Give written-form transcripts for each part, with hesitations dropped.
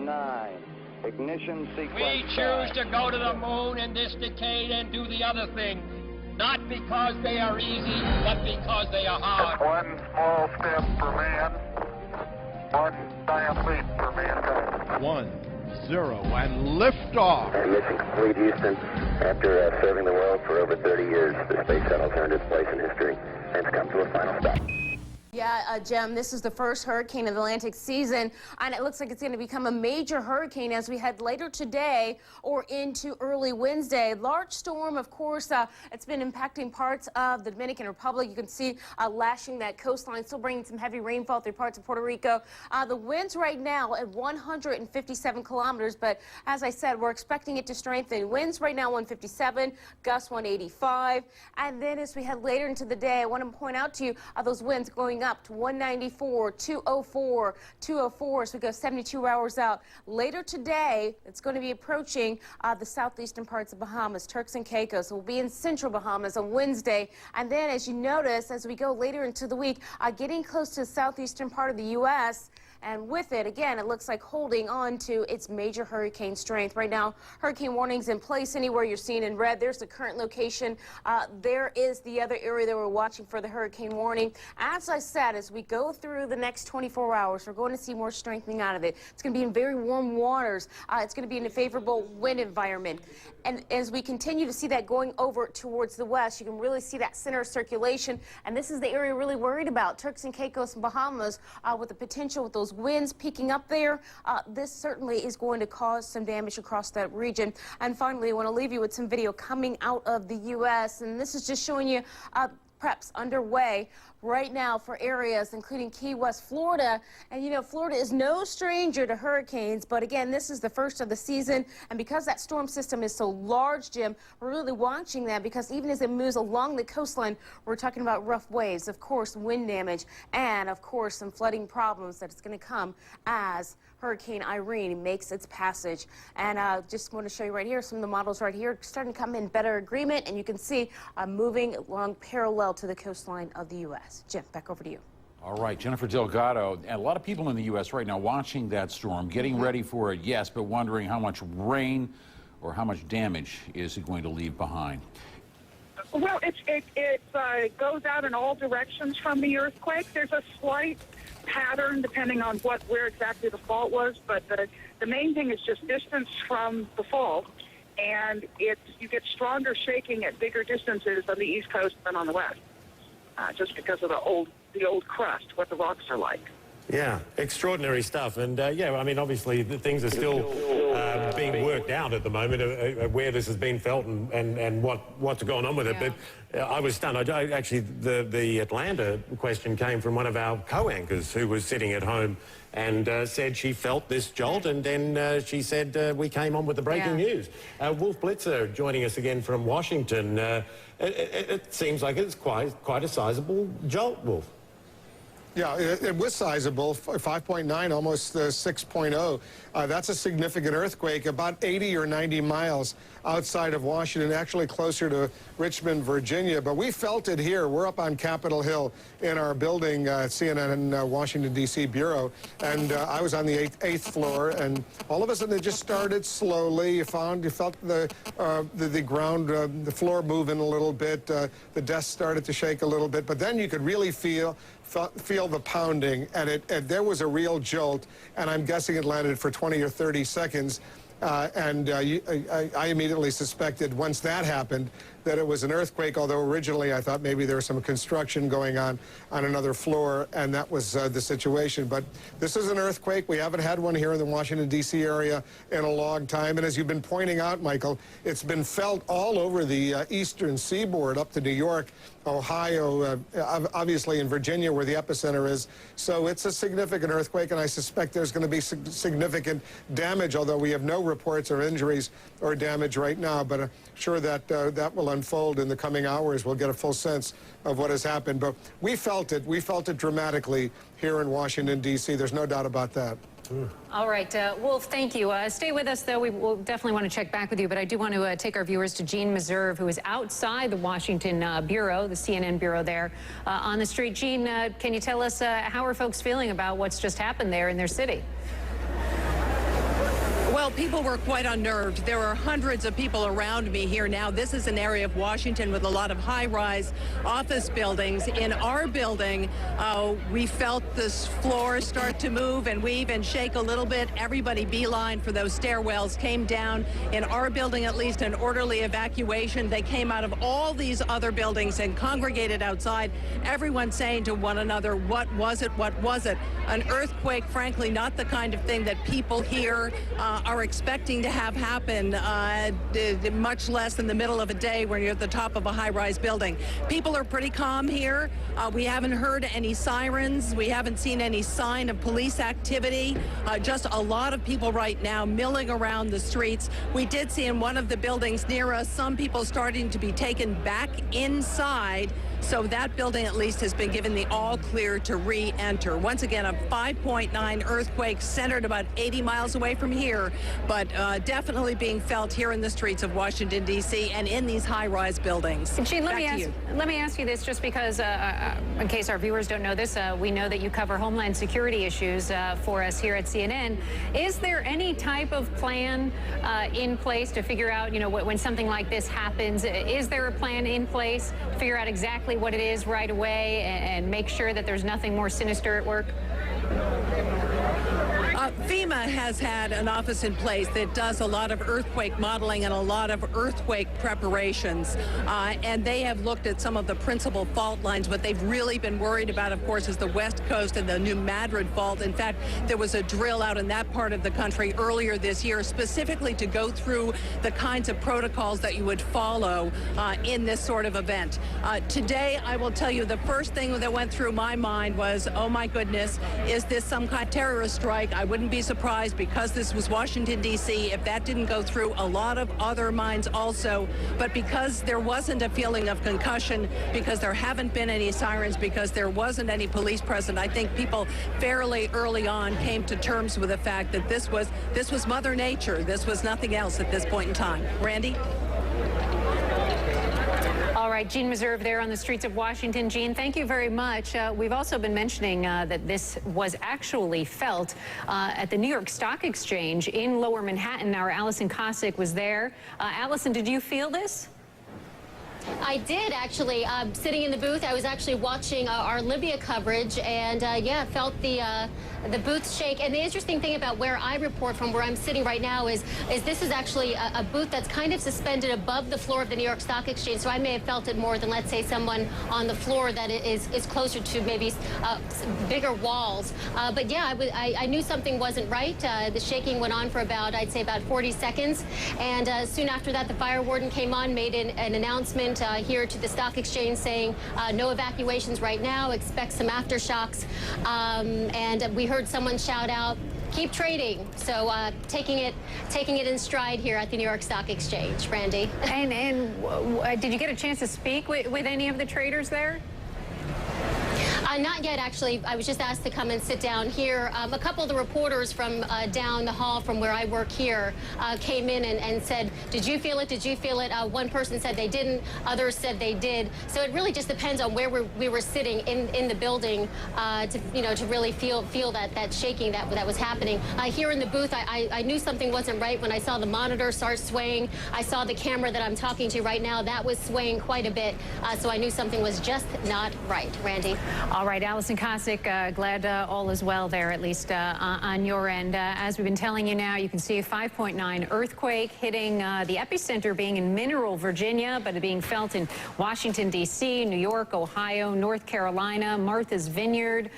9. Ignition sequence. We choose to go to the moon in this decade and do the other things, not because they are easy, but because they are hard. One small step for man, one giant leap for mankind. 1, 0, and liftoff. Mission complete, Houston. After serving the world for over 30 years, the space shuttle's earned its place in history and it's come to a final stop. Yeah, Jim, this is the first hurricane of the Atlantic season, and it looks like it's going to become a major hurricane as we head later today or into early Wednesday. Large storm, of course, it's been impacting parts of the Dominican Republic. You can see lashing that coastline, still bringing some heavy rainfall through parts of Puerto Rico. The winds right now at 157 kilometers, but as I said, we're expecting it to strengthen. Winds right now 157, gusts 185, and then as we head later into the day, I want to point out to you those winds going up to 194, 204, 204 as we go 72 hours out. Later today, it's going to be approaching the southeastern parts of Bahamas, Turks and Caicos. We'll be in central Bahamas on Wednesday. And then, as you notice, as we go later into the week, getting close to the southeastern part of the U.S., and with it, again, it looks like holding on to its major hurricane strength. Right now, hurricane warnings in place anywhere you're seeing in red. There's the current location. There is the other area that we're watching for the hurricane warning. As I said, as we go through the next 24 hours, we're going to see more strengthening out of it. It's going to be in very warm waters. It's going to be in a favorable wind environment. And as we continue to see that going over towards the west, you can really see that center of circulation. And this is the area we're really worried about, Turks and Caicos and Bahamas, with the potential with those winds peaking up there. This certainly is going to cause some damage across that region. And finally, I want to leave you with some video coming out of the U.S. And this is just showing you preps underway right now for areas including Key West, Florida. And you know, Florida is no stranger to hurricanes, but again, this is the first of the season, and because that storm system is so large, Jim, we're really watching that because even as it moves along the coastline, we're talking about rough waves, of course, wind damage, and of course some flooding problems that is going to come as Hurricane Irene makes its passage. And just want to show you right here, some of the models right here starting to come in better agreement, and you can see moving along parallel to the coastline of the U.S. Jim, back over to you. All right, Jennifer Delgado. And a lot of people in the U.S. right now watching that storm, getting ready for it, yes, but wondering how much rain or how much damage is it going to leave behind. Well, it goes out in all directions from the earthquake. There's a slight pattern depending on where exactly the fault was, but the main thing is just distance from the fault, and you get stronger shaking at bigger distances on the East Coast than on the West, just because of the old crust, what the rocks are like. Yeah, extraordinary stuff. And yeah, I mean, obviously the things are still being worked out at the moment, where this has been felt and what's going on with it. Yeah. But I was stunned. Actually, the Atlanta question came from one of our co-anchors who was sitting at home and said she felt this jolt, and then she said we came on with the breaking news. Wolf Blitzer joining us again from Washington. It seems like it's quite a sizable jolt, Wolf. Yeah, it was sizable, 5.9, almost 6.0. That's a significant earthquake, about 80 or 90 miles outside of Washington, actually closer to Richmond, Virginia. But we felt it here. We're up on Capitol Hill in our building, CNN Washington, D.C. Bureau. And I was on the eighth floor, and all of a sudden it just started slowly. You felt the ground, the floor moving a little bit. The desk started to shake a little bit. But then you could really feel the pounding, and there was a real jolt, and I'm guessing it landed for 20 or 30 seconds. I immediately suspected, once that happened, that it was an earthquake, although originally I thought maybe there was some construction going on another floor, and that was the situation. But this is an earthquake. We haven't had one here in the Washington, D.C. area in a long time. And as you've been pointing out, Michael, it's been felt all over the eastern seaboard up to New York, Ohio, obviously in Virginia where the epicenter is. So it's a significant earthquake, and I suspect there's going to be significant damage, although we have no reports of injuries or damage right now. But I'm sure that that will unfold in the coming hours. We'll get a full sense of what has happened. But we felt it. We felt it dramatically here in Washington, D.C. There's no doubt about that. All right, Wolf, thank you. Stay with us, though. We will definitely want to check back with you, but I do want to take our viewers to Jean Meserve, who is outside the Washington Bureau, the CNN Bureau there on the street. Jean, can you tell us how are folks feeling about what's just happened there in their city? Well, people were quite unnerved. There are hundreds of people around me here now. This is an area of Washington with a lot of high-rise office buildings. In our building, we felt this floor start to move and weave and shake a little bit. Everybody beeline for those stairwells, came down. In our building, at least, an orderly evacuation. They came out of all these other buildings and congregated outside. Everyone saying to one another, what was it? What was it? An earthquake, frankly, not the kind of thing that people here are expecting to have happen, much less in the middle of a day when you're at the top of a high-rise building. People are pretty calm here. We haven't heard any sirens. We haven't seen any sign of police activity. Just a lot of people right now milling around the streets. We did see in one of the buildings near us some people starting to be taken back inside. So that building at least has been given the all clear to re-enter. Once again, a 5.9 earthquake centered about 80 miles away from here, but definitely being felt here in the streets of Washington, D.C. and in these high-rise buildings. Gene, let me ask you this, just because in case our viewers don't know this, we know that you cover Homeland Security issues for us here at CNN. Is there any type of plan in place to figure out, you know, when something like this happens? Is there a plan in place to figure out exactly what it is right away and make sure that there's nothing more sinister at work? FEMA has had an office in place that does a lot of earthquake modeling and a lot of earthquake preparations. And they have looked at some of the principal fault lines. What they've really been worried about, of course, is the West Coast and the New Madrid fault. In fact, there was a drill out in that part of the country earlier this year specifically to go through the kinds of protocols that you would follow in this sort of event. Today, I will tell you, the first thing that went through my mind was, oh my goodness, is this some kind of terrorist strike? I wouldn't be surprised, because this was Washington, D.C., if that didn't go through a lot of other minds also. But because there wasn't a feeling of concussion, because there haven't been any sirens, because there wasn't any police present, I think people fairly early on came to terms with the fact that this was Mother Nature. This was nothing else at this point in time. Randy? All right, Gene Meserve there on the streets of Washington. Gene, thank you very much. We've also been mentioning that this was actually felt at the New York Stock Exchange in Lower Manhattan. Our Allison Cossack was there. Allison, did you feel this? I did, actually. Sitting in the booth, I was actually watching our Libya coverage, and yeah, felt the booth shake. And the interesting thing about where I report from, where I'm sitting right now, is this is actually a booth that's kind of suspended above the floor of the New York Stock Exchange. So I may have felt it more than, let's say, someone on the floor that is closer to maybe bigger walls. But yeah, I knew something wasn't right. The shaking went on for about, I'd say, about 40 seconds. And soon after that, the fire warden came on, made an announcement here to the stock exchange saying no evacuations right now, expect some aftershocks. And we heard someone shout out, keep trading. So taking it in stride here at the New York Stock Exchange. Randy. And did you get a chance to speak with any of the traders there? Not yet, actually. I was just asked to come and sit down here. A couple of the reporters from down the hall from where I work here came in and said, did you feel it? Did you feel it? One person said they didn't. Others said they did. So it really just depends on where we were sitting in the building to really feel that shaking that was happening. Here in the booth, I knew something wasn't right when I saw the monitor start swaying. I saw the camera that I'm talking to right now. That was swaying quite a bit. So I knew something was just not right. Randy. All right, Allison Cossack, glad all is well there, at least on your end. As we've been telling you now, you can see a 5.9 earthquake hitting the epicenter being in Mineral, Virginia, but being felt in Washington, D.C., New York, Ohio, North Carolina, Martha's Vineyard,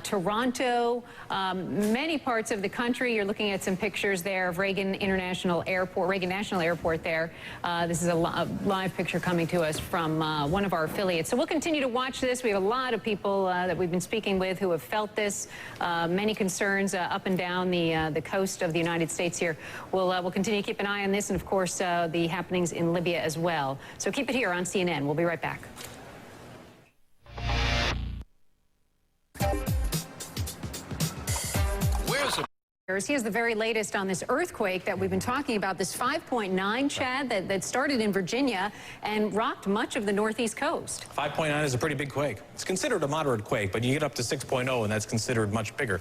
Toronto, many parts of the country. You're looking at some pictures there of Reagan National Airport there. This is a live picture coming to us from one of our affiliates. So we'll continue to watch this. We have a lot of people that we've been speaking with who have felt this, many concerns up and down the coast of the United States here. We'll continue to keep an eye on this and, of course, the happenings in Libya as well. So keep it here on CNN. We'll be right back. Here's the very latest on this earthquake that we've been talking about, this 5.9, Chad, that started in Virginia and rocked much of the northeast coast. 5.9 is a pretty big quake. It's considered a moderate quake, but you get up to 6.0 and that's considered much bigger.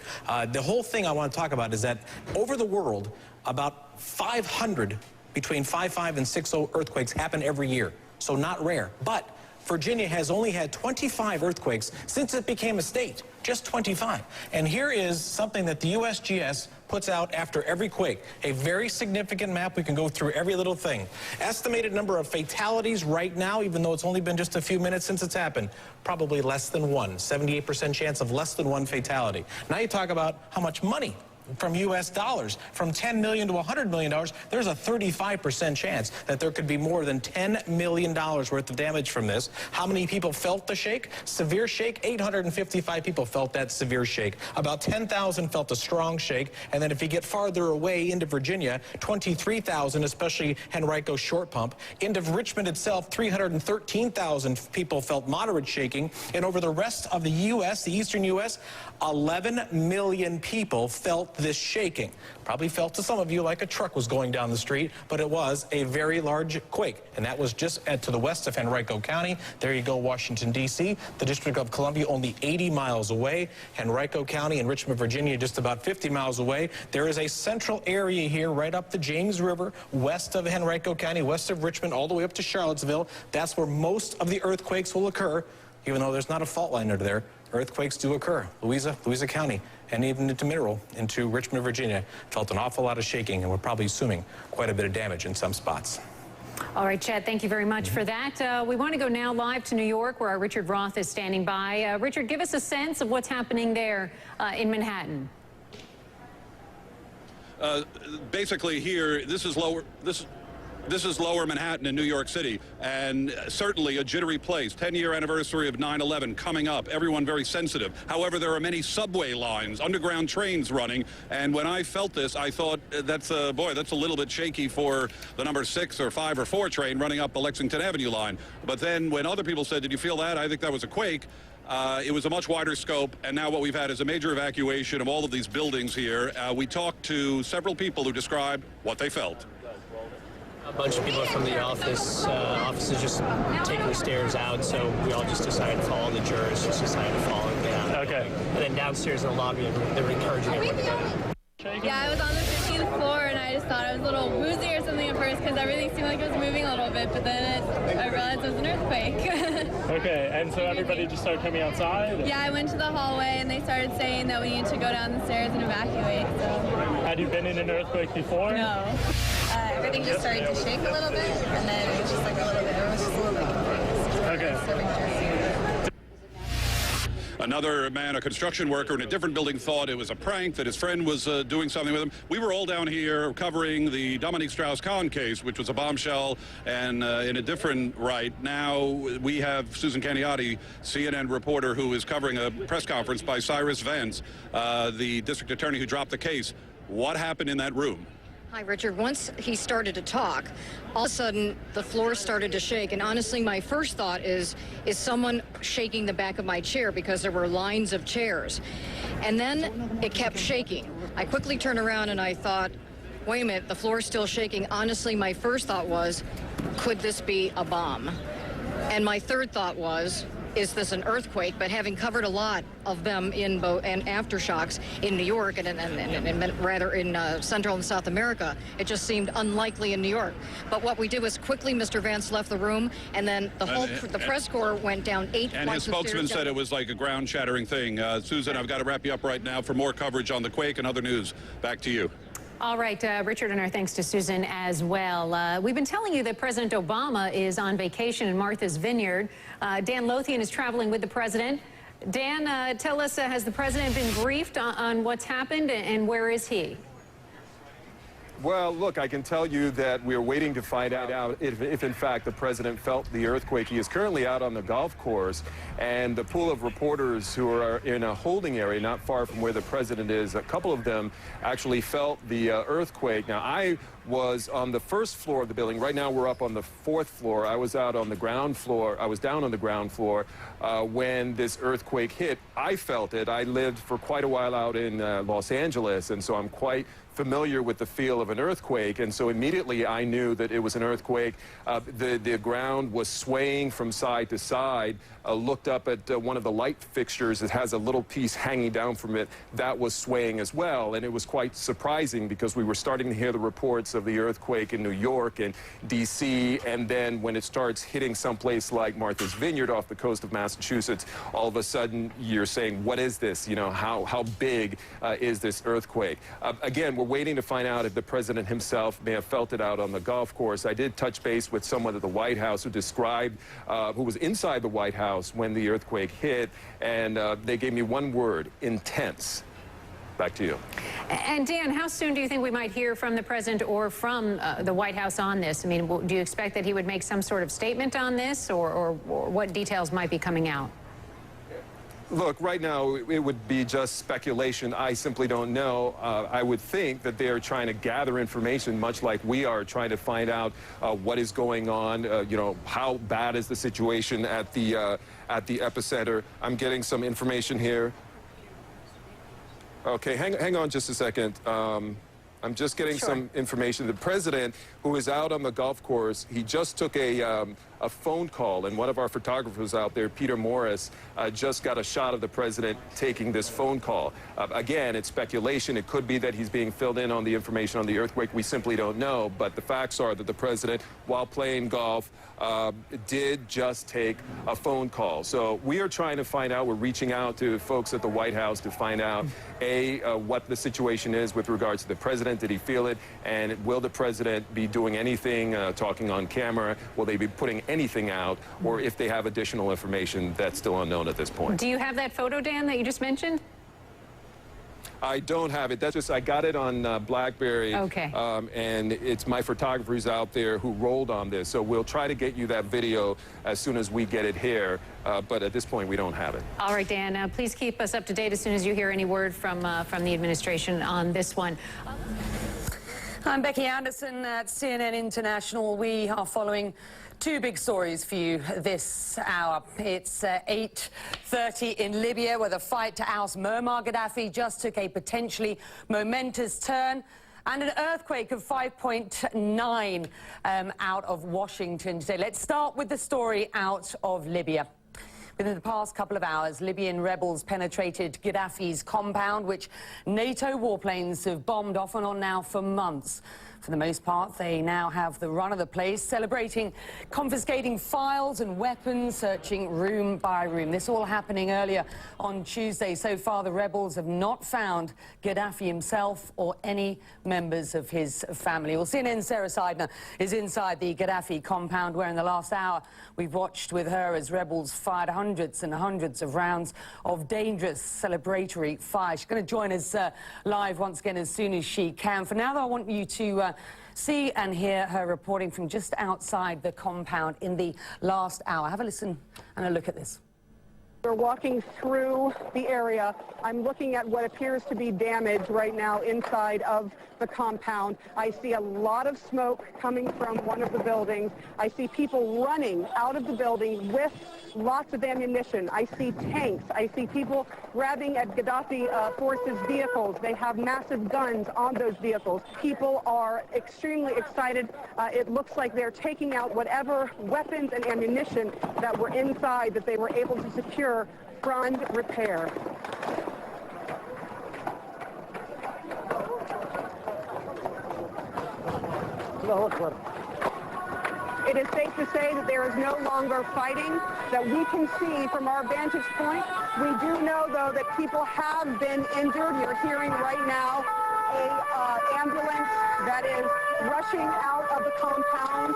The whole thing I want to talk about is that over the world, about 500 between 5.5 and 6.0 earthquakes happen every year, so not rare. But Virginia has only had 25 earthquakes since it became a state, just 25. And here is something that the USGS puts out after every quake, a very significant map. We can go through every little thing. Estimated number of fatalities right now, even though it's only been just a few minutes since it's happened, probably less than one, 78% chance of less than one fatality. Now you talk about how much money from U.S. dollars, from $10 million to $100 million, there's a 35% chance that there could be more than $10 million worth of damage from this. How many people felt the shake? Severe shake, 855 people felt that severe shake. About 10,000 felt a strong shake. And then if you get farther away into Virginia, 23,000, especially Henrico Short Pump. Into Richmond itself, 313,000 people felt moderate shaking. And over the rest of the U.S., the eastern U.S., 11 million people felt this shaking. Probably felt to some of you like a truck was going down the street, but it was a very large quake. And that was just to the west of Henrico County. There you go, Washington, D.C. The District of Columbia only 80 miles away. Henrico County and Richmond, Virginia, just about 50 miles away. There is a central area here right up the James River, west of Henrico County, west of Richmond, all the way up to Charlottesville. That's where most of the earthquakes will occur, even though there's not a fault line under there. Earthquakes do occur. Louisa County, and even into Mineral, into Richmond, Virginia, felt an awful lot of shaking, and we're probably assuming quite a bit of damage in some spots. All right, Chad, thank you very much for that. We want to go now live to New York, where our Richard Roth is standing by. Richard, give us a sense of what's happening there in Manhattan. Basically here, this is Lower Manhattan in New York City, and certainly a jittery place. 10-year anniversary of 9/11 coming up. Everyone very sensitive. However, there are many subway lines, underground trains running, and when I felt this, I thought, that's a little bit shaky for the number 6 or 5 or 4 train running up the Lexington Avenue line. But then when other people said, did you feel that? I think that was a quake. It was a much wider scope, and now what we've had is a major evacuation of all of these buildings here. We talked to several people who described what they felt. A bunch of people from the offices just taking the stairs out, so we all just decided to follow the jurors, just decided to follow and get out. Okay. And then downstairs in the lobby, they were encouraging everyone to go. Yeah, I was on the 15th floor, and I just thought it was a little woozy or something at first because everything seemed like it was moving a little bit, but then I realized it was an earthquake. Okay, and so everybody just started coming outside? Yeah, I went to the hallway, and they started saying that we need to go down the stairs and evacuate. So. Had you been in an earthquake before? No. Everything just started to shake a little bit, and then it was just like a little bit, everyone was just a little bit confused. Okay. Another man, a construction worker in a different building, thought it was a prank, that his friend was doing something with him. We were all down here covering the Dominique Strauss-Kahn case, which was a bombshell, and in a different right. Now we have Susan Caniotti, CNN reporter, who is covering a press conference by Cyrus Vance, the district attorney who dropped the case. What happened in that room? Hi, Richard. Once he started to talk, all of a sudden the floor started to shake. And honestly, my first thought is someone shaking the back of my chair, because there were lines of chairs. And then it kept shaking. I quickly turned around and I thought, wait a minute, the floor's still shaking. Honestly, my first thought was, could this be a bomb? And my third thought was, is this an earthquake? But having covered a lot of them in and aftershocks in New York and rather in Central and South America, it just seemed unlikely in New York. But what we did was quickly Mr. Vance left the room, and then the press corps went down 8 and his spokesman said it was like a ground-shattering thing. Susan, I've got to wrap you up right now for more coverage on the quake and other news. Back to you. All right, Richard, and our thanks to Susan as well. We've been telling you that President Obama is on vacation in Martha's Vineyard. Dan Lothian is traveling with the president. Dan, tell us, has the president been briefed on what's happened, and where is he? Well, look, I can tell you that we're waiting to find out if in fact, the president felt the earthquake. He is currently out on the golf course, and the pool of reporters who are in a holding area not far from where the president is, a couple of them actually felt the earthquake. Now, I was on the first floor of the building. Right now we're up on the 4th floor. I was out on the ground floor. I was down on the ground floor when this earthquake hit. I felt it. I lived for quite a while out in Los Angeles, and so I'm quite familiar with the feel of an earthquake, and so immediately I knew that it was an earthquake. The ground was swaying from side to side. Looked up at one of the light fixtures. It has a little piece hanging down from it. That was swaying as well, and it was quite surprising because we were starting to hear the reports of the earthquake in New York and D.C., and then when it starts hitting someplace like Martha's Vineyard off the coast of Massachusetts, all of a sudden you're saying, what is this? You know, how big is this earthquake? Again, we're waiting to find out if the president himself may have felt it out on the golf course. I did touch base with someone at the White House who described, who was inside the White House when the earthquake hit, and they gave me one word: intense. Back to you. And Dan, how soon do you think we might hear from the president or from the White House on this? I mean, do you expect that he would make some sort of statement on this, or what details might be coming out? Look, right now, it would be just speculation. I simply don't know. I would think that they are trying to gather information, much like we are trying to find out what is going on, you know, how bad is the situation at the epicenter. I'm getting some information here. Okay, hang on just a second. I'm just getting some information. The president, who is out on the golf course, he just took a phone call, and one of our photographers out there, Peter Morris, just got a shot of the president taking this phone call. Again, it's speculation. It could be that he's being filled in on the information on the earthquake. We simply don't know, but the facts are that the president, while playing golf, did just take a phone call. So we are trying to find out, we're reaching out to folks at the White House to find out, what the situation is with regards to the president. Did he feel it? And will the president be doing anything, talking on camera? Will they be putting anything out? Or if they have additional information, that's still unknown at this point. Do you have that photo, Dan, that you just mentioned? I don't have it. That's just, I got it on BlackBerry. Okay. And it's my photographers out there who rolled on this. So we'll try to get you that video as soon as we get it here. But at this point, we don't have it. All right, Dan, please keep us up to date as soon as you hear any word from the administration on this one. I'm Becky Anderson at CNN International. We are following two big stories for you this hour. It's 8:30 in Libya, where the fight to oust Muammar Gaddafi just took a potentially momentous turn, and an earthquake of 5.9 out of Washington today. Let's start with the story out of Libya. Within the past couple of hours, Libyan rebels penetrated Gaddafi's compound, which NATO warplanes have bombed off and on now for months. For the most part, they now have the run of the place, celebrating, confiscating files and weapons, searching room by room. This all happening earlier on Tuesday. So far, the rebels have not found Gaddafi himself or any members of his family. Well, CNN's Sarah Seidner is inside the Gaddafi compound, where in the last hour we've watched with her as rebels fired hundreds and hundreds of rounds of dangerous celebratory fire. She's going to join us live once again as soon as she can. For now, though, I want you to see and hear her reporting from just outside the compound in the last hour. Have a listen and a look at this. We're walking through the area. I'm looking at what appears to be damage right now inside of the compound. I see a lot of smoke coming from one of the buildings. I see people running out of the building with lots of ammunition. I see tanks. I see people grabbing at Gaddafi forces vehicles. They have massive guns on those vehicles. People are extremely excited. It looks like they're taking out whatever weapons and ammunition that were inside that they were able to secure from repair. It is safe to say that there is no longer fighting that we can see from our vantage point. We do know, though, that people have been injured. You're hearing right now an ambulance that is rushing out of the compound.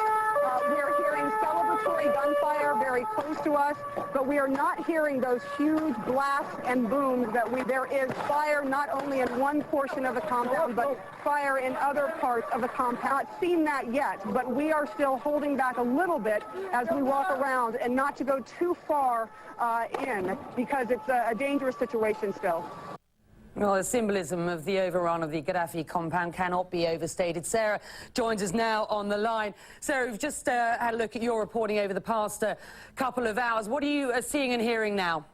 We're hearing celebratory gunfire very close to us, but we are not hearing those huge blasts and booms that there is fire not only in one portion of the compound, but fire in other parts of the compound. Not seen that yet, but we are still holding back a little bit as we walk around, and not to go too far in, because it's a dangerous situation still. Well, the symbolism of the overrun of the Gaddafi compound cannot be overstated. Sarah joins us now on the line. Sarah, we've just had a look at your reporting over the past couple of hours. What are you seeing and hearing now?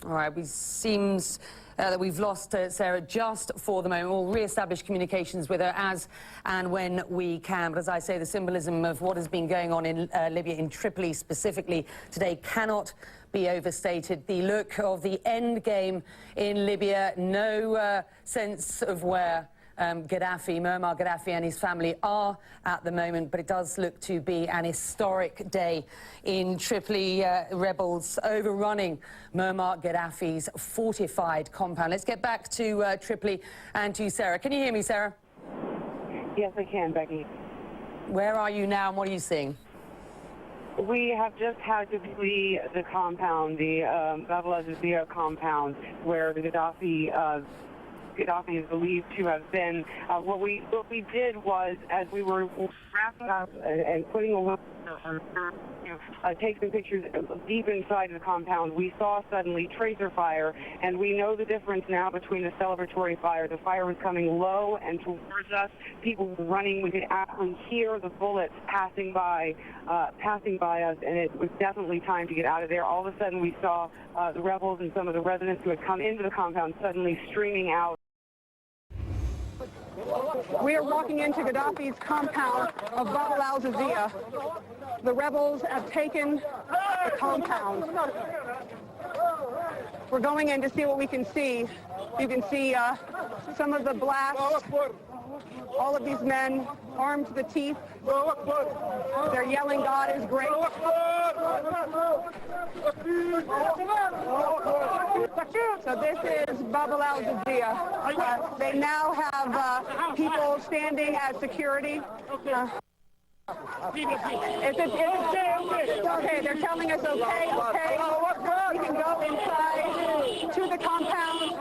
All right, it seems that we've lost Sarah just for the moment. We'll re-establish communications with her as and when we can. But as I say, the symbolism of what has been going on in Libya, in Tripoli specifically today, cannot be overstated. The look of the end game in Libya, no sense of where Muammar Gaddafi and his family are at the moment, but it does look to be an historic day in Tripoli. Rebels overrunning Muammar Gaddafi's fortified compound. Let's get back to Tripoli and to Sarah. Can you hear me, Sarah? Yes, I can, Becky. Where are you now and what are you seeing? We have just had to flee the compound, the Bab al-Azizia compound, where the Gaddafi is believed to have been. What we did was, as we were wrapping up and putting away, taking pictures deep inside the compound, we saw suddenly tracer fire, and we know the difference now between the celebratory fire. The fire was coming low and towards us. People were running. We could actually hear the bullets passing by us, and it was definitely time to get out of there. All of a sudden, we saw the rebels and some of the residents who had come into the compound suddenly streaming out. We are walking into Gaddafi's compound of Bab al-Azizia. The rebels have taken the compound. We're going in to see what we can see. You can see some of the blasts. All of these men armed to the teeth. They're yelling, "God is great." So this is Bab al-Azizia. They now have people standing as security. Okay, they're telling us okay. We can go inside to the compound.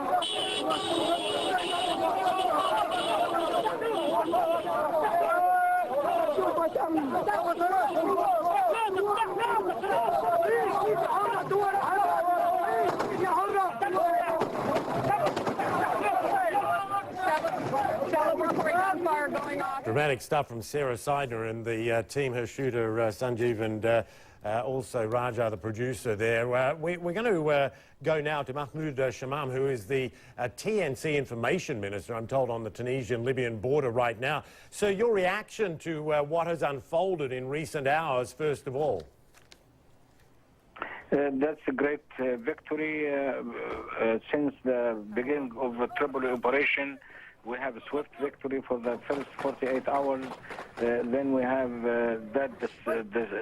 Dramatic stuff from Sarah Seidner and the team, her shooter Sanjeev and also Raja, the producer there. We're going to go now to Mahmoud Shamam, who is the TNC information minister, I'm told, on the Tunisian-Libyan border right now. So your reaction to what has unfolded in recent hours, first of all? That's a great victory. Since the beginning of the Tripoli operation, we have a swift victory for the first 48 hours. Then we have that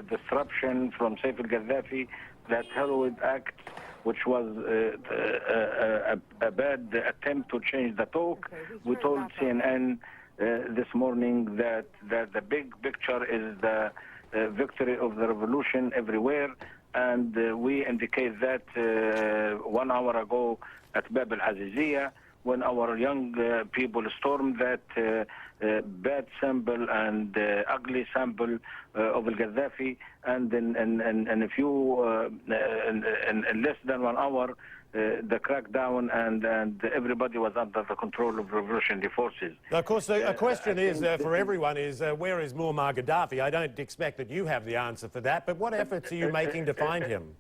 disruption from Saif al-Gaddafi, that heroic act, which was a bad attempt to change the talk. We told CNN this morning that the big picture is the victory of the revolution everywhere. And we indicate that 1 hour ago at Bab al-Azizia, when our young people stormed that bad symbol and ugly symbol of al-Gaddafi, and in a few, in less than 1 hour, the crackdown and everybody was under the control of revolutionary forces. Now, of course, a question is for everyone is where is Muammar Gaddafi? I don't expect that you have the answer for that, but what efforts are you making to find him?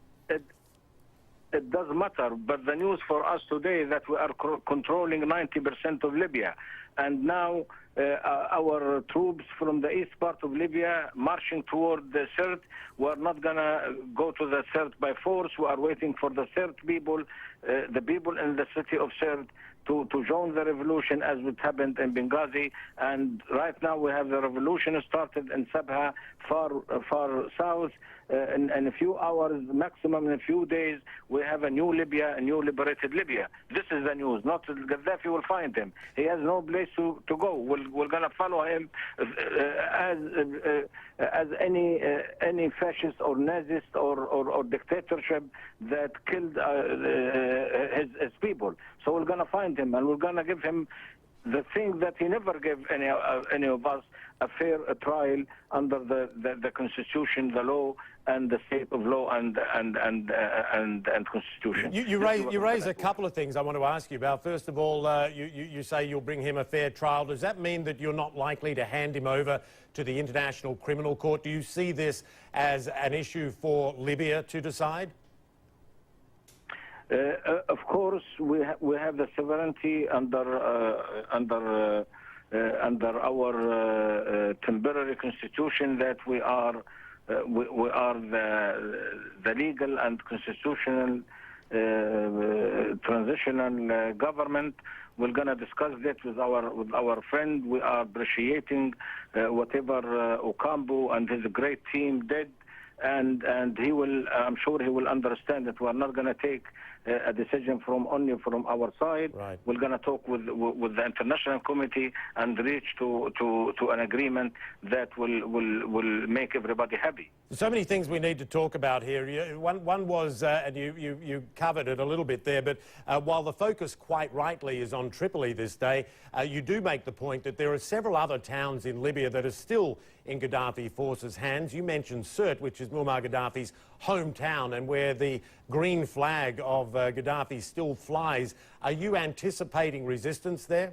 It does matter, but the news for us today is that we are controlling 90% of Libya. And now our troops from the east part of Libya marching toward the Sirte. We're not going to go to the Sirte by force. We are waiting for the Sirte people, the people in the city of Sirte, to join the revolution as it happened in Benghazi. And right now we have the revolution started in Sabha, far south. In a few hours, maximum in a few days, we have a new Libya, a new liberated Libya. This is the news. Not Gaddafi will find him. He has no place to go. We're going to follow him as any fascist or Nazist or dictatorship that killed his people. So we're going to find him, and we're going to give him the thing that he never gave any of us a fair trial under the Constitution, the law, and the state of law and Constitution. You raise a couple of things I want to ask you about. First of all, you say you'll bring him a fair trial. Does that mean that you're not likely to hand him over to the International Criminal Court? Do you see this as an issue for Libya to decide? Of course, we have the sovereignty under our temporary constitution that we are the legal and constitutional transitional government. We're going to discuss that with our friend. We are appreciating whatever Ocampo and his great team did. And he will, I'm sure he will understand that we are not going to take a decision only from our side. Right. We're going to talk with the international committee and reach to an agreement that will make everybody happy. So many things we need to talk about here. One was, and you covered it a little bit there, but while the focus quite rightly is on Tripoli this day, you do make the point that there are several other towns in Libya that are still in Gaddafi forces' hands. You mentioned Sirte, which is Muammar Gaddafi's hometown and where the green flag of Gaddafi still flies. Are you anticipating resistance there?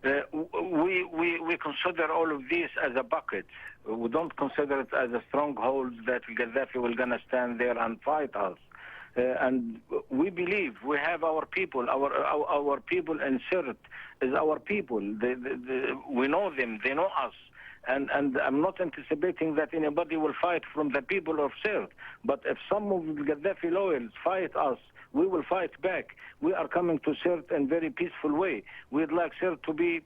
We consider all of this as a bucket. We don't consider it as a stronghold that Gaddafi will gonna stand there and fight us. And we believe we have our people. Our people in Sirte is our people. We know them. They know us. And I'm not anticipating that anybody will fight from the people of Sirte. But if some of the Gaddafi loyals fight us, we will fight back. We are coming to Sirte in a very peaceful way. We'd like Sirte to be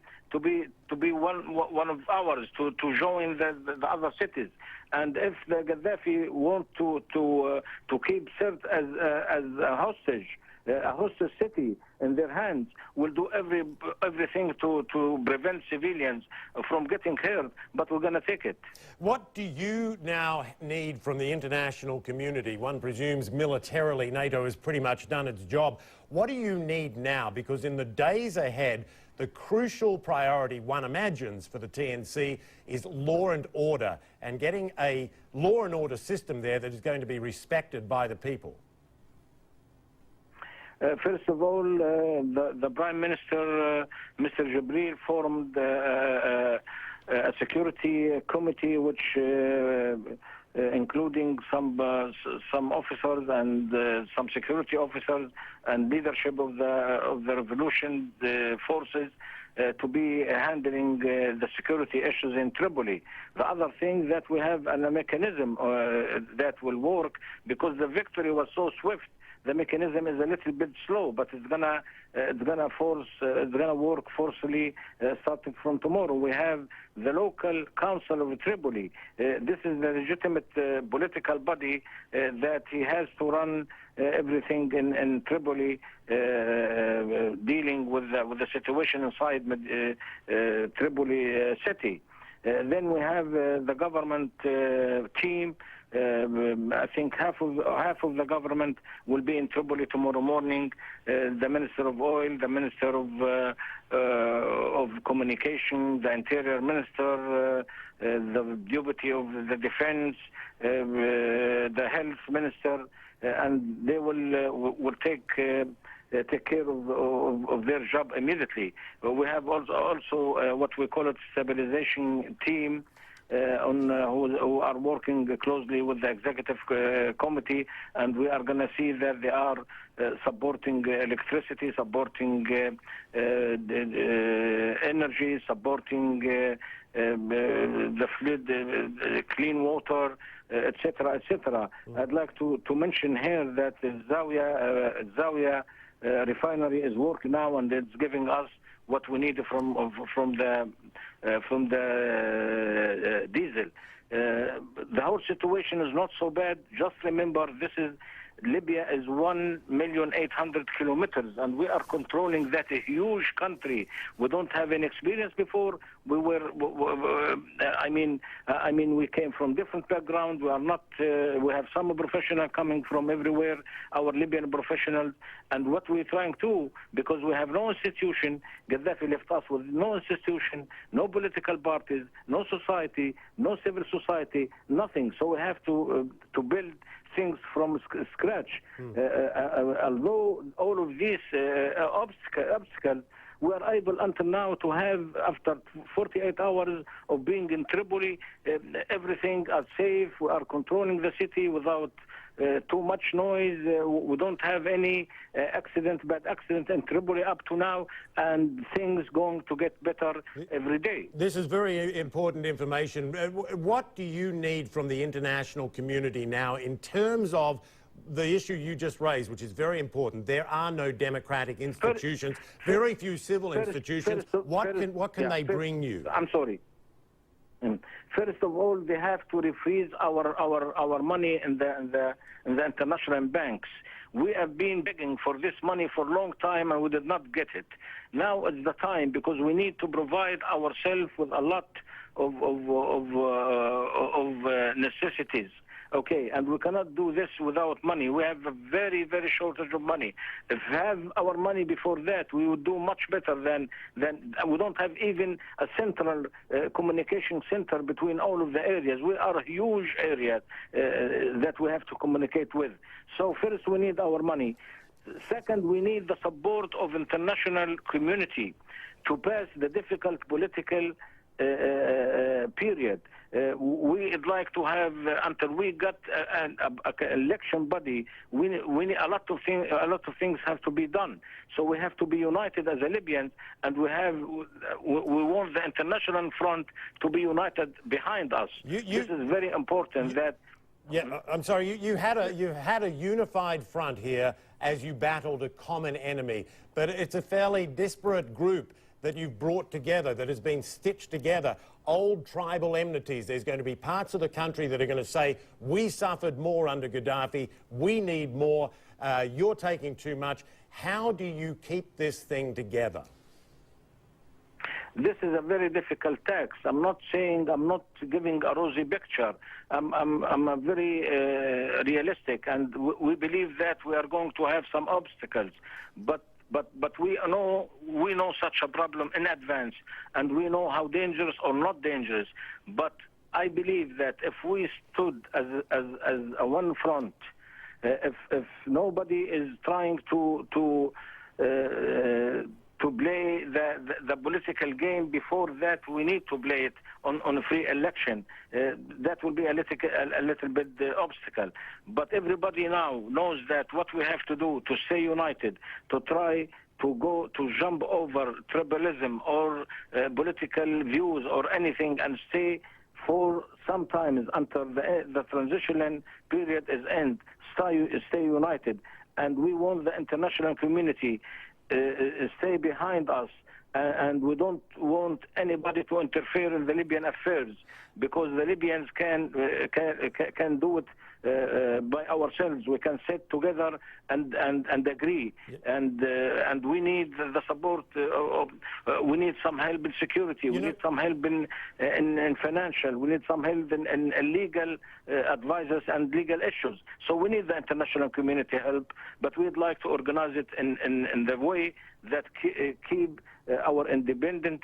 one of ours, to join the other cities. And if the Gaddafi want to keep Sirte as a hostage city in their hands, will do everything to prevent civilians from getting hurt, but we're going to take it. What do you now need from the international community? One presumes militarily NATO has pretty much done its job. What do you need now? Because in the days ahead, the crucial priority one imagines for the TNC is law and order, and getting a law and order system there that is going to be respected by the people. First of all, the Prime Minister, Mr. Jibril, formed a security committee which including some officers and some security officers and leadership of the revolution forces to be handling the security issues in Tripoli. The other thing that we have a mechanism that will work, because the victory was so swift. The mechanism is a little bit slow, but it's gonna work forcefully starting from tomorrow. We have the local council of Tripoli. This is the legitimate political body that he has to run everything in Tripoli, dealing with the situation inside Tripoli city. Then we have the government team. I think half of the government will be in Tripoli tomorrow morning. The Minister of Oil, the Minister of Communication, the Interior Minister, the Deputy of the Defense, the Health Minister, and they will take care of their job immediately. We have also what we call a stabilization team, who are working closely with the executive committee, and we are going to see that they are supporting electricity, supporting energy, supporting the flood, clean water, etc., etc. I'd like to mention here that the Zawiya refinery is working now, and it's giving us what we need from the diesel. The whole situation is not so bad. Just remember, Libya is 1,800,000 kilometers, and we are controlling that a huge country. We don't have any experience before. we were, I mean, we came from different backgrounds. We are not, we have some professionals coming from everywhere, our Libyan professionals, and what we're trying to, because we have no institution, Gaddafi left us with no institution, no political parties, no society, no civil society, nothing. So we have to build things from scratch. Although all of these obstacles, we are able until now to have, after 48 hours of being in Tripoli, everything is safe. We are controlling the city without too much noise. We don't have any bad accident in Tripoli up to now, and things going to get better every day. This is very important information. What do you need from the international community now in terms of the issue you just raised, which is very important? There are no democratic institutions, very few civil institutions. What can they bring you? I'm sorry. First of all, they have to refreeze our money in the international banks. We have been begging for this money for a long time, and we did not get it. Now is the time, because we need to provide ourselves with a lot of necessities. Okay, and we cannot do this without money. We have a very, very shortage of money. If we have our money before that, we would do much better than we don't have even a central communication center between all of the areas. We are a huge area that we have to communicate with. So first, we need our money. Second, we need the support of international community to pass the difficult political period. We'd like to have, until we got an election body, we need a lot of things have to be done. So we have to be united as a Libyans, and we want the international front to be united behind us. This is very important. Yeah, I'm sorry. You had a unified front here as you battled a common enemy, but it's a fairly disparate group that you've brought together, that has been stitched together. Old tribal enmities. There's going to be parts of the country that are going to say, we suffered more under Gaddafi, we need more, you're taking too much. How do you keep this thing together? This is a very difficult task. I'm not giving a rosy picture. I'm a very realistic, and we believe that we are going to have some obstacles. But we know such a problem in advance, and we know how dangerous or not dangerous. But I believe that if we stood as a one front, if nobody is trying to play the political game before that, we need to play it on a free election. That will be a little bit obstacle. But everybody now knows that what we have to do to stay united, to try to jump over tribalism or political views or anything, and stay for some time until the transitional period is end. Stay united, and we want the international community stay behind us, and we don't want anybody to interfere in the Libyan affairs, because the Libyans can do it by ourselves. We can sit together and agree, and we need the support we need some help in security, we need some help in financial, we need some help in legal advisors and legal issues. So we need the international community help, but we'd like to organize it in the way that keep our independence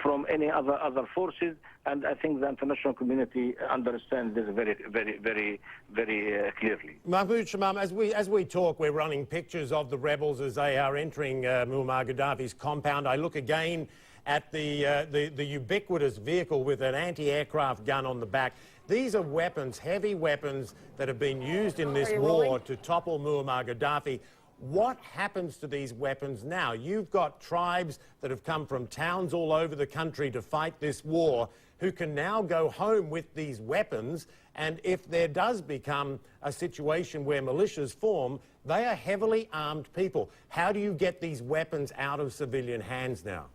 from any other forces, and I think the international community understands this very, very, very, very clearly. Mahmoud Shamam, as we talk, we're running pictures of the rebels as they are entering Muammar Gaddafi's compound. I look again at the ubiquitous vehicle with an anti-aircraft gun on the back. These are weapons, heavy weapons, that have been used in this war to topple Muammar Gaddafi. What happens to these weapons now? You've got tribes that have come from towns all over the country to fight this war, who can now go home with these weapons, and if there does become a situation where militias form, they are heavily armed people. How do you get these weapons out of civilian hands now?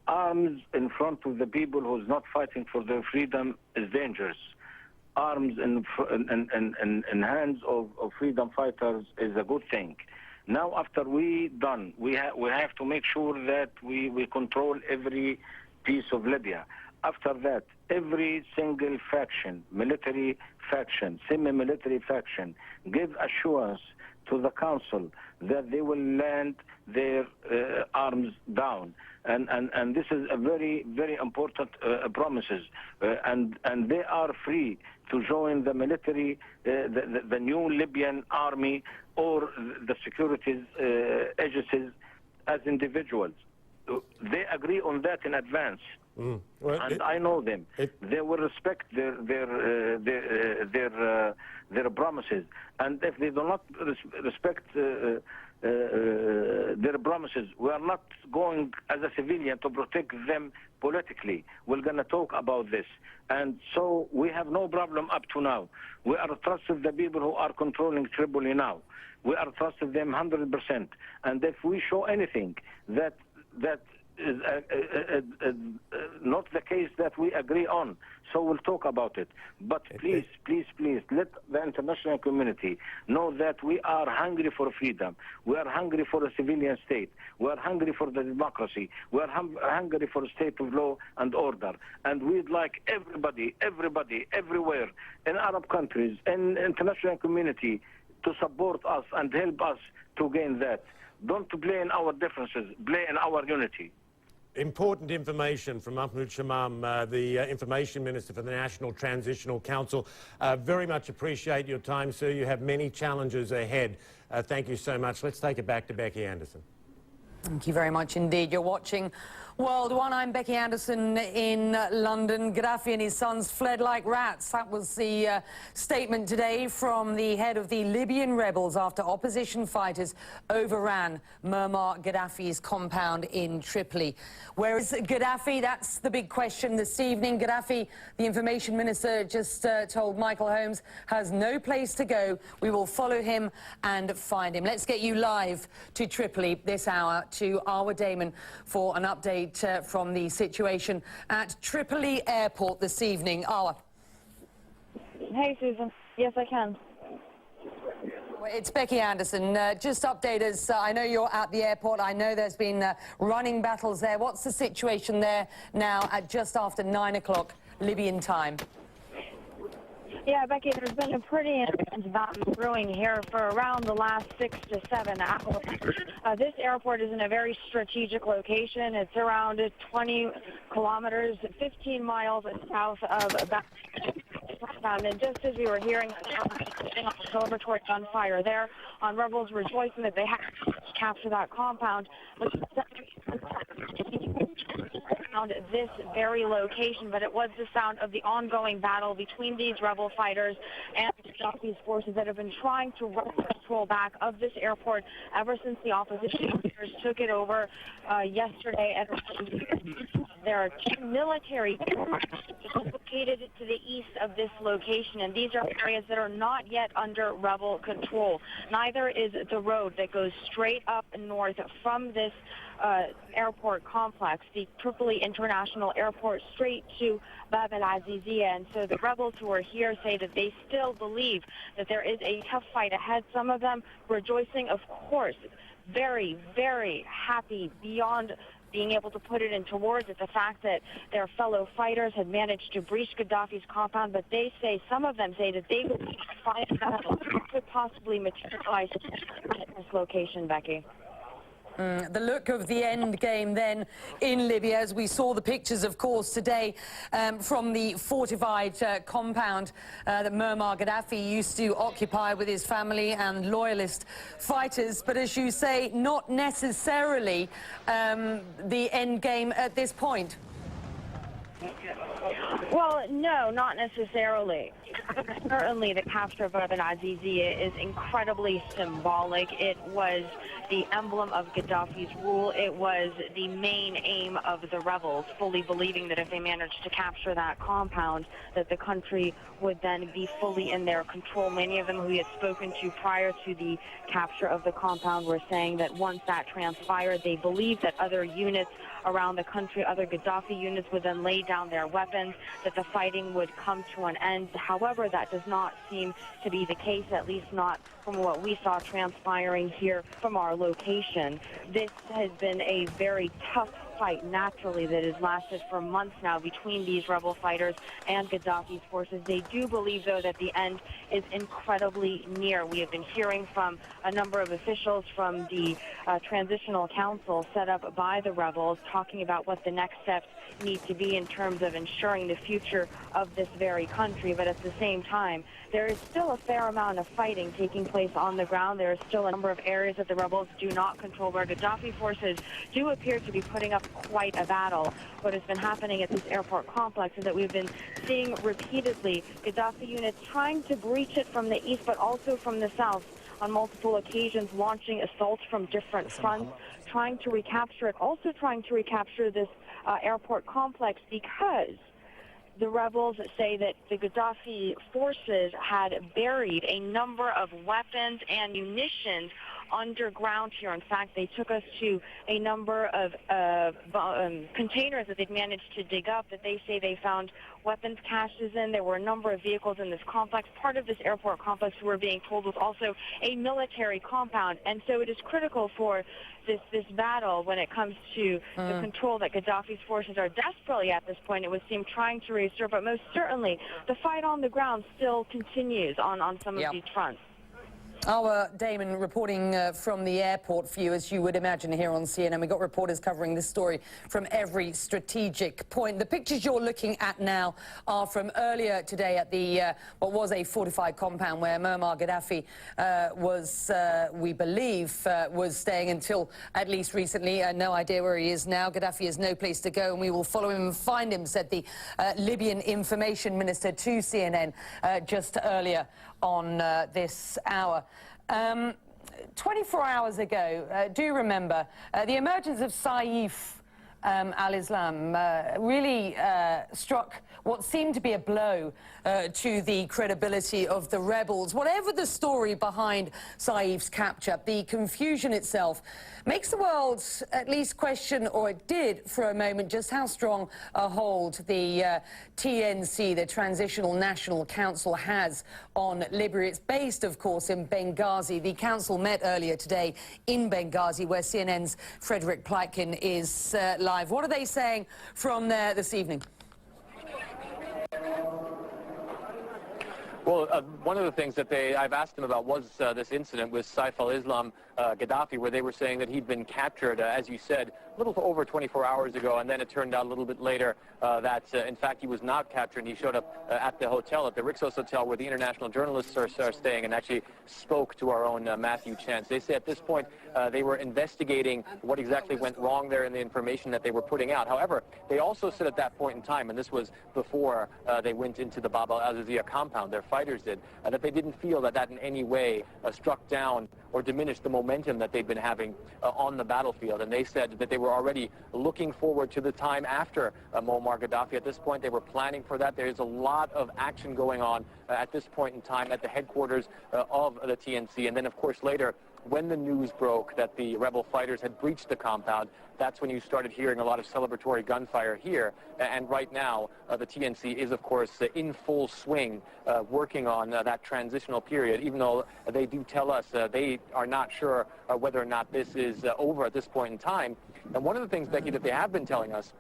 Arms in front of the people who's not fighting for their freedom is dangerous. Arms in hands of freedom fighters is a good thing. Now, after we done, we have to make sure that we control every piece of Libya. After that, every single faction, military faction, semi-military faction, give assurance to the council that they will land their arms down. And this is a very, very important promises. And they are free to join the military, the new Libyan army or the security agencies as individuals. They agree on that in advance. Well, and I know them. They will respect their promises. And if they do not respect their promises, we are not going as a civilian to protect them politically. We're going to talk about this. And so we have no problem up to now. We are trusting the people who are controlling Tripoli now. We are trusting them 100%. And if we show anything that is not the case that we agree on, so we'll talk about it. But please, please, please, let the international community know that we are hungry for freedom. We are hungry for a civilian state. We are hungry for the democracy. We are hungry for a state of law and order. And we'd like everybody, everywhere, in Arab countries, in international community, to support us and help us to gain that. Don't play in our differences, play in our unity. Important information from Mahmoud Shamam, the Information Minister for the National Transitional Council. Very much appreciate your time, sir. You have many challenges ahead. Thank you so much. Let's take it back to Becky Anderson. Thank you very much indeed. You're watching World One. I'm Becky Anderson in London. Gaddafi and his sons fled like rats. That was the statement today from the head of the Libyan rebels after opposition fighters overran Muammar Gaddafi's compound in Tripoli. Where is Gaddafi? That's the big question this evening. Gaddafi, the Information Minister, just told Michael Holmes, has no place to go. We will follow him and find him. Let's get you live to Tripoli this hour to Arwa Damon for an update from the situation at Tripoli Airport this evening. Arwa. Hey, Susan. Yes, I can. It's Becky Anderson. Just update us. I know you're at the airport. I know there's been running battles there. What's the situation there now at just after 9 o'clock Libyan time? Yeah, Becky, there's been a pretty intense battle brewing here for around the last 6 to 7 hours. This airport is in a very strategic location. It's around 20 kilometers, 15 miles south of Baghdad. And just as we were hearing the celebratory gunfire there, on rebels rejoicing that they had to capture that compound, around this very location, but it was the sound of the ongoing battle between these rebel fighters and Gaddafi's forces that have been trying to control back of this airport ever since the opposition leaders took it over yesterday. And there are 2 military located to the east of this location, and these are areas that are not yet under rebel control. Neither is the road that goes straight up north from this airport complex, the Tripoli International Airport, straight to Bab al-Aziziyah. And so the rebels who are here say that they still believe that there is a tough fight ahead. Some of them rejoicing, of course, very, very happy beyond being able to put it into words at the fact that their fellow fighters had managed to breach Gaddafi's compound. But they say, some of them say that they believe a battle could possibly materialize at this location, Becky. The look of the end game then in Libya, as we saw the pictures, of course, today from the fortified compound that Muammar Gaddafi used to occupy with his family and loyalist fighters. But as you say, not necessarily the end game at this point. Well, no, not necessarily. Certainly the capture of Bab al-Aziziyah is incredibly symbolic. It was the emblem of Gaddafi's rule. It was the main aim of the rebels, fully believing that if they managed to capture that compound, that the country would then be fully in their control. Many of them who we had spoken to prior to the capture of the compound were saying that once that transpired, they believed that other units around the country. Other Gaddafi units would then lay down their weapons, that the fighting would come to an end. However, that does not seem to be the case, at least not from what we saw transpiring here from our location. This has been a very tough fight, naturally, that has lasted for months now between these rebel fighters and Gaddafi's forces. They do believe, though, that the end is incredibly near. We have been hearing from a number of officials from the transitional council set up by the rebels, talking about what the next steps need to be in terms of ensuring the future of this very country. But at the same time, there is still a fair amount of fighting taking place on the ground. There is still a number of areas that the rebels do not control, where Gaddafi forces do appear to be putting up quite a battle. What has been happening at this airport complex is that we've been seeing repeatedly Gaddafi units trying to breach it from the east, but also from the south on multiple occasions, launching assaults from different fronts, trying to recapture it, also trying to recapture this airport complex, because the rebels say that the Gaddafi forces had buried a number of weapons and munitions underground here. In fact, they took us to a number of containers that they'd managed to dig up that they say they found weapons caches in. There were a number of vehicles in this complex. Part of this airport complex, we're being told, was also a military compound. And so it is critical for this battle when it comes to the control that Gaddafi's forces are desperately, at this point, it would seem, trying to reassert. But most certainly, the fight on the ground still continues on some of these fronts. Our Damon reporting from the airport for you, as you would imagine, here on CNN. We've got reporters covering this story from every strategic point. The pictures you're looking at now are from earlier today at the what was a fortified compound where Muammar Gaddafi was, we believe, was staying until at least recently. No idea where he is now. Gaddafi has no place to go, and we will follow him and find him, said the Libyan information minister to CNN just earlier on this hour. 24 hours ago, do you remember, the emergence of Saif al-Islam really struck what seemed to be a blow to the credibility of the rebels. Whatever the story behind Saif's capture, the confusion itself makes the world at least question, or it did for a moment, just how strong a hold the TNC, the Transitional National Council, has on Libya. It's based, of course, in Benghazi. The council met earlier today in Benghazi, where CNN's Frederick Pleitgen is live. What are they saying from there this evening? Well, one of the things that I've asked them about was this incident with Saif al-Islam Gaddafi, where they were saying that he'd been captured, as you said, a little over 24 hours ago, and then it turned out a little bit later that, in fact, he was not captured. He showed up at the hotel, at the Rixos Hotel, where the international journalists are staying, and actually spoke to our own Matthew Chance. They say at this point they were investigating what exactly went wrong there in the information that they were putting out. However, they also said at that point in time, and this was before they went into the Bab al-Azizia compound, their fighters did, that they didn't feel that in any way struck down or diminished the momentum that they'd been having on the battlefield. And they said that they were already looking forward to the time after Muammar Gaddafi. At this point, they were planning for that. There's a lot of action going on at this point in time at the headquarters of the TNC. And then, of course, later, when the news broke that the rebel fighters had breached the compound, that's when you started hearing a lot of celebratory gunfire here. And right now, the TNC is, of course, in full swing, working on that transitional period, even though they do tell us they are not sure whether or not this is over at this point in time. And one of the things, Becky, that they have been telling us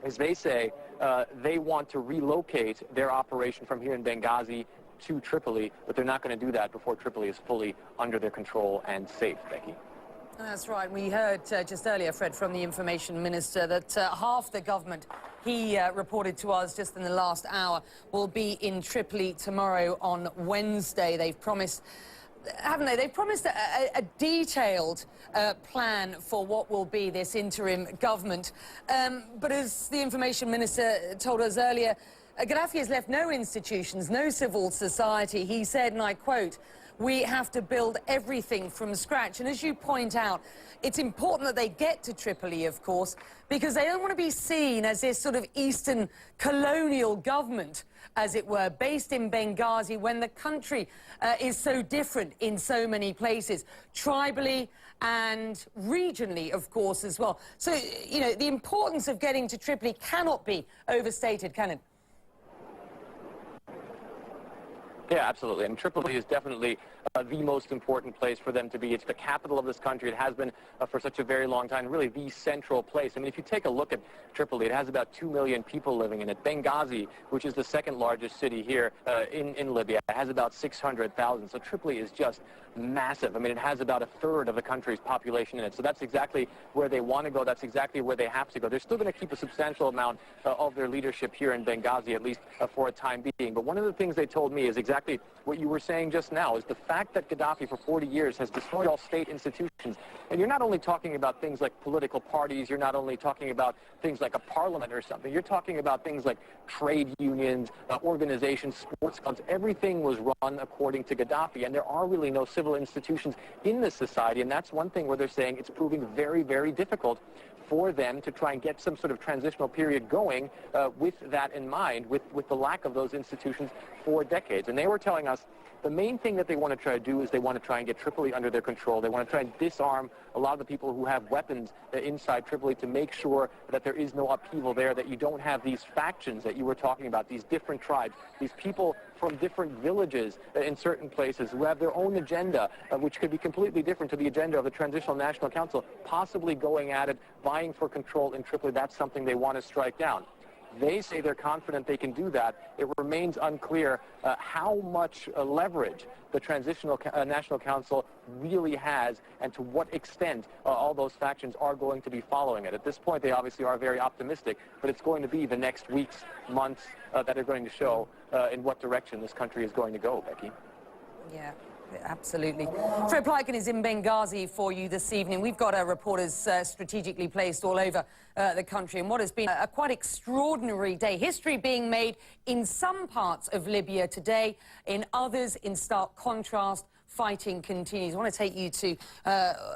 is they say they want to relocate their operation from here in Benghazi to Tripoli, but they're not going to do that before Tripoli is fully under their control and safe, Becky. That's right. We heard just earlier, Fred, from the information minister that half the government, he reported to us just in the last hour, will be in Tripoli tomorrow on Wednesday. They've promised, haven't they? They've promised a detailed plan for what will be this interim government. But as the information minister told us earlier, Gaddafi has left no institutions, no civil society. He said, and I quote, "We have to build everything from scratch." And as you point out, it's important that they get to Tripoli, of course, because they don't want to be seen as this sort of Eastern colonial government, as it were, based in Benghazi, when the country is so different in so many places, tribally and regionally, of course, as well. So, you know, the importance of getting to Tripoli cannot be overstated, can it? Yeah, absolutely. And Tripoli is definitely the most important place for them to be. It's the capital of this country. It has been for such a very long time, really the central place. I mean, if you take a look at Tripoli, it has about 2 million people living in it. Benghazi, which is the second largest city here in Libya, has about 600,000. So Tripoli is just massive. I mean, it has about a third of the country's population in it. So that's exactly where they want to go. That's exactly where they have to go. They're still going to keep a substantial amount of their leadership here in Benghazi, at least for a time being. But one of the things they told me is exactly what you were saying just now, is the fact that Gaddafi for 40 years has destroyed all state institutions. And you're not only talking about things like political parties, you're not only talking about things like a parliament or something, you're talking about things like trade unions, organizations, sports clubs. Everything was run according to Gaddafi, and there are really no civil institutions in this society, and that's one thing where they're saying it's proving very, very difficult for them to try and get some sort of transitional period going with that in mind, with the lack of those institutions for decades. And they were telling us the main thing that they want to try to do is they want to try and get Tripoli under their control. They want to try and disarm a lot of the people who have weapons inside Tripoli to make sure that there is no upheaval there, that you don't have these factions that you were talking about, these different tribes, these people from different villages in certain places who have their own agenda, which could be completely different to the agenda of the Transitional National Council, possibly going at it, vying for control in Tripoli. That's something they want to strike down. They say they're confident they can do that. It remains unclear how much leverage the Transitional National Council really has and to what extent all those factions are going to be following it. At this point, they obviously are very optimistic, but it's going to be the next weeks, months that are going to show in what direction this country is going to go, Becky. Yeah. Absolutely. Fred Plykin is in Benghazi for you this evening. We've got our reporters strategically placed all over the country, and what has been a quite extraordinary day. History being made in some parts of Libya today, in others, in stark contrast, fighting continues. I want to take you to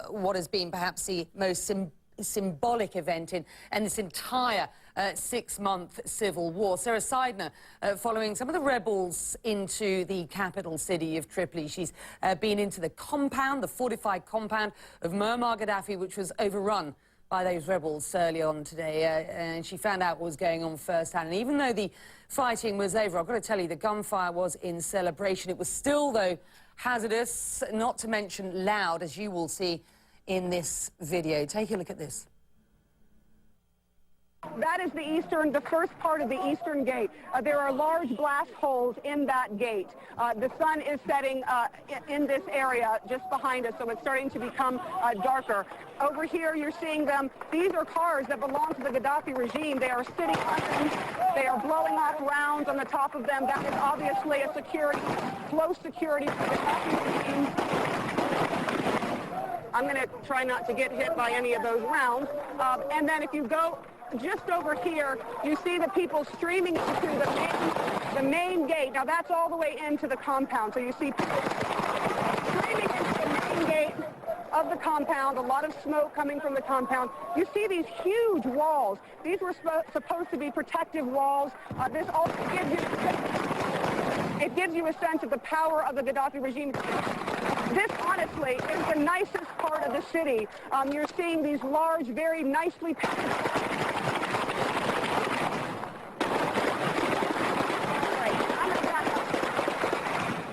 what has been perhaps the most symbolic event in this entire 6-month civil war. Sarah Seidner, following some of the rebels into the capital city of Tripoli. She's been into the compound, the fortified compound of Muammar Gaddafi, which was overrun by those rebels early on today, and she found out what was going on firsthand. And even though the fighting was over, I've got to tell you, the gunfire was in celebration. It was still, though, hazardous, not to mention loud, as you will see in this video. Take a look at this. That is the first part of the eastern gate. There are large blast holes in that gate. The sun is setting in this area just behind us, so it's starting to become darker. Over here, you're seeing them. These are cars that belong to the Gaddafi regime. They are sitting on them. They are blowing off rounds on the top of them. That is obviously a security, close security for the Gaddafi regime. I'm going to try not to get hit by any of those rounds. And then if you go just over here, you see the people streaming into the main gate. Now, that's all the way into the compound. So you see people streaming into the main gate of the compound, a lot of smoke coming from the compound. You see these huge walls. These were supposed to be protective walls. This also gives you a sense of the power of the Gaddafi regime. This, honestly, is the nicest part of the city. You're seeing these large, very nicely painted...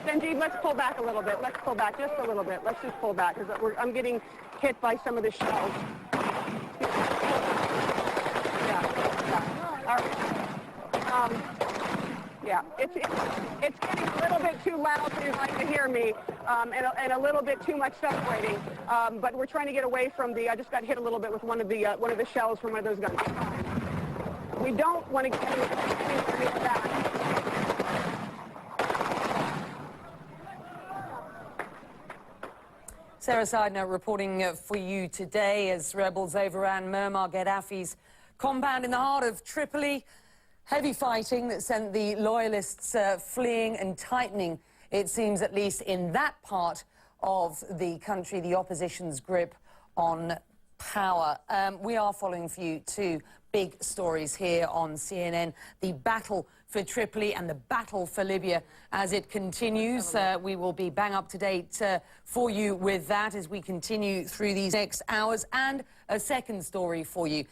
Sanjeev, let's pull back a little bit. Let's pull back just a little bit. Let's just pull back, because I'm getting hit by some of the shells. Yeah. All right. Yeah, it's getting a little bit too loud for you guys to hear me, and a little bit too much separating. But we're trying to get away from the. I just got hit a little bit with one of the shells from one of those guns. We don't want to get any of that. Sarah Seidner reporting for you today as rebels overran Muammar Gaddafi's compound in the heart of Tripoli. Heavy fighting that sent the loyalists fleeing and tightening, it seems, at least in that part of the country, the opposition's grip on power. We are following for you two big stories here on CNN. The battle for Tripoli and the battle for Libya as it continues. We will be bang up to date for you with that as we continue through these next hours. And a second story for you.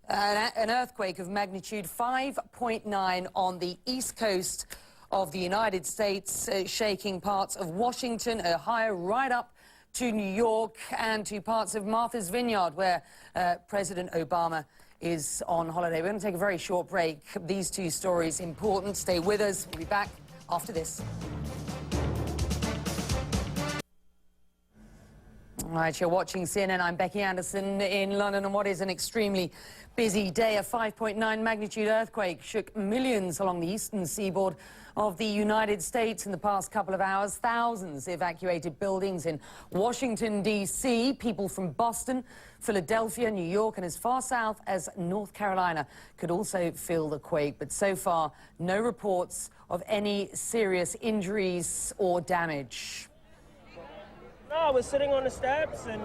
An earthquake of magnitude 5.9 on the east coast of the United States, shaking parts of Washington, Ohio, right up to New York and to parts of Martha's Vineyard, where President Obama is on holiday. We're going to take a very short break. These two stories important. Stay with us. We'll be back after this. All right, you're watching CNN. I'm Becky Anderson in London, and what is an extremely busy day. A 5.9 magnitude earthquake shook millions along the eastern seaboard of the United States in the past couple of hours. Thousands evacuated buildings in Washington, D.C. People from Boston, Philadelphia, New York, and as far south as North Carolina could also feel the quake. But so far, no reports of any serious injuries or damage. No, I was sitting on the steps, and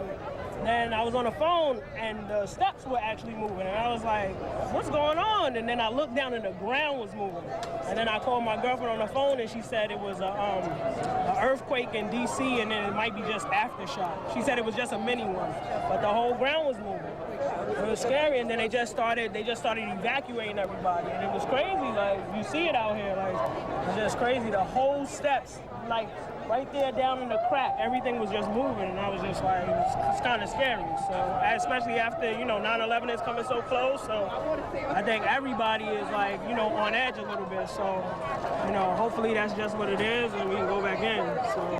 then I was on the phone, and the steps were actually moving. And I was like, what's going on? And then I looked down, and the ground was moving. And then I called my girlfriend on the phone, and she said it was a earthquake in D.C., and then it might be just aftershock. She said it was just a mini one, but the whole ground was moving. It was scary, and then they just started evacuating everybody, and it was crazy. Like, you see it out here, like, it's just crazy. The whole steps, like, right there down in the crack, everything was just moving, and I was just like, it's kind of scary. So, especially after, 9/11 is coming so close, so I think everybody is like, on edge a little bit. So, hopefully that's just what it is, and we can go back in. So.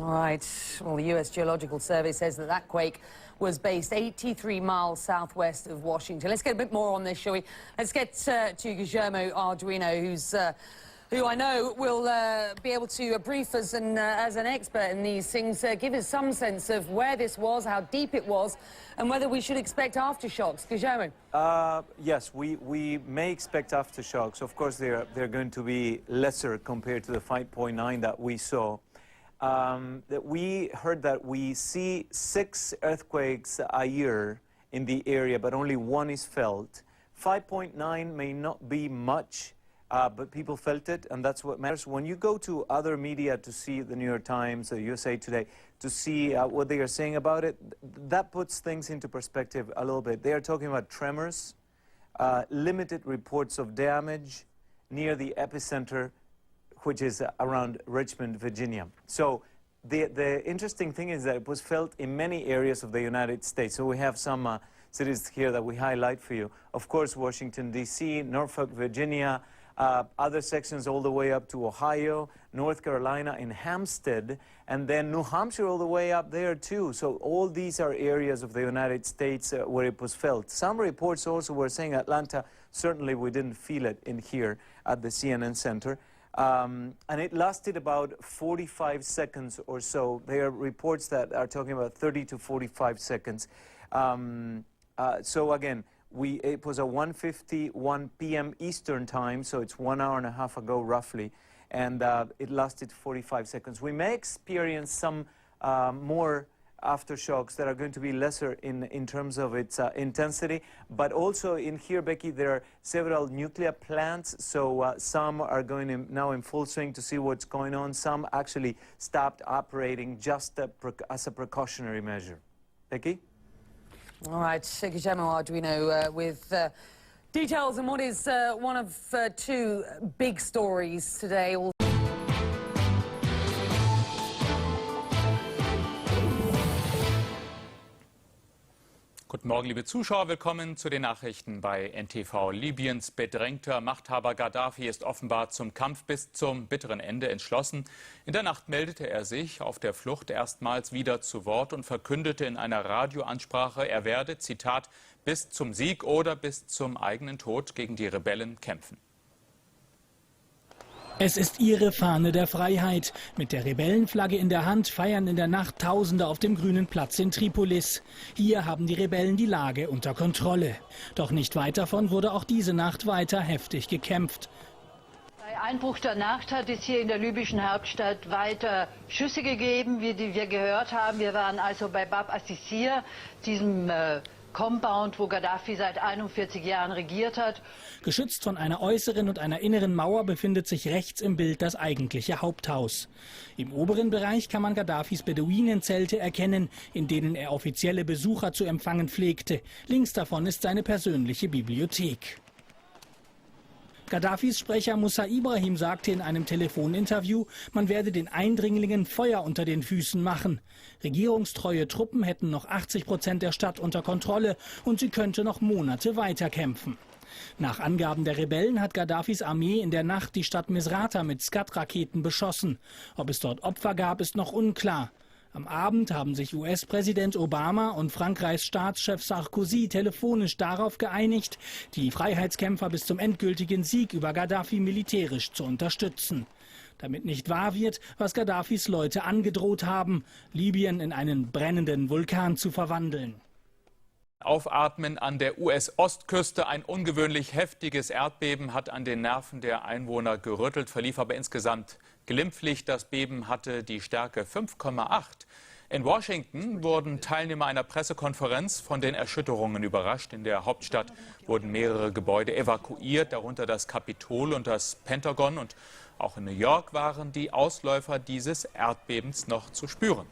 All right. Well, the U.S. Geological Survey says that quake was based 83 miles southwest of Washington. Let's get a bit more on this, shall we? Let's get to Guillermo Arduino, who I know will be able to brief us as an expert in these things, give us some sense of where this was, how deep it was, and whether we should expect aftershocks. Guillermo? Yes, we may expect aftershocks. Of course, they're going to be lesser compared to the 5.9 that we saw. That we heard that we see 6 earthquakes a year in the area, but only 1 is felt. 5.9 may not be much, but people felt it, and that's what matters. When you go to other media to see the New York Times, the USA Today, to see what they are saying about it, that puts things into perspective a little bit. They are talking about tremors, limited reports of damage near the epicenter, which is around Richmond, Virginia. So the interesting thing is that it was felt in many areas of the United States. So we have some cities here that we highlight for you. Of course, Washington, D.C., Norfolk, Virginia, other sections all the way up to Ohio, North Carolina, and Hampstead, and then New Hampshire all the way up there too. So all these are areas of the United States where it was felt. Some reports also were saying Atlanta, certainly we didn't feel it in here at the CNN Center. And it lasted about 45 seconds or so. There are reports that are talking about 30 to 45 seconds. So again, it was a 1:51 p.m. Eastern time, so it's 1 hour and a half ago roughly, and it lasted 45 seconds. We may experience some more aftershocks that are going to be lesser in terms of its intensity, but also in here, Becky, there are several nuclear plants, so some are going now in full swing to see what's going on. Some actually stopped operating just as a precautionary measure. Becky? All right, Guillermo Arduino with details on what is one of 2 big stories today. Guten Morgen, liebe Zuschauer. Willkommen zu den Nachrichten bei NTV. Libyens bedrängter Machthaber Gaddafi ist offenbar zum Kampf bis zum bitteren Ende entschlossen. In der Nacht meldete er sich auf der Flucht erstmals wieder zu Wort und verkündete in einer Radioansprache, er werde, Zitat, bis zum Sieg oder bis zum eigenen Tod gegen die Rebellen kämpfen. Es ist ihre Fahne der Freiheit. Mit der Rebellenflagge in der Hand feiern in der Nacht Tausende auf dem Grünen Platz in Tripolis. Hier haben die Rebellen die Lage unter Kontrolle. Doch nicht weit davon wurde auch diese Nacht weiter heftig gekämpft. Bei Einbruch der Nacht hat es hier in der libyschen Hauptstadt weiter Schüsse gegeben, wie wir gehört haben. Wir waren also bei Bab Assisir, diesem Compound, wo Gaddafi seit 41 Jahren regiert hat. Geschützt von einer äußeren und einer inneren Mauer befindet sich rechts im Bild das eigentliche Haupthaus. Im oberen Bereich kann man Gaddafis Beduinenzelte erkennen, in denen er offizielle Besucher zu empfangen pflegte. Links davon ist seine persönliche Bibliothek. Gaddafis Sprecher Musa Ibrahim sagte in einem Telefoninterview, man werde den Eindringlingen Feuer unter den Füßen machen. Regierungstreue Truppen hätten noch 80% der Stadt unter Kontrolle und sie könnte noch Monate weiterkämpfen. Nach Angaben der Rebellen hat Gaddafis Armee in der Nacht die Stadt Misrata mit Scud-Raketen beschossen. Ob es dort Opfer gab, ist noch unklar. Am Abend haben sich US-Präsident Obama und Frankreichs Staatschef Sarkozy telefonisch darauf geeinigt, die Freiheitskämpfer bis zum endgültigen Sieg über Gaddafi militärisch zu unterstützen. Damit nicht wahr wird, was Gaddafis Leute angedroht haben, Libyen in einen brennenden Vulkan zu verwandeln. Aufatmen an der US-Ostküste. Ein ungewöhnlich heftiges Erdbeben hat an den Nerven der Einwohner gerüttelt, verlief aber insgesamt glimpflich. Das Beben hatte die Stärke 5,8. In Washington wurden Teilnehmer einer Pressekonferenz von den Erschütterungen überrascht. In der Hauptstadt wurden mehrere Gebäude evakuiert, darunter das Kapitol und das Pentagon. Und auch in New York waren die Ausläufer dieses Erdbebens noch zu spüren.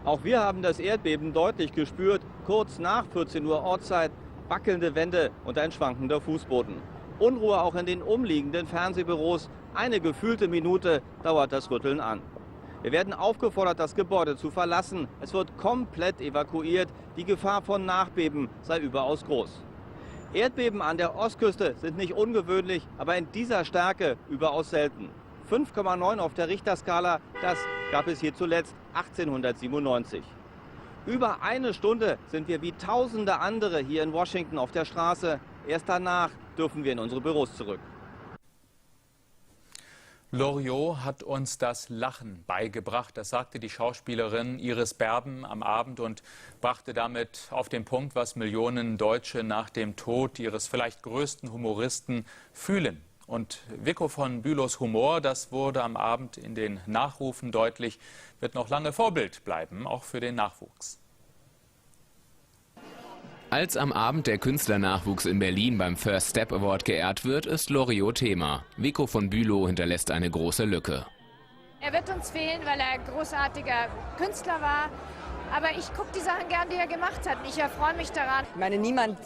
Auch wir haben das Erdbeben deutlich gespürt. Kurz nach 14 Uhr Ortszeit, wackelnde Wände und ein schwankender Fußboden. Unruhe auch in den umliegenden Fernsehbüros. Eine gefühlte Minute dauert das Rütteln an. Wir werden aufgefordert, das Gebäude zu verlassen. Es wird komplett evakuiert. Die Gefahr von Nachbeben sei überaus groß. Erdbeben an der Ostküste sind nicht ungewöhnlich, aber in dieser Stärke überaus selten. 5,9 auf der Richterskala, das gab es hier zuletzt 1897. Über eine Stunde sind wir wie tausende andere hier in Washington auf der Straße. Erst danach dürfen wir in unsere Büros zurück. Loriot hat uns das Lachen beigebracht. Das sagte die Schauspielerin Iris Berben am Abend und brachte damit auf den Punkt, was Millionen Deutsche nach dem Tod ihres vielleicht größten Humoristen fühlen. Und Vico von Bülows Humor, das wurde am Abend in den Nachrufen deutlich, wird noch lange Vorbild bleiben, auch für den Nachwuchs. Als am Abend der Künstlernachwuchs in Berlin beim First Step Award geehrt wird, ist Loriot Thema. Vico von Bülow hinterlässt eine große Lücke. Er wird uns fehlen, weil er ein großartiger Künstler war. Aber ich gucke die Sachen gern, die er gemacht hat. Ich erfreue mich daran. Ich meine, niemand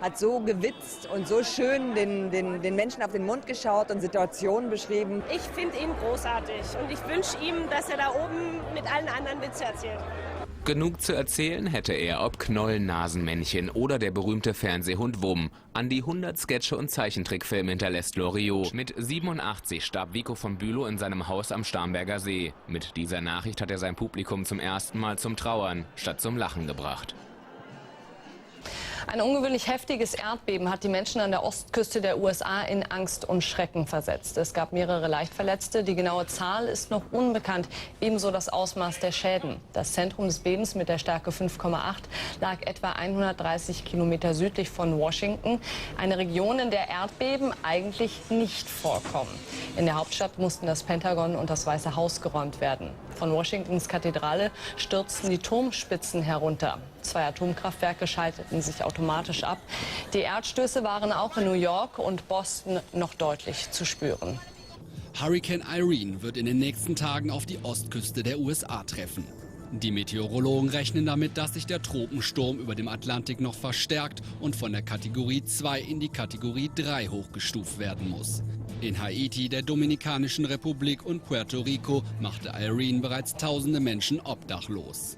hat so gewitzt und so schön den Menschen auf den Mund geschaut und Situationen beschrieben. Ich finde ihn großartig und ich wünsche ihm, dass er da oben mit allen anderen Witze erzählt. Genug zu erzählen hätte er, ob Knollennasenmännchen oder der berühmte Fernsehhund Wumm. An die 100 Sketche und Zeichentrickfilme hinterlässt Loriot. Mit 87 starb Vico von Bülow in seinem Haus am Starnberger See. Mit dieser Nachricht hat er sein Publikum zum ersten Mal zum Trauern statt zum Lachen gebracht. Ein ungewöhnlich heftiges Erdbeben hat die Menschen an der Ostküste der USA in Angst und Schrecken versetzt. Es gab mehrere Leichtverletzte. Die genaue Zahl ist noch unbekannt, ebenso das Ausmaß der Schäden. Das Zentrum des Bebens mit der Stärke 5,8 lag etwa 130 Kilometer südlich von Washington. Eine Region, in der Erdbeben eigentlich nicht vorkommen. In der Hauptstadt mussten das Pentagon und das Weiße Haus geräumt werden. Von Washingtons Kathedrale stürzten die Turmspitzen herunter. 2 Atomkraftwerke schalteten sich automatisch ab. Die Erdstöße waren auch in New York und Boston noch deutlich zu spüren. Hurricane Irene wird in den nächsten Tagen auf die Ostküste der USA treffen. Die Meteorologen rechnen damit, dass sich der Tropensturm über dem Atlantik noch verstärkt und von der Kategorie 2 in die Kategorie 3 hochgestuft werden muss. In Haiti, der Dominikanischen Republik und Puerto Rico machte Irene bereits tausende Menschen obdachlos.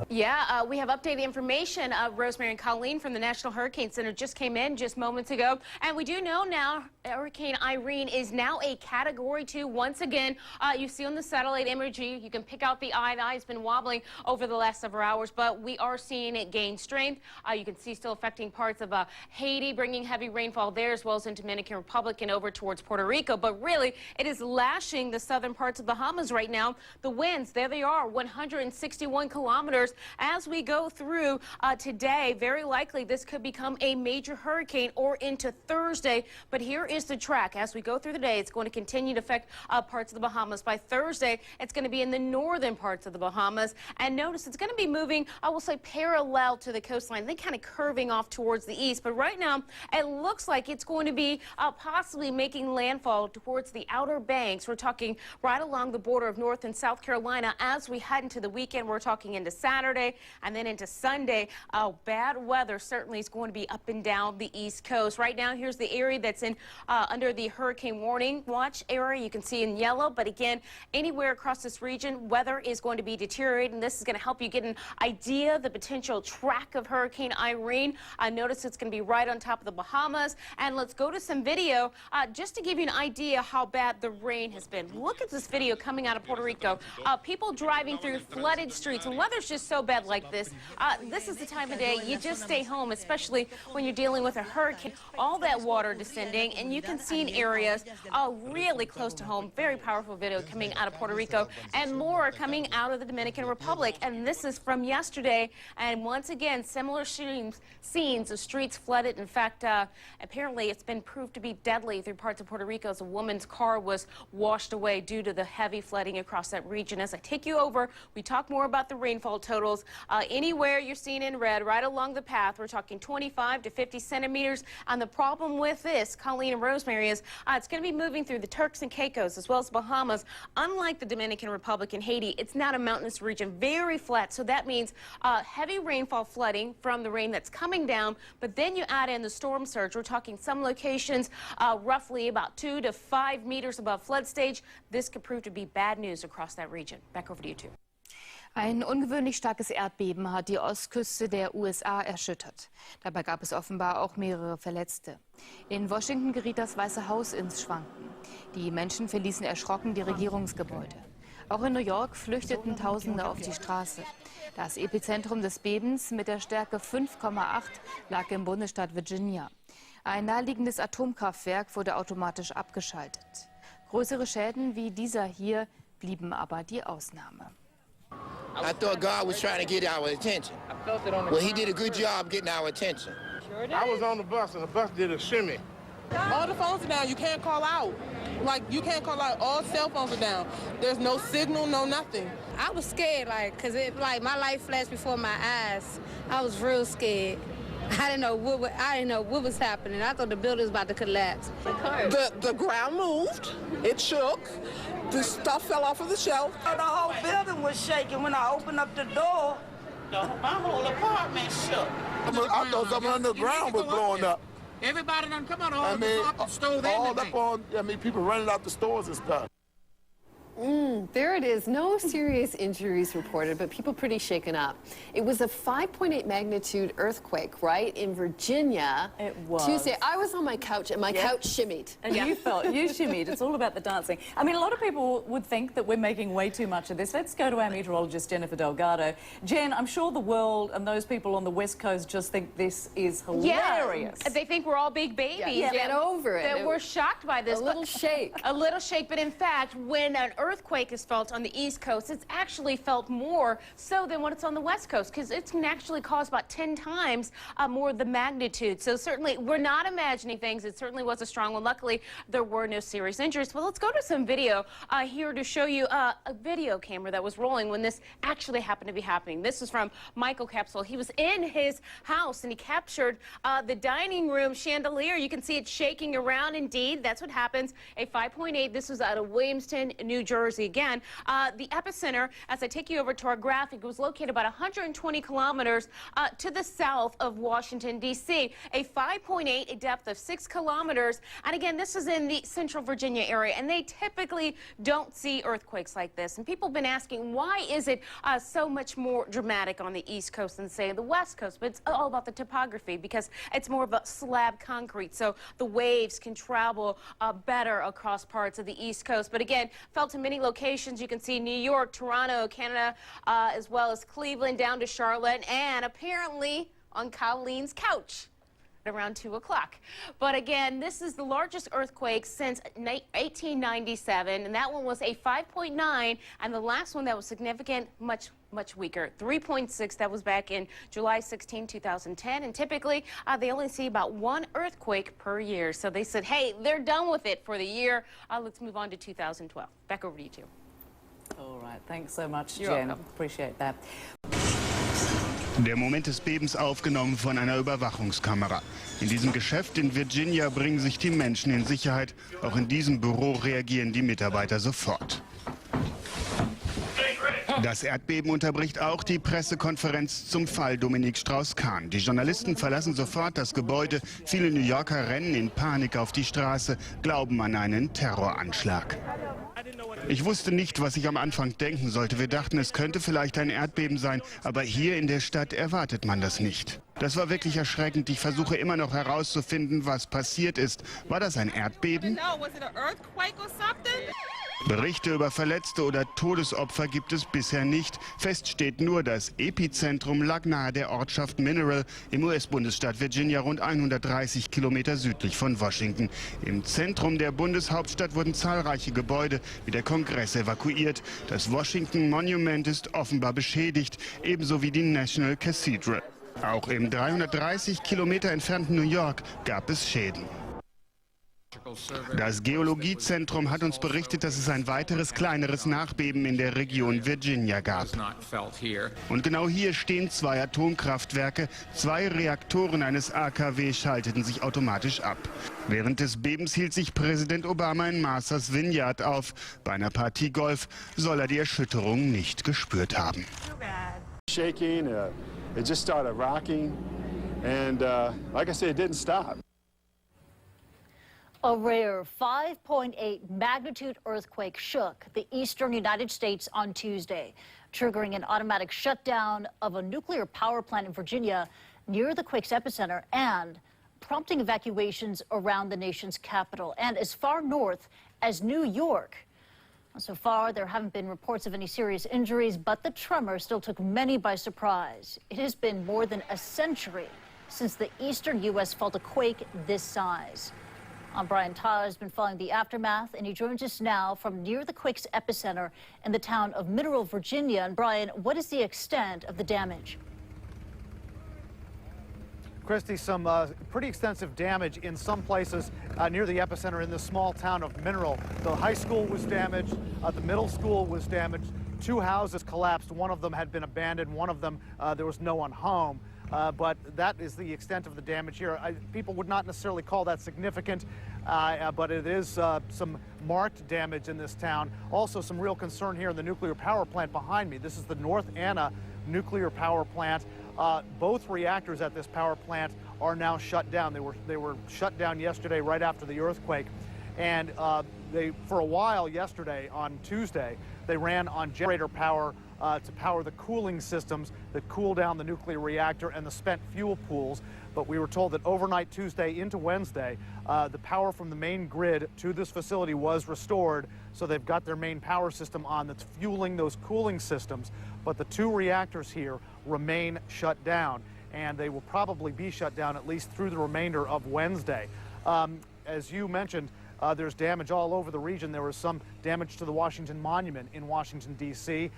Yeah, we have updated information. Rosemary and Colleen from the National Hurricane Center just came in just moments ago. And we do know now Hurricane Irene is now a Category 2 once again. You see on the satellite imagery, you can pick out the eye. The eye has been wobbling over the last several hours, but we are seeing it gain strength. You can see still affecting parts of Haiti, bringing heavy rainfall there, as well as in Dominican Republic and over towards Puerto Rico. But really, it is lashing the southern parts of the Bahamas right now. The winds, there they are, 161 kilometers. As we go through today, very likely this could become a major hurricane or into Thursday. But here is the track. As we go through the day, it's going to continue to affect parts of the Bahamas. By Thursday, it's going to be in the northern parts of the Bahamas. And notice it's going to be moving, I will say, parallel to the coastline. Then kind of curving off towards the east. But right now, it looks like it's going to be possibly making landfall towards the Outer Banks. We're talking right along the border of North and South Carolina. As we head into the weekend, we're talking into Saturday and then into Sunday. Bad weather certainly is going to be up and down the East Coast. Right now, here's the area that's in under the hurricane warning watch area. You can see in yellow, but again, anywhere across this region, weather is going to be deteriorating. This is going to help you get an idea of the potential track of Hurricane Irene. Notice it's going to be right on top of the Bahamas. And let's go to some video just to give you an idea how bad the rain has been. Look at this video coming out of Puerto Rico. People driving through flooded streets. And weather's just so bad like this. This is the time of day you just stay home, especially when you're dealing with a hurricane. All that water descending, and you can see in areas really close to home. Very powerful video coming out of Puerto Rico, and more coming out of the Dominican Republic. And this is from yesterday, and once again, similar scenes of streets flooded. In fact, apparently it's been proved to be deadly through parts of Puerto Rico as a woman's car was washed away due to the heavy flooding across that region. As I take you over, we talk more about the rainfall totals. Anywhere you're seeing in red, right along the path, we're talking 25 to 50 centimeters. And the problem with this, Colleen and Rosemary, is it's going to be moving through the Turks and Caicos as well as Bahamas. Unlike the Dominican Republic and Haiti, it's not a mountainous region, very flat. So that means heavy rainfall flooding from the rain that's coming down. But then you add in the storm surge. We're talking some locations roughly about 2 to 5 meters above flood stage. This could prove to be bad news across that region. Back over to you two. Ein ungewöhnlich starkes Erdbeben hat die Ostküste der USA erschüttert. Dabei gab es offenbar auch mehrere Verletzte. In Washington geriet das Weiße Haus ins Schwanken. Die Menschen verließen erschrocken die Regierungsgebäude. Auch in New York flüchteten Tausende auf die Straße. Das Epizentrum des Bebens mit der Stärke 5,8 lag im Bundesstaat Virginia. Ein naheliegendes Atomkraftwerk wurde automatisch abgeschaltet. Größere Schäden wie dieser hier blieben aber die Ausnahme. I thought God was trying to get our attention. Well, he did a good job getting our attention. Sure did. I was on the bus, and the bus did a shimmy. All the phones are down. You can't call out. Like, you can't call out. All cell phones are down. There's no signal, no nothing. I was scared, like my life flashed before my eyes. I was real scared. I didn't know what was happening. I thought the building was about to collapse. The ground moved. It shook. The stuff fell off of the shelf. The whole building was shaking when I opened up the door. My whole apartment shook. I thought something underground was blowing up. Everybody done come out all the stores. All up on, people running out the stores and stuff. There it is. No serious injuries reported, but people pretty shaken up. It was a 5.8 magnitude earthquake, right, in Virginia. It was. Tuesday. I was on my couch, and my couch shimmied. And you shimmied. It's all about the dancing. I mean, a lot of people would think that we're making way too much of this. Let's go to our meteorologist, Jennifer Delgado. Jen, I'm sure the world and those people on the West Coast just think this is hilarious. Yeah, they think we're all big babies. Yeah, get over it. That we're shocked by this. A little shake. A little shake, but in fact, when an earthquake is felt on the East Coast, it's actually felt more so than when it's on the West Coast, because it can actually cause about 10 times more of the magnitude. So certainly, we're not imagining things. It certainly was a strong one. Luckily, there were no serious injuries. Well, let's go to some video here to show you a video camera that was rolling when this actually happened to be happening. This is from Michael Capsule. He was in his house, and he captured the dining room chandelier. You can see it shaking around. Indeed, that's what happens. A 5.8. This was out of Williamston, New Jersey. Jersey. Again, the epicenter, as I take you over to our graphic, was located about 120 kilometers to the south of Washington, D.C. A 5.8, a depth of 6 kilometers. And again, this is in the central Virginia area, and they typically don't see earthquakes like this. And people have been asking, why is it so much more dramatic on the East Coast than, say, the West Coast? But it's all about the topography, because it's more of a slab concrete, so the waves can travel better across parts of the East Coast. But again, felt in many locations. You can see New York, Toronto, Canada, as well as Cleveland, down to Charlotte, and apparently on Colleen's couch around 2 o'clock. But again, this is the largest earthquake since 1897, and that one was a 5.9, and the last one that was significant, much weaker, 3.6. That was back in July 16, 2010, and typically they only see about 1 earthquake per year. So they said, hey, they're done with it for the year. Let's move on to 2012. Back over to you two. All right, thanks so much, You're Jen. welcome. Appreciate that. Der Moment des Bebens aufgenommen von einer Überwachungskamera. In diesem Geschäft in Virginia bringen sich die Menschen in Sicherheit. Auch in diesem Büro reagieren die Mitarbeiter sofort. Das Erdbeben unterbricht auch die Pressekonferenz zum Fall Dominique Strauss-Kahn. Die Journalisten verlassen sofort das Gebäude. Viele New Yorker rennen in Panik auf die Straße, glauben an einen Terroranschlag. Ich wusste nicht, was ich am Anfang denken sollte. Wir dachten, es könnte vielleicht ein Erdbeben sein, aber hier in der Stadt erwartet man das nicht. Das war wirklich erschreckend. Ich versuche immer noch herauszufinden, was passiert ist. War das ein Erdbeben? Berichte über Verletzte oder Todesopfer gibt es bisher nicht. Fest steht nur, das Epizentrum lag nahe der Ortschaft Mineral im US-Bundesstaat Virginia, rund 130 Kilometer südlich von Washington. Im Zentrum der Bundeshauptstadt wurden zahlreiche Gebäude wie der Kongress evakuiert. Das Washington Monument ist offenbar beschädigt, ebenso wie die National Cathedral. Auch im 330 Kilometer entfernten New York gab es Schäden. Das Geologiezentrum hat uns berichtet, dass es ein weiteres kleineres Nachbeben in der Region Virginia gab. Und genau hier stehen 2 Atomkraftwerke. 2 Reaktoren eines AKW schalteten sich automatisch ab. Während des Bebens hielt sich Präsident Obama in Martha's Vineyard auf. Bei einer Partie Golf soll er die Erschütterung nicht gespürt haben. Shaking, it just started rocking, and like I said, it didn't stop. A rare 5.8 magnitude earthquake shook the eastern United States on Tuesday, triggering an automatic shutdown of a nuclear power plant in Virginia near the quake's epicenter and prompting evacuations around the nation's capital and as far north as New York. So far, there haven't been reports of any serious injuries, but the tremor still took many by surprise. It has been more than a century since the eastern U.S. felt a quake this size. Brian Tyler has been following the aftermath, and he joins us now from near the quake's epicenter in the town of Mineral, Virginia. And Brian, what is the extent of the damage? Christy, some pretty extensive damage in some places near the epicenter in this small town of Mineral. The high school was damaged, the middle school was damaged, 2 houses collapsed. One of them had been abandoned, one of them there was no one home. But that is the extent of the damage here. People would not necessarily call that significant, but it is some marked damage in this town. Also some real concern here in the nuclear power plant behind me. This is the North Anna nuclear power plant. Both reactors at this power plant are now shut down. They were shut down yesterday right after the earthquake. And for a while yesterday, on Tuesday, they ran on generator power to power the cooling systems that cool down the nuclear reactor and the spent fuel pools. But we were told that overnight Tuesday into Wednesday, the power from the main grid to this facility was restored. So they've got their main power system on that's fueling those cooling systems. But the 2 reactors here remain shut down, and they will probably be shut down at least through the remainder of Wednesday. As you mentioned, there's damage all over the region. There was some damage to the Washington Monument in Washington, D.C.,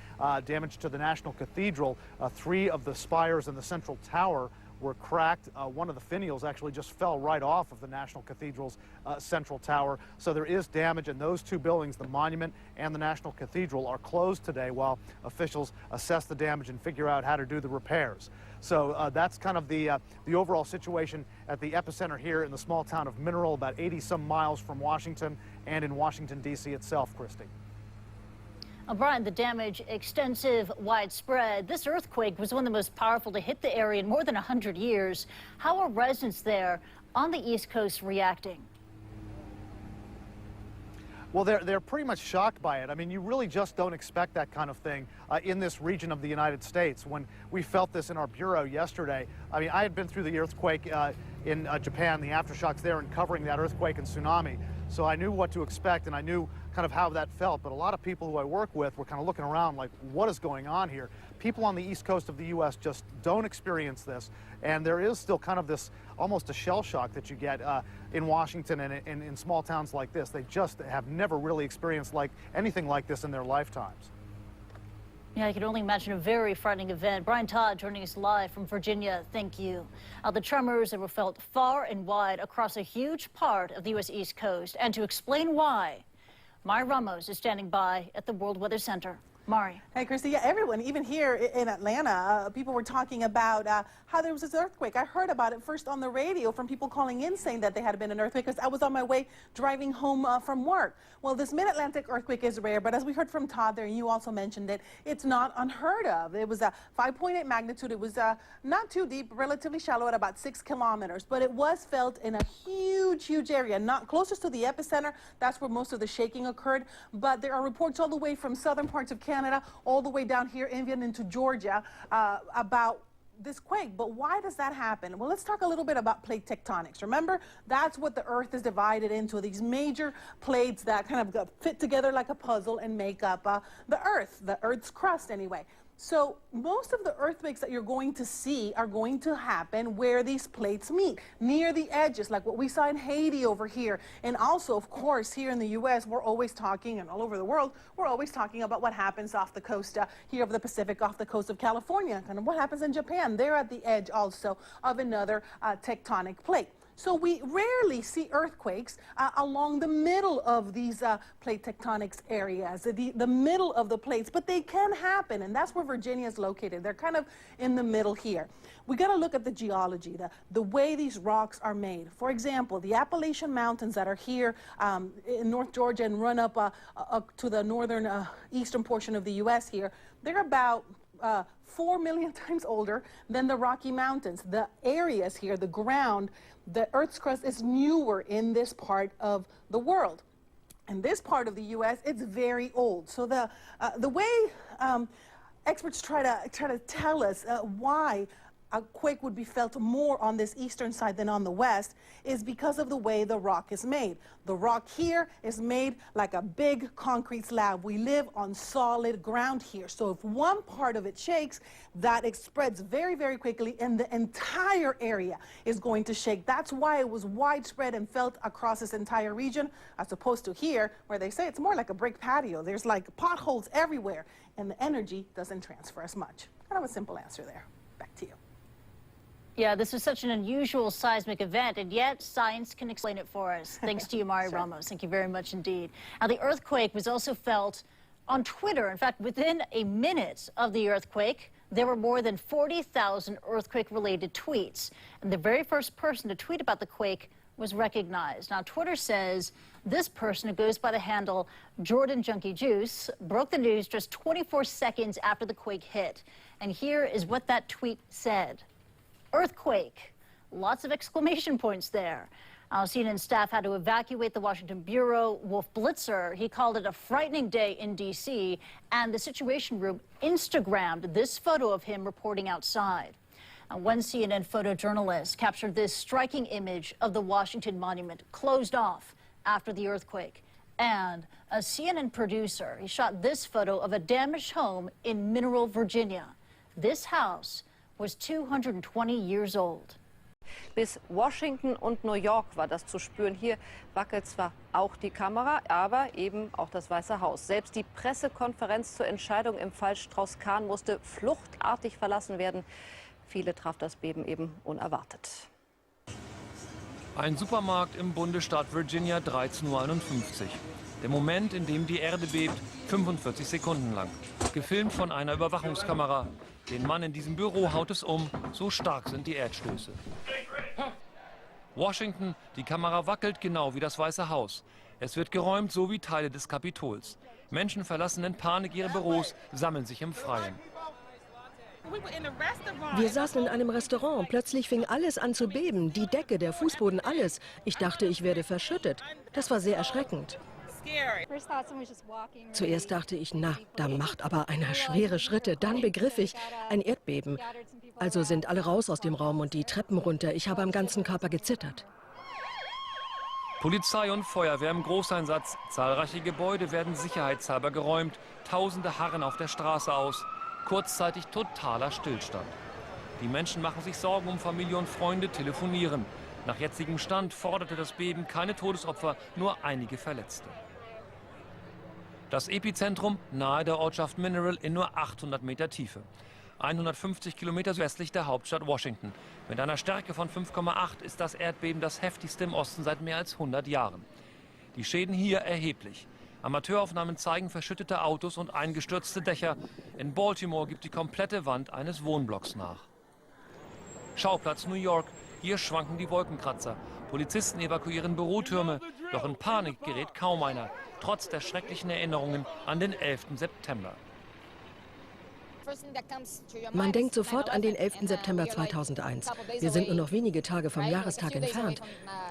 damage to the National Cathedral. 3 of the spires in the Central Tower were cracked. One of the finials actually just fell right off of the National Cathedral's Central Tower. So there is damage, and those 2 buildings, the Monument and the National Cathedral, are closed today while officials assess the damage and figure out how to do the repairs. So that's kind of the overall situation at the epicenter here in the small town of Mineral, about 80-some miles from Washington and in Washington, D.C. itself, Christy. Brian, the damage extensive, widespread. This earthquake was one of the most powerful to hit the area in more than 100 years. How are residents there on the East Coast reacting? Well, they're pretty much shocked by it. I mean, you really just don't expect that kind of thing in this region of the United States. When we felt this in our bureau yesterday, I mean, I had been through the earthquake in Japan, the aftershocks there, and covering that earthquake and tsunami. So I knew what to expect, and I knew kind of how that felt. But a lot of people who I work with were kind of looking around like, what is going on here? People on the East Coast of the U.S. just don't experience this. And there is still kind of this almost a shell shock that you get in Washington and in small towns like this. They just have never really experienced anything like this in their lifetimes. Yeah, I can only imagine a very frightening event. Brian Todd joining us live from Virginia. Thank you. The tremors that were felt far and wide across a huge part of the U.S. East Coast. And to explain why, Mari Ramos is standing by at the World Weather Center. Mari. Hey, Christy. Yeah, everyone, even here in Atlanta, people were talking about how there was this earthquake. I heard about it first on the radio from people calling in saying that they had been an earthquake because I was on my way driving home from work. Well, this mid-Atlantic earthquake is rare, but as we heard from Todd there, and you also mentioned it, it's not unheard of. It was a 5.8 magnitude. It was not too deep, relatively shallow at about 6 kilometers, but it was felt in a huge area, not closest to the epicenter. That's where most of the shaking occurred, but there are reports all the way from southern parts of Canada, all the way down here even into Georgia about this quake. But why does that happen? Well, let's talk a little bit about plate tectonics. Remember, that's what the Earth is divided into, these major plates that kind of fit together like a puzzle and make up the Earth's crust anyway. So most of the earthquakes that you're going to see are going to happen where these plates meet, near the edges, like what we saw in Haiti over here. And also, of course, here in the U.S., we're always talking, and all over the world, we're always talking about what happens off the coast here of the Pacific, off the coast of California, kind of what happens in Japan. They're at the edge also of another tectonic plate. So we rarely see earthquakes along the middle of these plate tectonics areas, the middle of the plates, but they can happen, and that's where Virginia is located. They're kind of in the middle here. We got to look at the geology, the way these rocks are made. For example, the Appalachian Mountains that are here in North Georgia and run up to the northern eastern portion of the U.S. here, they're about 4 million times older than the Rocky Mountains. The areas here, the ground, the Earth's crust is newer in this part of the world. In this part of the U.S., it's very old. So the way experts try to tell us why a quake would be felt more on this eastern side than on the west is because of the way the rock is made. The rock here is made like a big concrete slab. We live on solid ground here. So if one part of it shakes, that it spreads very quickly and the entire area is going to shake. That's why it was widespread and felt across this entire region, as opposed to here where they say it's more like a brick patio. There's like potholes everywhere and the energy doesn't transfer as much. Kind of a simple answer there. Back to you. Yeah, this is such an unusual seismic event, and yet science can explain it for us. Thanks to you, Mari Ramos. Thank you very much indeed. Now, the earthquake was also felt on Twitter. In fact, within a minute of the earthquake, there were more than 40,000 earthquake-related tweets. And the very first person to tweet about the quake was recognized. Now, Twitter says this person, who goes by the handle Jordan Junkie Juice, broke the news just 24 seconds after the quake hit. And here is what that tweet said. Earthquake. Lots of exclamation points there. CNN staff had to evacuate the Washington bureau. Wolf Blitzer, he called it a frightening day in D.C., and the Situation Room Instagrammed this photo of him reporting outside. One CNN photojournalist captured this striking image of the Washington Monument closed off after the earthquake. And a CNN producer, he shot this photo of a damaged home in Mineral, Virginia. This house was 220 years old. Bis Washington und New York war das zu spüren. Hier wackelt zwar auch die Kamera, aber eben auch das Weiße Haus. Selbst die Pressekonferenz zur Entscheidung im Fall Strauß-Kahn musste fluchtartig verlassen werden. Viele traf das Beben eben unerwartet. Ein Supermarkt im Bundesstaat Virginia, 13:51 Uhr. Der Moment, in dem die Erde bebt, 45 Sekunden lang. Gefilmt von einer Überwachungskamera. Den Mann in diesem Büro haut es um, so stark sind die Erdstöße. Washington, die Kamera wackelt genau wie das Weiße Haus. Es wird geräumt, so wie Teile des Kapitols. Menschen verlassen in Panik ihre Büros, sammeln sich im Freien. Wir saßen in einem Restaurant. Plötzlich fing alles an zu beben. Die Decke, der Fußboden, alles. Ich dachte, ich werde verschüttet. Das war sehr erschreckend. Zuerst dachte ich, na, da macht aber einer schwere Schritte. Dann begriff ich, ein Erdbeben. Also sind alle raus aus dem Raum und die Treppen runter. Ich habe am ganzen Körper gezittert. Polizei und Feuerwehr im Großeinsatz. Zahlreiche Gebäude werden sicherheitshalber geräumt. Tausende harren auf der Straße aus. Kurzzeitig totaler Stillstand. Die Menschen machen sich Sorgen um Familie und Freunde, telefonieren. Nach jetzigem Stand forderte das Beben keine Todesopfer, nur einige Verletzte. Das Epizentrum nahe der Ortschaft Mineral in nur 800 Meter Tiefe. 150 Kilometer westlich der Hauptstadt Washington. Mit einer Stärke von 5,8 ist das Erdbeben das heftigste im Osten seit mehr als 100 Jahren. Die Schäden hier erheblich. Amateuraufnahmen zeigen verschüttete Autos und eingestürzte Dächer. In Baltimore gibt die komplette Wand eines Wohnblocks nach. Schauplatz New York. Hier schwanken die Wolkenkratzer. Polizisten evakuieren Bürotürme. Doch in Panik gerät kaum einer, trotz der schrecklichen Erinnerungen an den 11. September. Man denkt sofort an den 11. September 2001. Wir sind nur noch wenige Tage vom Jahrestag entfernt.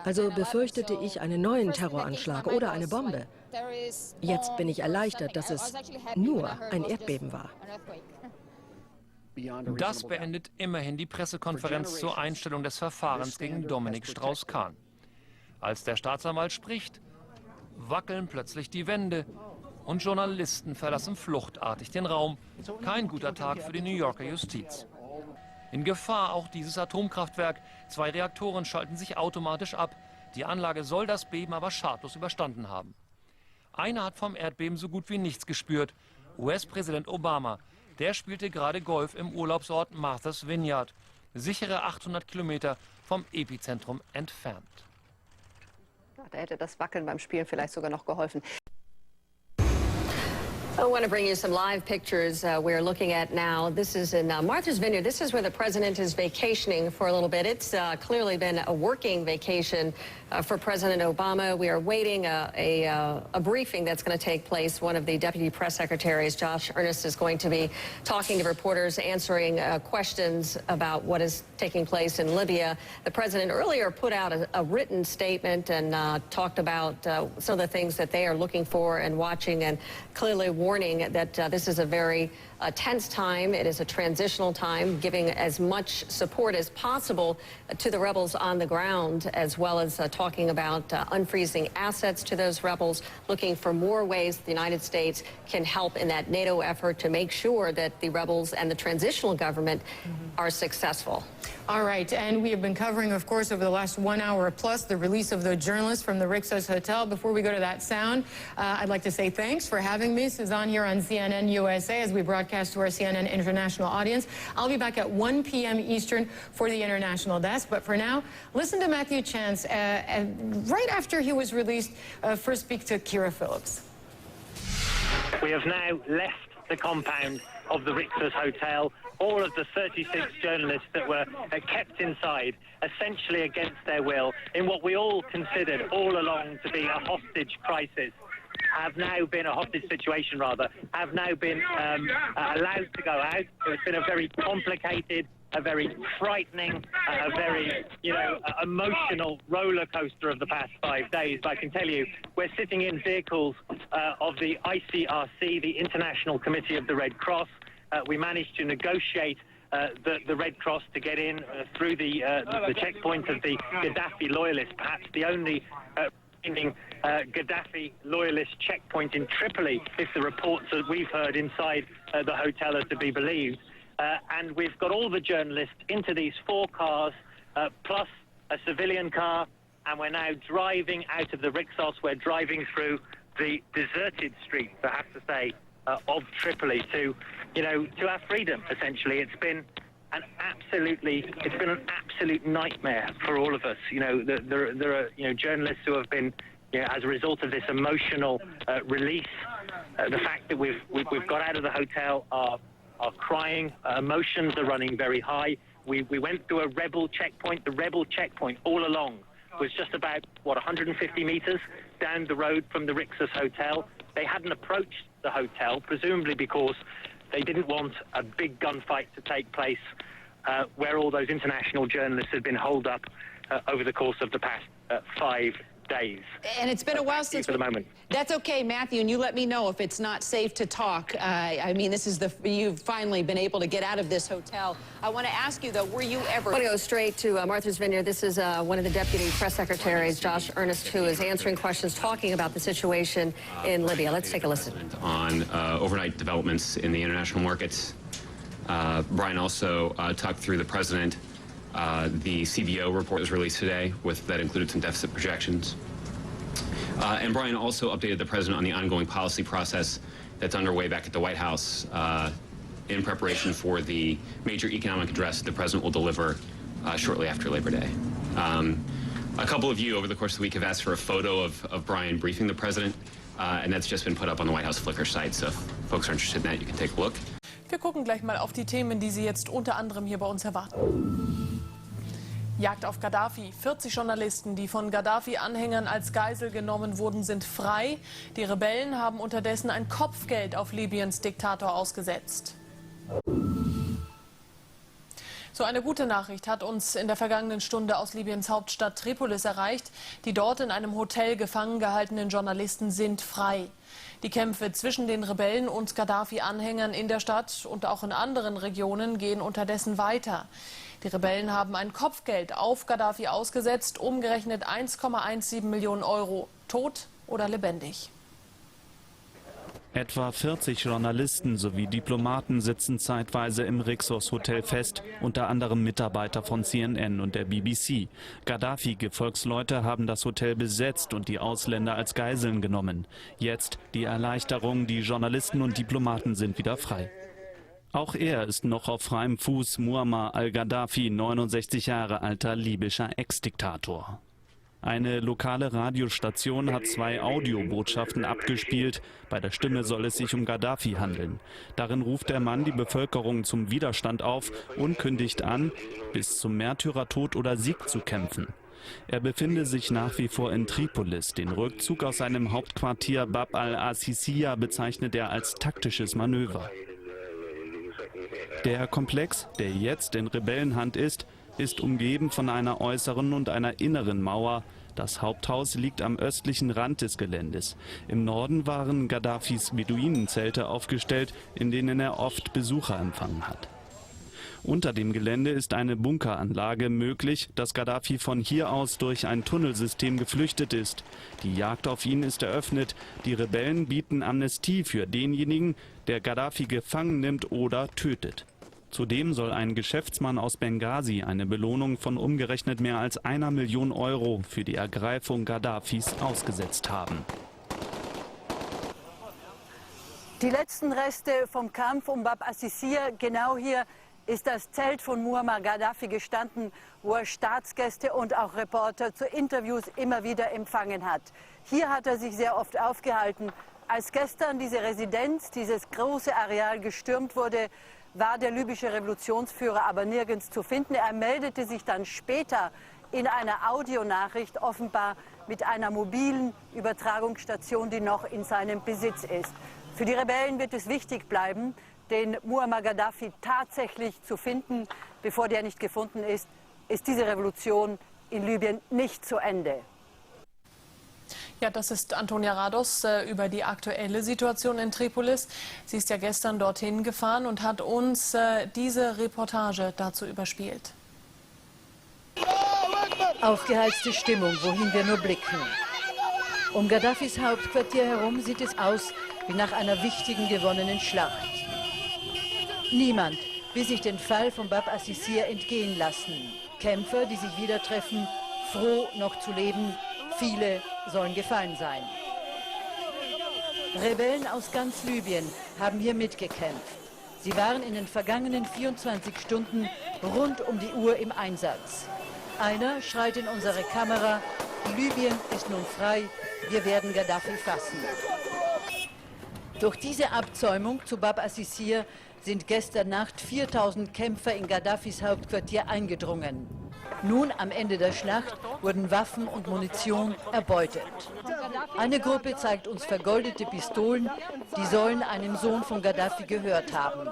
Also befürchtete ich einen neuen Terroranschlag oder eine Bombe. Jetzt bin ich erleichtert, dass es nur ein Erdbeben war. Das beendet immerhin die Pressekonferenz zur Einstellung des Verfahrens gegen Dominik Strauss-Kahn. Als der Staatsanwalt spricht, wackeln plötzlich die Wände und Journalisten verlassen fluchtartig den Raum. Kein guter Tag für die New Yorker Justiz. In Gefahr auch dieses Atomkraftwerk. 2 Reaktoren schalten sich automatisch ab. Die Anlage soll das Beben aber schadlos überstanden haben. Einer hat vom Erdbeben so gut wie nichts gespürt. US-Präsident Obama. Der spielte gerade Golf im Urlaubsort Martha's Vineyard. Sichere 800 Kilometer vom Epizentrum entfernt. Da hätte das Wackeln beim Spielen vielleicht sogar noch geholfen. I want to bring you some live pictures we're looking at now. This is in Martha's Vineyard. This is where the president is vacationing for a little bit. It's clearly been a working vacation for President Obama. We are waiting a briefing that's going to take place. One of the deputy press secretaries, Josh Earnest, is going to be talking to reporters, answering questions about what is taking place in Libya. The president earlier put out a written statement and talked about some of the things that they are looking for and watching, and clearly warning that this is a very tense time. It is a transitional time, giving as much support as possible to the rebels on the ground, as well as talking about unfreezing assets to those rebels, looking for more ways the United States can help in that NATO effort to make sure that the rebels and the transitional government are successful. All right, and we have been covering, of course, over the last 1 hour plus, the release of the journalist from the Rixos Hotel. Before we go to that sound, I'd like to say thanks for having me, Suzanne, here on CNN USA as we broadcast to our CNN international audience. I'll be back at 1 p.m. Eastern for the international desk. But for now, listen to Matthew Chance right after he was released, first speak to Kira Phillips. We have now left the compound of the Rixos Hotel. All of the 36 journalists that were kept inside, essentially against their will, in what we all considered all along to be a hostage crisis, have now been a hostage situation, rather, have now been allowed to go out. It's been a very complicated, a very frightening, a very, emotional roller coaster of the past 5 days. But I can tell you, we're sitting in vehicles of the ICRC, the International Committee of the Red Cross. We managed to negotiate the Red Cross to get in through the checkpoint of the Gaddafi loyalists, perhaps the only Gaddafi loyalist checkpoint in Tripoli, if the reports that we've heard inside the hotel are to be believed. And we've got all the journalists into these 4 cars, plus a civilian car, and we're now driving out of the Rixos. We're driving through the deserted streets, I have to say, of Tripoli to our freedom, essentially. It's been an absolute nightmare for all of us. There are journalists who have been, as a result of this emotional release, the fact that we've got out of the hotel are crying. Emotions are running very high. We went through a rebel checkpoint. The rebel checkpoint all along was just about, 150 meters down the road from the Rixos Hotel. they hadn't approached the hotel, presumably because they didn't want a big gunfight to take place where all those international journalists had been holed up over the course of the past 5 days. And it's been a while since... For the moment. That's okay, Matthew, and you let me know if it's not safe to talk. I mean, this is you've finally been able to get out of this hotel. I want to ask you, though, were you ever... I want to go straight to Martha's Vineyard. This is one of the deputy press secretaries, Josh Earnest, who is answering questions, talking about the situation in Libya. Let's take a listen. On overnight developments in the international markets. Brian also talked through the president. The CBO report was released today that included some deficit projections. And Brian also updated the president on the ongoing policy process that's underway back at the White House in preparation for the major economic address the president will deliver shortly after Labor Day. A couple of you over the course of the week have asked for a photo of Brian briefing the president, and that's just been put up on the White House Flickr site. So if folks are interested in that, you can take a look. Wir gucken gleich mal auf die Themen, die Sie jetzt unter anderem hier bei uns erwarten. Jagd auf Gaddafi. 40 Journalisten, die von Gaddafi-Anhängern als Geisel genommen wurden, sind frei. Die Rebellen haben unterdessen ein Kopfgeld auf Libyens Diktator ausgesetzt. So eine gute Nachricht hat uns in der vergangenen Stunde aus Libyens Hauptstadt Tripolis erreicht. Die dort in einem Hotel gefangen gehaltenen Journalisten sind frei. Die Kämpfe zwischen den Rebellen und Gaddafi-Anhängern in der Stadt und auch in anderen Regionen gehen unterdessen weiter. Die Rebellen haben ein Kopfgeld auf Gaddafi ausgesetzt, umgerechnet 1,17 Millionen Euro, tot oder lebendig. Etwa 40 Journalisten sowie Diplomaten sitzen zeitweise im Rixos-Hotel fest, unter anderem Mitarbeiter von CNN und der BBC. Gaddafi-Gefolgsleute haben das Hotel besetzt und die Ausländer als Geiseln genommen. Jetzt die Erleichterung, die Journalisten und Diplomaten sind wieder frei. Auch er ist noch auf freiem Fuß, Muammar al-Gaddafi, 69 Jahre alter libyscher Ex-Diktator. Eine lokale Radiostation hat 2 Audiobotschaften abgespielt. Bei der Stimme soll es sich um Gaddafi handeln. Darin ruft der Mann die Bevölkerung zum Widerstand auf und kündigt an, bis zum Märtyrertod oder Sieg zu kämpfen. Er befinde sich nach wie vor in Tripolis. Den Rückzug aus seinem Hauptquartier Bab al-Assisiya bezeichnet er als taktisches Manöver. Der Komplex, der jetzt in Rebellenhand ist umgeben von einer äußeren und einer inneren Mauer. Das Haupthaus liegt am östlichen Rand des Geländes. Im Norden waren Gaddafis Beduinenzelte aufgestellt, in denen er oft Besucher empfangen hat. Unter dem Gelände ist eine Bunkeranlage möglich, dass Gaddafi von hier aus durch ein Tunnelsystem geflüchtet ist. Die Jagd auf ihn ist eröffnet. Die Rebellen bieten Amnestie für denjenigen, der Gaddafi gefangen nimmt oder tötet. Zudem soll ein Geschäftsmann aus Benghazi eine Belohnung von umgerechnet mehr als 1 Million Euro für die Ergreifung Gaddafis ausgesetzt haben. Die letzten Reste vom Kampf um Bab Assisiya, genau hier ist das Zelt von Muammar Gaddafi gestanden, wo er Staatsgäste und auch Reporter zu Interviews immer wieder empfangen hat. Hier hat er sich sehr oft aufgehalten. Als gestern diese Residenz, dieses große Areal gestürmt wurde, war der libysche Revolutionsführer aber nirgends zu finden. Er meldete sich dann später in einer Audionachricht offenbar mit einer mobilen Übertragungsstation, die noch in seinem Besitz ist. Für die Rebellen wird es wichtig bleiben, den Muammar Gaddafi tatsächlich zu finden. Bevor der nicht gefunden ist, ist diese Revolution in Libyen nicht zu Ende. Ja, das ist Antonia Rados über die aktuelle Situation in Tripolis. Sie ist ja gestern dorthin gefahren und hat uns diese Reportage dazu überspielt. Aufgeheizte Stimmung, wohin wir nur blicken. Um Gaddafis Hauptquartier herum sieht es aus wie nach einer wichtigen gewonnenen Schlacht. Niemand will sich den Fall von Bab Assisiya entgehen lassen. Kämpfer, die sich wieder treffen, froh noch zu leben. Viele sollen gefallen sein. Rebellen aus ganz Libyen haben hier mitgekämpft. Sie waren in den vergangenen 24 Stunden rund um die Uhr im Einsatz. Einer schreit in unsere Kamera, Libyen ist nun frei, wir werden Gaddafi fassen. Durch diese Abzäumung zu Bab Assisiya sind gestern Nacht 4000 Kämpfer in Gaddafis Hauptquartier eingedrungen. Nun, am Ende der Schlacht, wurden Waffen und Munition erbeutet. Eine Gruppe zeigt uns vergoldete Pistolen, die sollen einem Sohn von Gaddafi gehört haben.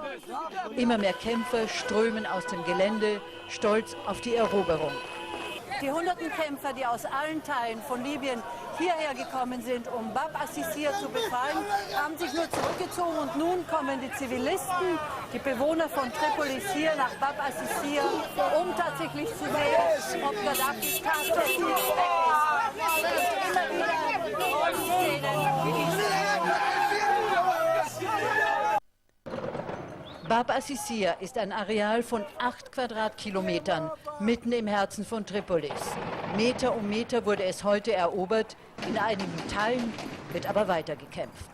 Immer mehr Kämpfer strömen aus dem Gelände, stolz auf die Eroberung. Die hunderten Kämpfer, die aus allen Teilen von Libyen hierher gekommen sind, um Bab Assisia zu befreien, haben sich nur zurückgezogen und nun kommen die Zivilisten, die Bewohner von Tripolis hier nach Bab Assisia, um tatsächlich zu sehen, ob Gaddafi tatsächlich weg ist. Und immer wieder Szenen wie diese. Bab Assisia ist ein Areal von 8 Quadratkilometern, mitten im Herzen von Tripolis. Meter um Meter wurde es heute erobert, in einigen Teilen wird aber weiter gekämpft.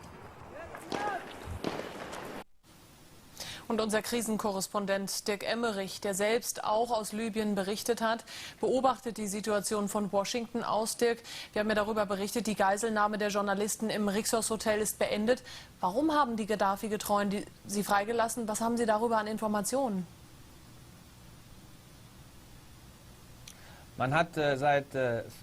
Und unser Krisenkorrespondent Dirk Emmerich, der selbst auch aus Libyen berichtet hat, beobachtet die Situation von Washington aus. Dirk, wir haben ja darüber berichtet, die Geiselnahme der Journalisten im Rixos Hotel ist beendet. Warum haben die Gaddafi-Getreuen sie freigelassen? Was haben Sie darüber an Informationen? Man hat seit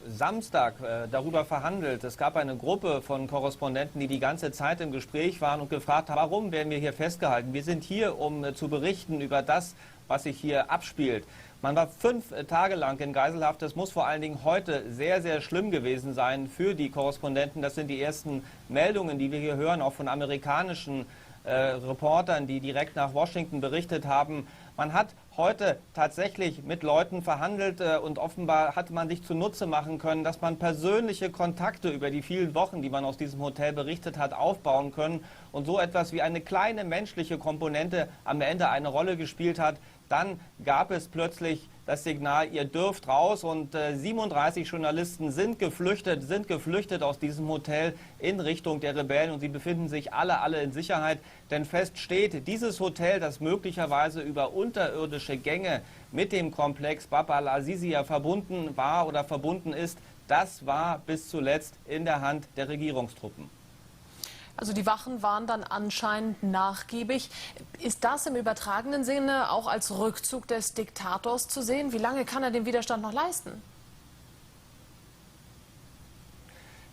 Samstag darüber verhandelt. Es gab eine Gruppe von Korrespondenten, die die ganze Zeit im Gespräch waren und gefragt haben, warum werden wir hier festgehalten? Wir sind hier, um zu berichten über das, was sich hier abspielt. Man war 5 Tage lang in Geiselhaft. Das muss vor allen Dingen heute sehr, sehr schlimm gewesen sein für die Korrespondenten. Das sind die ersten Meldungen, die wir hier hören, auch von amerikanischen Reportern, die direkt nach Washington berichtet haben. Man hat heute tatsächlich mit Leuten verhandelt und offenbar hat man sich zunutze machen können, dass man persönliche Kontakte über die vielen Wochen, die man aus diesem Hotel berichtet hat, aufbauen können und so etwas wie eine kleine menschliche Komponente am Ende eine Rolle gespielt hat. Dann gab es plötzlich das Signal, ihr dürft raus, und 37 Journalisten sind geflüchtet aus diesem Hotel in Richtung der Rebellen, und sie befinden sich alle in Sicherheit. Denn fest steht, dieses Hotel, das möglicherweise über unterirdische Gänge mit dem Komplex Bab al-Assisia verbunden war oder verbunden ist, das war bis zuletzt in der Hand der Regierungstruppen. Also die Wachen waren dann anscheinend nachgiebig. Ist das im übertragenen Sinne auch als Rückzug des Diktators zu sehen? Wie lange kann er den Widerstand noch leisten?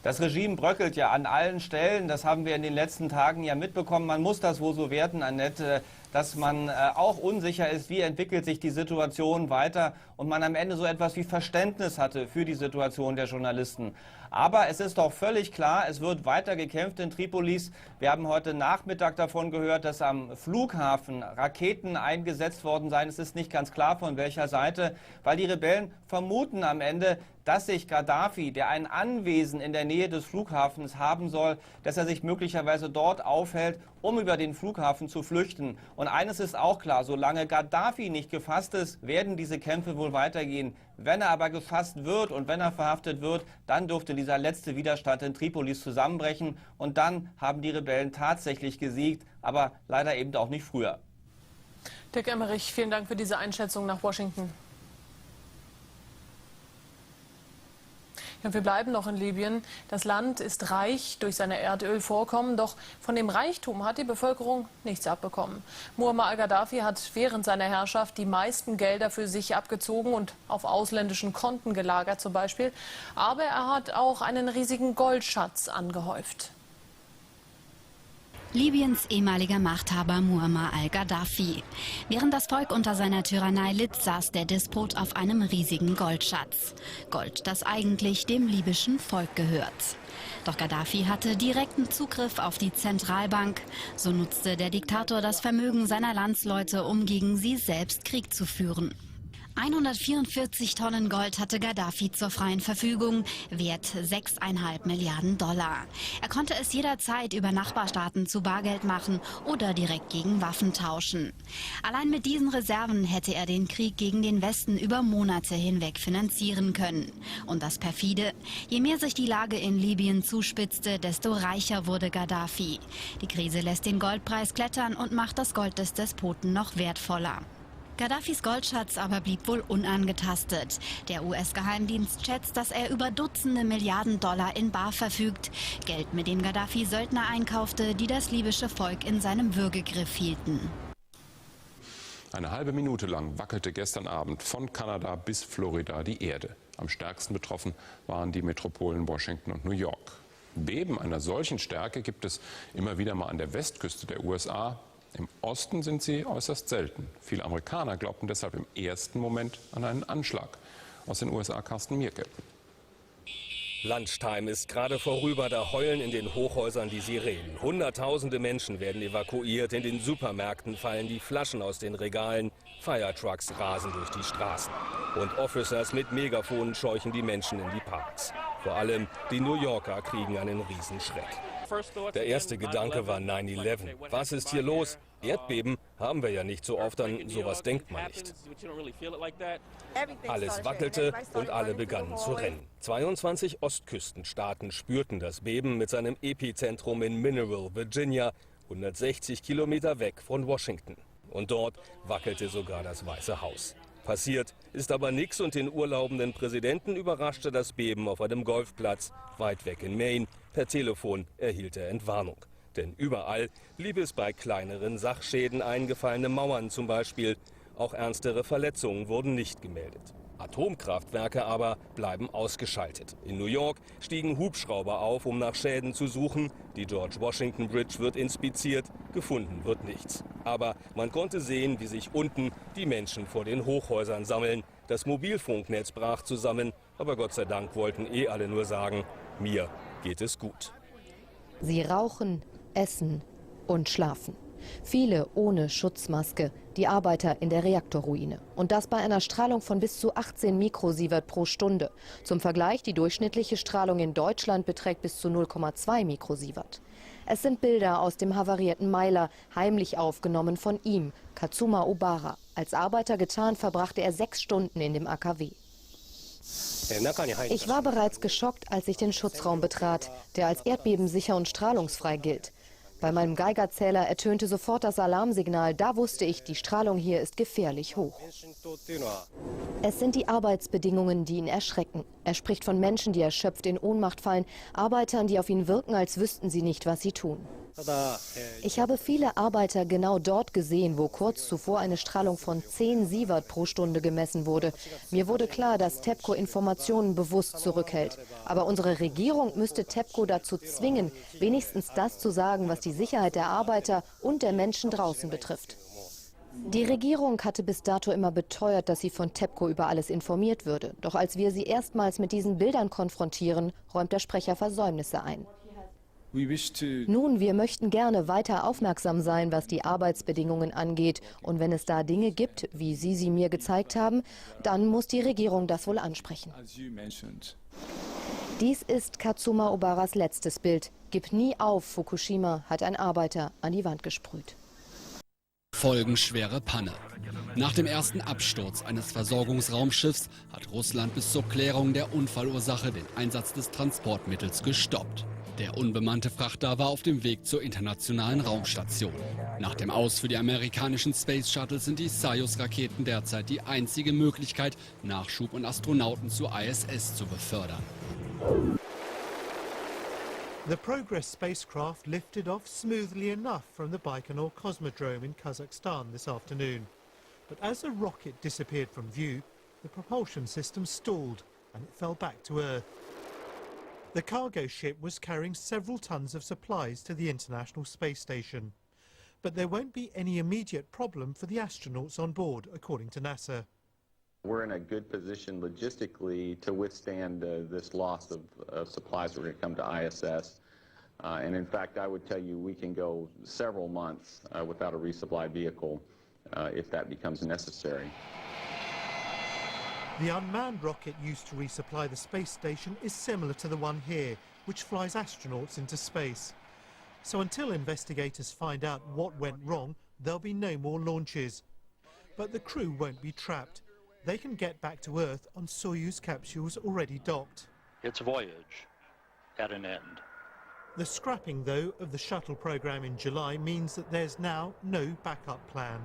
Das Regime bröckelt ja an allen Stellen. Das haben wir in den letzten Tagen ja mitbekommen. Man muss das wohl so werten, Annette, dass man auch unsicher ist, wie entwickelt sich die Situation weiter, und man am Ende so etwas wie Verständnis hatte für die Situation der Journalisten. Aber es ist doch völlig klar, es wird weiter gekämpft in Tripolis. Wir haben heute Nachmittag davon gehört, dass am Flughafen Raketen eingesetzt worden seien. Es ist nicht ganz klar, von welcher Seite, weil die Rebellen vermuten am Ende, dass sich Gaddafi, der ein Anwesen in der Nähe des Flughafens haben soll, dass er sich möglicherweise dort aufhält, um über den Flughafen zu flüchten. Und eines ist auch klar, solange Gaddafi nicht gefasst ist, werden diese Kämpfe wohl weitergehen. Wenn er aber gefasst wird und wenn er verhaftet wird, dann dürfte dieser letzte Widerstand in Tripolis zusammenbrechen. Und dann haben die Rebellen tatsächlich gesiegt, aber leider eben auch nicht früher. Dirk Emmerich, vielen Dank für diese Einschätzung nach Washington. Und wir bleiben noch in Libyen. Das Land ist reich durch seine Erdölvorkommen, doch von dem Reichtum hat die Bevölkerung nichts abbekommen. Muammar al-Gaddafi hat während seiner Herrschaft die meisten Gelder für sich abgezogen und auf ausländischen Konten gelagert zum Beispiel. Aber er hat auch einen riesigen Goldschatz angehäuft. Libyens ehemaliger Machthaber Muammar al-Gaddafi. Während das Volk unter seiner Tyrannei litt, saß der Despot auf einem riesigen Goldschatz. Gold, das eigentlich dem libyschen Volk gehört. Doch Gaddafi hatte direkten Zugriff auf die Zentralbank. So nutzte der Diktator das Vermögen seiner Landsleute, um gegen sie selbst Krieg zu führen. 144 Tonnen Gold hatte Gaddafi zur freien Verfügung, wert 6,5 Milliarden Dollar. Er konnte es jederzeit über Nachbarstaaten zu Bargeld machen oder direkt gegen Waffen tauschen. Allein mit diesen Reserven hätte er den Krieg gegen den Westen über Monate hinweg finanzieren können. Und das perfide: Je mehr sich die Lage in Libyen zuspitzte, desto reicher wurde Gaddafi. Die Krise lässt den Goldpreis klettern und macht das Gold des Despoten noch wertvoller. Gaddafis Goldschatz aber blieb wohl unangetastet. Der US-Geheimdienst schätzt, dass er über Dutzende Milliarden Dollar in bar verfügt. Geld, mit dem Gaddafi Söldner einkaufte, die das libysche Volk in seinem Würgegriff hielten. Eine halbe Minute lang wackelte gestern Abend von Kanada bis Florida die Erde. Am stärksten betroffen waren die Metropolen Washington und New York. Beben einer solchen Stärke gibt es immer wieder mal an der Westküste der USA. Im Osten sind sie äußerst selten. Viele Amerikaner glaubten deshalb im ersten Moment an einen Anschlag. Aus den USA Carsten Mierke. Lunchtime ist gerade vorüber, da heulen in den Hochhäusern die Sirenen. Hunderttausende Menschen werden evakuiert, in den Supermärkten fallen die Flaschen aus den Regalen, Firetrucks rasen durch die Straßen. Und Officers mit Megafonen scheuchen die Menschen in die Parks. Vor allem die New Yorker kriegen einen Riesenschreck. Der erste Gedanke war 9/11. Was ist hier los? Erdbeben haben wir ja nicht so oft, an sowas denkt man nicht. Alles wackelte und alle begannen zu rennen. 22 Ostküstenstaaten spürten das Beben mit seinem Epizentrum in Mineral, Virginia, 160 Kilometer weg von Washington. Und dort wackelte sogar das Weiße Haus. Passiert ist aber nichts und den urlaubenden Präsidenten überraschte das Beben auf einem Golfplatz weit weg in Maine. Per Telefon erhielt er Entwarnung. Denn überall blieb es bei kleineren Sachschäden, eingefallene Mauern zum Beispiel. Auch ernstere Verletzungen wurden nicht gemeldet. Atomkraftwerke aber bleiben ausgeschaltet. In New York stiegen Hubschrauber auf, um nach Schäden zu suchen. Die George Washington Bridge wird inspiziert, gefunden wird nichts. Aber man konnte sehen, wie sich unten die Menschen vor den Hochhäusern sammeln. Das Mobilfunknetz brach zusammen, aber Gott sei Dank wollten alle nur sagen, mir geht es gut. Sie rauchen, essen und schlafen. Viele ohne Schutzmaske, die Arbeiter in der Reaktorruine. Und das bei einer Strahlung von bis zu 18 Mikrosievert pro Stunde. Zum Vergleich, die durchschnittliche Strahlung in Deutschland beträgt bis zu 0,2 Mikrosievert. Es sind Bilder aus dem havarierten Meiler, heimlich aufgenommen von ihm, Katsuma Obara. Als Arbeiter getarnt verbrachte er 6 Stunden in dem AKW. Ich war bereits geschockt, als ich den Schutzraum betrat, der als erdbebensicher und strahlungsfrei gilt. Bei meinem Geigerzähler ertönte sofort das Alarmsignal. Da wusste ich, die Strahlung hier ist gefährlich hoch. Es sind die Arbeitsbedingungen, die ihn erschrecken. Er spricht von Menschen, die erschöpft in Ohnmacht fallen, Arbeitern, die auf ihn wirken, als wüssten sie nicht, was sie tun. Ich habe viele Arbeiter genau dort gesehen, wo kurz zuvor eine Strahlung von 10 Sievert pro Stunde gemessen wurde. Mir wurde klar, dass TEPCO Informationen bewusst zurückhält. Aber unsere Regierung müsste TEPCO dazu zwingen, wenigstens das zu sagen, was die Sicherheit der Arbeiter und der Menschen draußen betrifft. Die Regierung hatte bis dato immer beteuert, dass sie von TEPCO über alles informiert würde. Doch als wir sie erstmals mit diesen Bildern konfrontieren, räumt der Sprecher Versäumnisse ein. Nun, wir möchten gerne weiter aufmerksam sein, was die Arbeitsbedingungen angeht. Und wenn es da Dinge gibt, wie Sie sie mir gezeigt haben, dann muss die Regierung das wohl ansprechen. Dies ist Katsuma Obaras letztes Bild. Gib nie auf, Fukushima, hat ein Arbeiter an die Wand gesprüht. Folgenschwere Panne. Nach dem ersten Absturz eines Versorgungsraumschiffs hat Russland bis zur Klärung der Unfallursache den Einsatz des Transportmittels gestoppt. Der unbemannte Frachter war auf dem Weg zur internationalen Raumstation. Nach dem Aus für die amerikanischen Space Shuttles sind die Soyuz-Raketen derzeit die einzige Möglichkeit, Nachschub und Astronauten zur ISS zu befördern. The Progress spacecraft lifted off smoothly enough from the Baikonur Cosmodrome in Kazakhstan this afternoon. But as the rocket disappeared from view, the propulsion system stalled and it fell back to Earth. The cargo ship was carrying several tons of supplies to the International Space Station. But there won't be any immediate problem for the astronauts on board, according to NASA. We're in a good position logistically to withstand this loss of supplies that are going to come to ISS. And in fact, I would tell you we can go several months without a resupply vehicle if that becomes necessary. The unmanned rocket used to resupply the space station is similar to the one here, which flies astronauts into space. So until investigators find out what went wrong, there'll be no more launches. But the crew won't be trapped. They can get back to Earth on Soyuz capsules already docked. Its voyage at an end. The scrapping, though, of the shuttle program in July means that there's now no backup plan.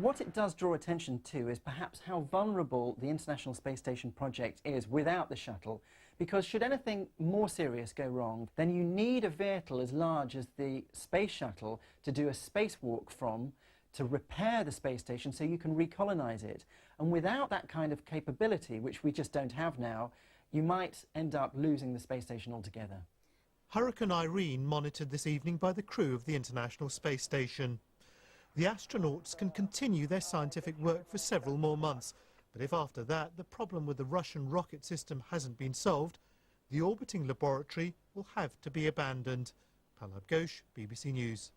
What it does draw attention to is perhaps how vulnerable the International Space Station project is without the shuttle, because should anything more serious go wrong, then you need a vehicle as large as the space shuttle to do a spacewalk from, to repair the space station so you can recolonize it. And without that kind of capability, which we just don't have now, you might end up losing the space station altogether. Hurricane Irene monitored this evening by the crew of the International Space Station. The astronauts can continue their scientific work for several more months, but if after that the problem with the Russian rocket system hasn't been solved, the orbiting laboratory will have to be abandoned. Palab Ghosh, BBC News.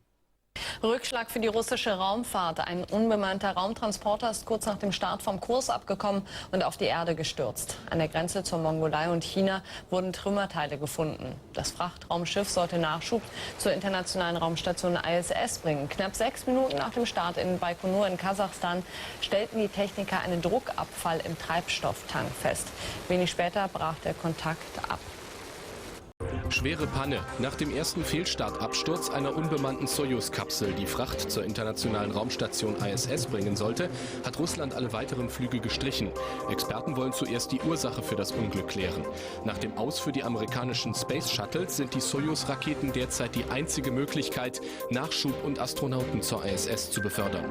Rückschlag für die russische Raumfahrt. Ein unbemannter Raumtransporter ist kurz nach dem Start vom Kurs abgekommen und auf die Erde gestürzt. An der Grenze zur Mongolei und China wurden Trümmerteile gefunden. Das Frachtraumschiff sollte Nachschub zur internationalen Raumstation ISS bringen. Knapp 6 Minuten nach dem Start in Baikonur in Kasachstan stellten die Techniker einen Druckabfall im Treibstofftank fest. Wenig später brach der Kontakt ab. Schwere Panne. Nach dem ersten Fehlstartabsturz einer unbemannten Sojus-Kapsel, die Fracht zur internationalen Raumstation ISS bringen sollte, hat Russland alle weiteren Flüge gestrichen. Experten wollen zuerst die Ursache für das Unglück klären. Nach dem Aus für die amerikanischen Space Shuttles sind die Sojus-Raketen derzeit die einzige Möglichkeit, Nachschub und Astronauten zur ISS zu befördern.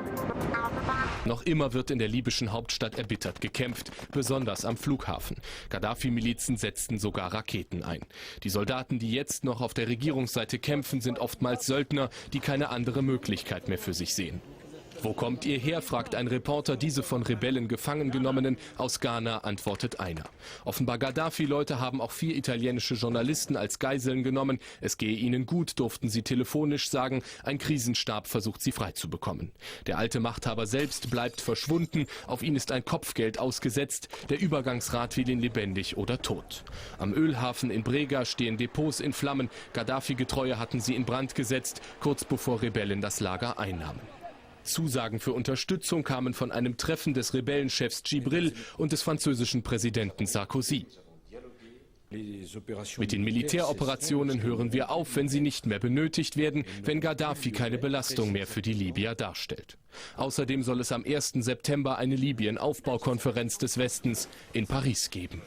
Noch immer wird in der libyschen Hauptstadt erbittert gekämpft, besonders am Flughafen. Gaddafi-Milizen setzten sogar Raketen ein. Die Soldaten, die jetzt noch auf der Regierungsseite kämpfen, sind oftmals Söldner, die keine andere Möglichkeit mehr für sich sehen. Wo kommt ihr her, fragt ein Reporter diese von Rebellen gefangen genommenen. Aus Ghana antwortet einer. Offenbar Gaddafi-Leute haben auch 4 italienische Journalisten als Geiseln genommen. Es gehe ihnen gut, durften sie telefonisch sagen. Ein Krisenstab versucht sie freizubekommen. Der alte Machthaber selbst bleibt verschwunden. Auf ihn ist ein Kopfgeld ausgesetzt. Der Übergangsrat will ihn lebendig oder tot. Am Ölhafen in Brega stehen Depots in Flammen. Gaddafi-Getreue hatten sie in Brand gesetzt, kurz bevor Rebellen das Lager einnahmen. Zusagen für Unterstützung kamen von einem Treffen des Rebellenchefs Djibril und des französischen Präsidenten Sarkozy. Mit den Militäroperationen hören wir auf, wenn sie nicht mehr benötigt werden, wenn Gaddafi keine Belastung mehr für die Libyer darstellt. Außerdem soll es am 1. September eine Libyen-Aufbaukonferenz des Westens in Paris geben.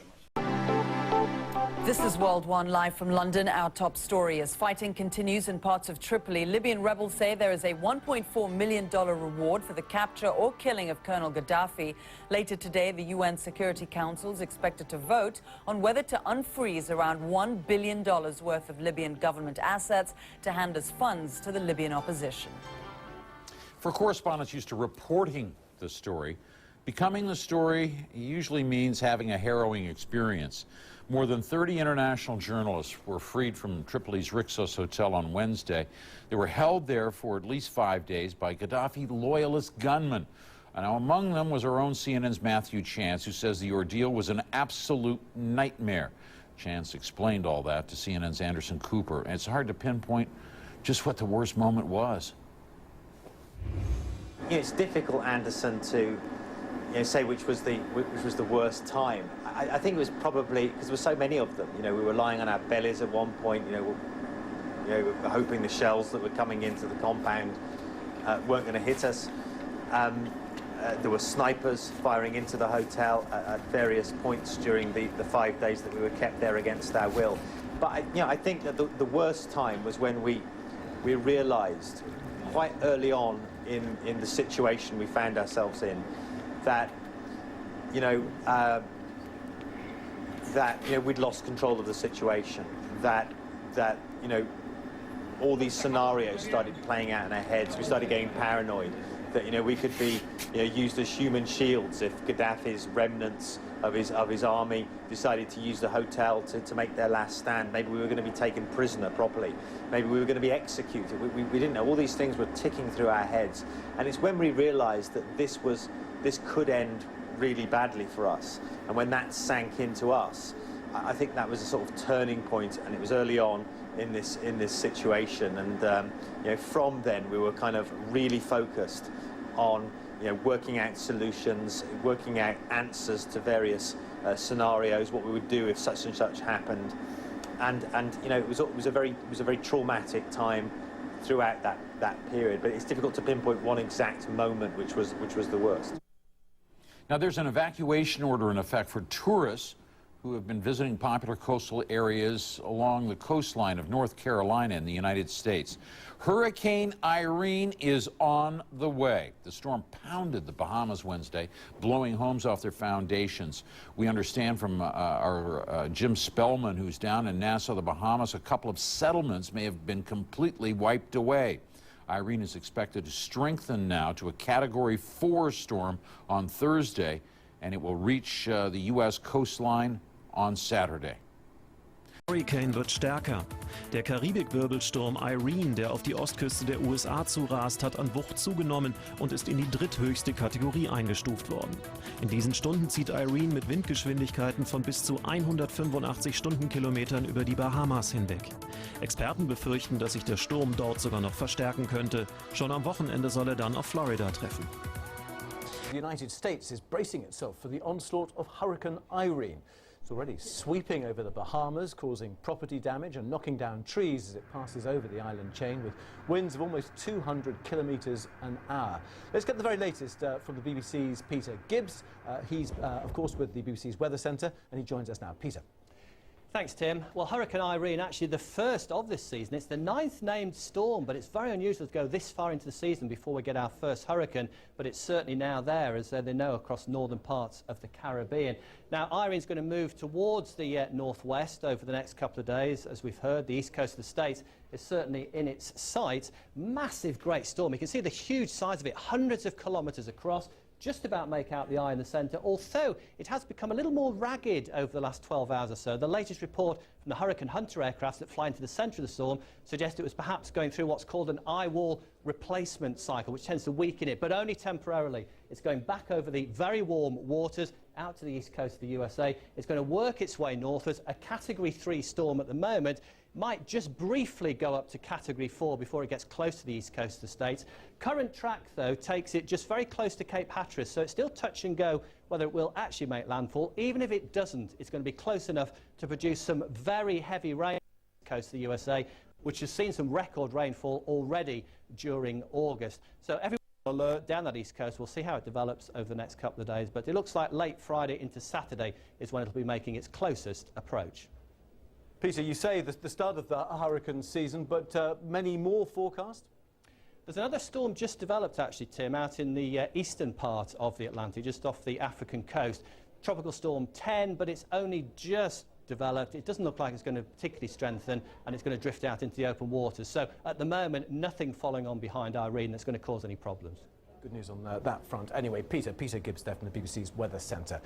This is World One live from London. Our top story as fighting continues in parts of Tripoli. Libyan rebels say there is a $1.4 million reward for the capture or killing of Colonel Gaddafi. Later today, the UN Security Council is expected to vote on whether to unfreeze around $1 billion worth of Libyan government assets to hand as funds to the Libyan opposition. For correspondents used to reporting the story, becoming the story usually means having a harrowing experience. More than 30 international journalists were freed from Tripoli's Rixos Hotel on Wednesday. They were held there for at least 5 days by Gaddafi loyalist gunmen. Now, among them was our own CNN's Matthew Chance, who says the ordeal was an absolute nightmare. Chance explained all that to CNN's Anderson Cooper, and it's hard to pinpoint just what the worst moment was. It's difficult, Anderson, to say which was the worst time. I think it was probably because there were so many of them. We were lying on our bellies at one point. We were hoping the shells that were coming into the compound weren't going to hit us. There were snipers firing into the hotel at various points during the 5 days that we were kept there against our will. But I think that the worst time was when we realised quite early on in the situation we found ourselves in that we'd lost control of the situation, that all these scenarios started playing out in our heads. We started getting paranoid that we could be used as human shields if Gaddafi's remnants of his army decided to use the hotel to make their last stand. Maybe we were going to be taken prisoner properly. Maybe we were going to be executed. We didn't know. All these things were ticking through our heads, and it's when we realised that this could end really badly for us. And when that sank into us, I think that was a sort of turning point, and it was early on in this situation. And from then we were kind of really focused on working out solutions, working out answers to various scenarios, what we would do if such and such happened. And it was a very traumatic time throughout that period. But it's difficult to pinpoint one exact moment which was the worst. Now, there's an evacuation order in effect for tourists who have been visiting popular coastal areas along the coastline of North Carolina in the United States. Hurricane Irene is on the way. The storm pounded the Bahamas Wednesday, blowing homes off their foundations. We understand from our Jim Spellman, who's down in Nassau, the Bahamas, a couple of settlements may have been completely wiped away. Irene is expected to strengthen now to a Category 4 storm on Thursday, and it will reach the U.S. coastline on Saturday. Hurricane wird stärker. Der Karibik-Wirbelsturm Irene, der auf die Ostküste der USA zurast, hat an Wucht zugenommen und ist in die dritthöchste Kategorie eingestuft worden. In diesen Stunden zieht Irene mit Windgeschwindigkeiten von bis zu 185 Stundenkilometern über die Bahamas hinweg. Experten befürchten, dass sich der Sturm dort sogar noch verstärken könnte. Schon am Wochenende soll er dann auf Florida treffen. The United States is bracing itself for the onslaught of Hurricane Irene. It's already sweeping over the Bahamas, causing property damage and knocking down trees as it passes over the island chain with winds of almost 200 kilometres an hour. Let's get the very latest from the BBC's Peter Gibbs. He's, of course, with the BBC's Weather Centre, and he joins us now. Peter. Thanks, Tim. Well, Hurricane Irene, actually the first of this season. It's the 9th named storm, but it's very unusual to go this far into the season before we get our first hurricane, but it's certainly now there, as they know, across northern parts of the Caribbean. Now, Irene's going to move towards the northwest over the next couple of days. As we've heard, the east coast of the States is certainly in its sights. Massive, great storm. You can see the huge size of it, hundreds of kilometres across. Just about make out the eye in the centre, although it has become a little more ragged over the last 12 hours or so. The latest report from the Hurricane Hunter aircraft that fly into the centre of the storm suggests it was perhaps going through what's called an eye wall replacement cycle, which tends to weaken it, but only temporarily. It's going back over the very warm waters out to the east coast of the USA. It's going to work its way northwards. A Category 3 storm at the moment. Might just briefly go up to Category 4 before it gets close to the east coast of the States. Current track, though, takes it just very close to Cape Hatteras, so it's still touch and go whether it will actually make landfall. Even if it doesn't, it's going to be close enough to produce some very heavy rain on the coast of the USA, which has seen some record rainfall already during August. So everyone alert down that east coast. We'll see how it develops over the next couple of days, but it looks like late Friday into Saturday is when it'll be making its closest approach. Peter, you say the start of the hurricane season, but many more forecast? There's another storm just developed, actually, Tim, out in the eastern part of the Atlantic, just off the African coast. Tropical Storm 10, but it's only just developed. It doesn't look like it's going to particularly strengthen, and it's going to drift out into the open waters. So, at the moment, nothing following on behind Irene that's going to cause any problems. Good news on that front. Anyway, Peter Gibbs there from the BBC's Weather Centre.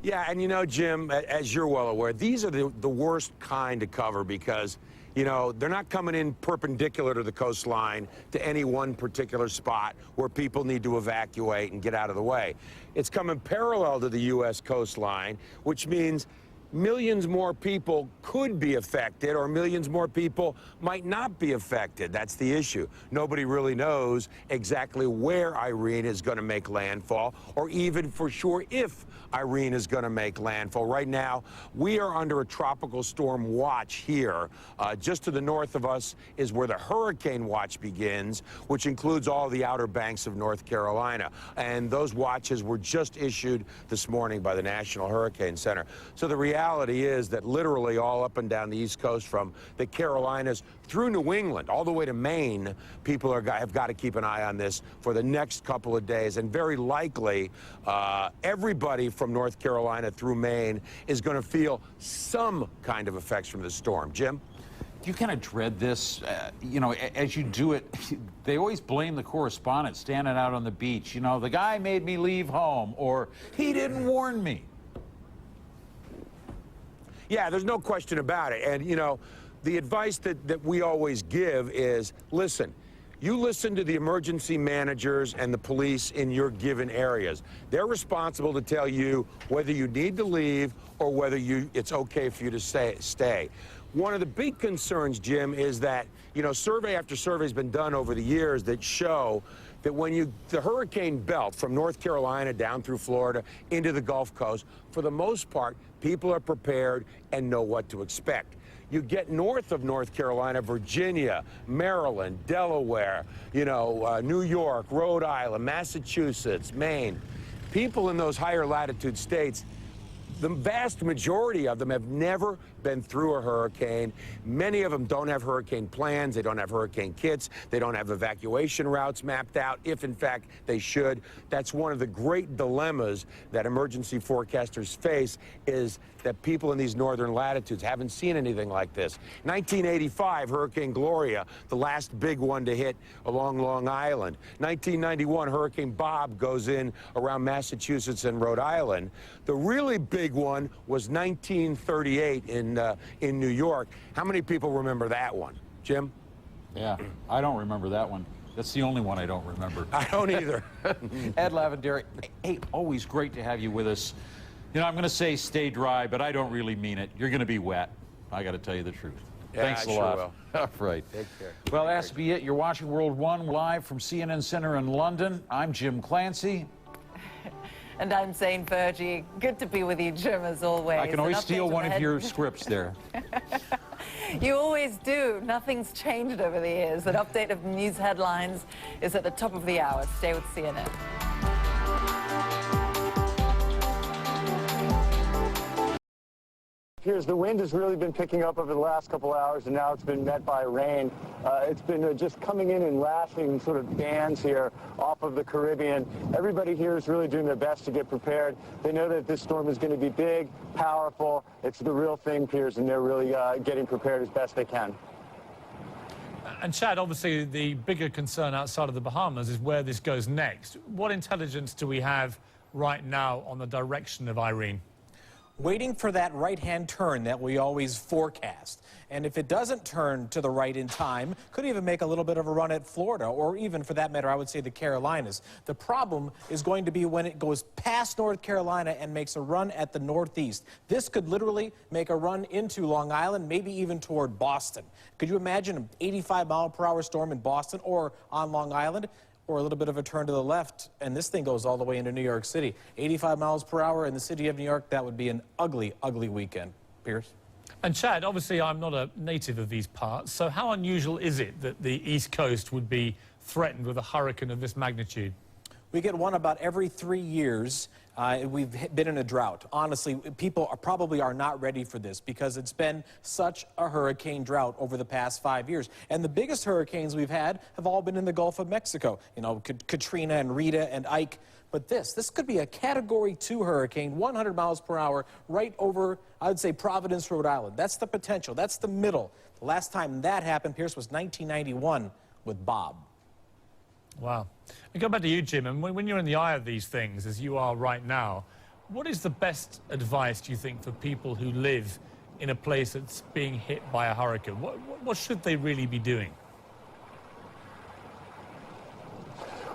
Yeah, and you know, Jim, as you're well aware, these are the worst kind to cover because, you know, they're not coming in perpendicular to the coastline to any one particular spot where people need to evacuate and get out of the way. It's coming parallel to the U.S. coastline, which means millions more people could be affected or millions more people might not be affected. That's the issue. Nobody really knows exactly where Irene is going to make landfall or even for sure if Irene is going to make landfall. Right now, we are under a tropical storm watch here. Just to the north of us is where the hurricane watch begins, which includes all the Outer Banks of North Carolina. And those watches were just issued this morning by the National Hurricane Center. So the reality is that literally all up and down the East Coast from the Carolinas through New England, all the way to Maine, people have got to keep an eye on this for the next couple of days. And very likely, everybody from North Carolina through Maine is going to feel some kind of effects from the storm. Jim? Do you kind of dread this? You know, as you do it, they always blame the correspondent standing out on the beach. You know, the guy made me leave home, or he didn't warn me. Yeah, there's no question about it. And, you know, the advice that we always give is, listen, you listen to the emergency managers and the police in your given areas. They're responsible to tell you whether you need to leave or whether it's okay for you to stay. One of the big concerns, Jim, is that, you know, survey after survey has been done over the years that show that when the hurricane belt from North Carolina down through Florida into the Gulf Coast, for the most part, people are prepared and know what to expect. You get north of North Carolina, Virginia, Maryland, Delaware, you know, New York, Rhode Island, Massachusetts, Maine. People in those higher latitude states the vast majority of them have never been through a hurricane. Many of them don't have hurricane plans. They don't have hurricane kits. They don't have evacuation routes mapped out, if in fact they should. That's one of the great dilemmas that emergency forecasters face, is that people in these northern latitudes haven't seen anything like this. 1985, Hurricane Gloria, the last big one to hit along Long Island. 1991, Hurricane Bob goes in around Massachusetts and Rhode Island. The really big one was 1938 in New York. How many people remember that one? Jim? Yeah, I don't remember that one. That's the only one I don't remember. I don't either. Ed Lavendary, hey, always great to have you with us. You know, I'm going to say stay dry, but I don't really mean it. You're going to be wet. I got to tell you the truth. Yeah, Thanks a lot. Will. All right. Take care. Well, that's to be it. You're watching World One live from CNN Center in London. I'm Jim Clancy. And I'm Zane Fergie. Good to be with you, Jim, as always. I can always steal one of your scripts there. You always do. Nothing's changed over the years. An update of news headlines is at the top of the hour. Stay with CNN. Here's the wind has really been picking up over the last couple hours, and now it's been met by rain. It's been just coming in lashing sort of bands here off of the Caribbean. Everybody here is really doing their best to get prepared. They know that this storm is going to be big, powerful. It's the real thing, Piers, and they're really getting prepared as best they can. And Chad, obviously the bigger concern outside of the Bahamas is where this goes next. What intelligence do we have right now on the direction of Irene? Waiting for that right-hand turn that we always forecast. And if it doesn't turn to the right in time, could even make a little bit of a run at Florida, or even, for that matter, I would say the Carolinas. The problem is going to be when it goes past North Carolina and makes a run at the northeast. This could literally make a run into Long Island, maybe even toward Boston. Could you imagine an 85-mile-per-hour storm in Boston or on Long Island? Or a little bit of a turn to the left, and this thing goes all the way into New York City. 85 miles per hour in the city of New York, that would be an ugly, ugly weekend. Piers? And Chad, obviously I'm not a native of these parts, so how unusual is it that the East Coast would be threatened with a hurricane of this magnitude? We get one about every 3 years. We've been in a drought. Honestly, people probably are not ready for this because it's been such a hurricane drought over the past 5 years. And the biggest hurricanes we've had have all been in the Gulf of Mexico. You know, Katrina and Rita and Ike. But this could be a Category 2 hurricane, 100 miles per hour, right over, I would say, Providence, Rhode Island. That's the potential. That's the middle. The last time that happened, Pierce, was 1991 with Bob. Wow. And go back to you, Jim, and when you're in the eye of these things, as you are right now, what is the best advice, do you think, for people who live in a place that's being hit by a hurricane? What should they really be doing?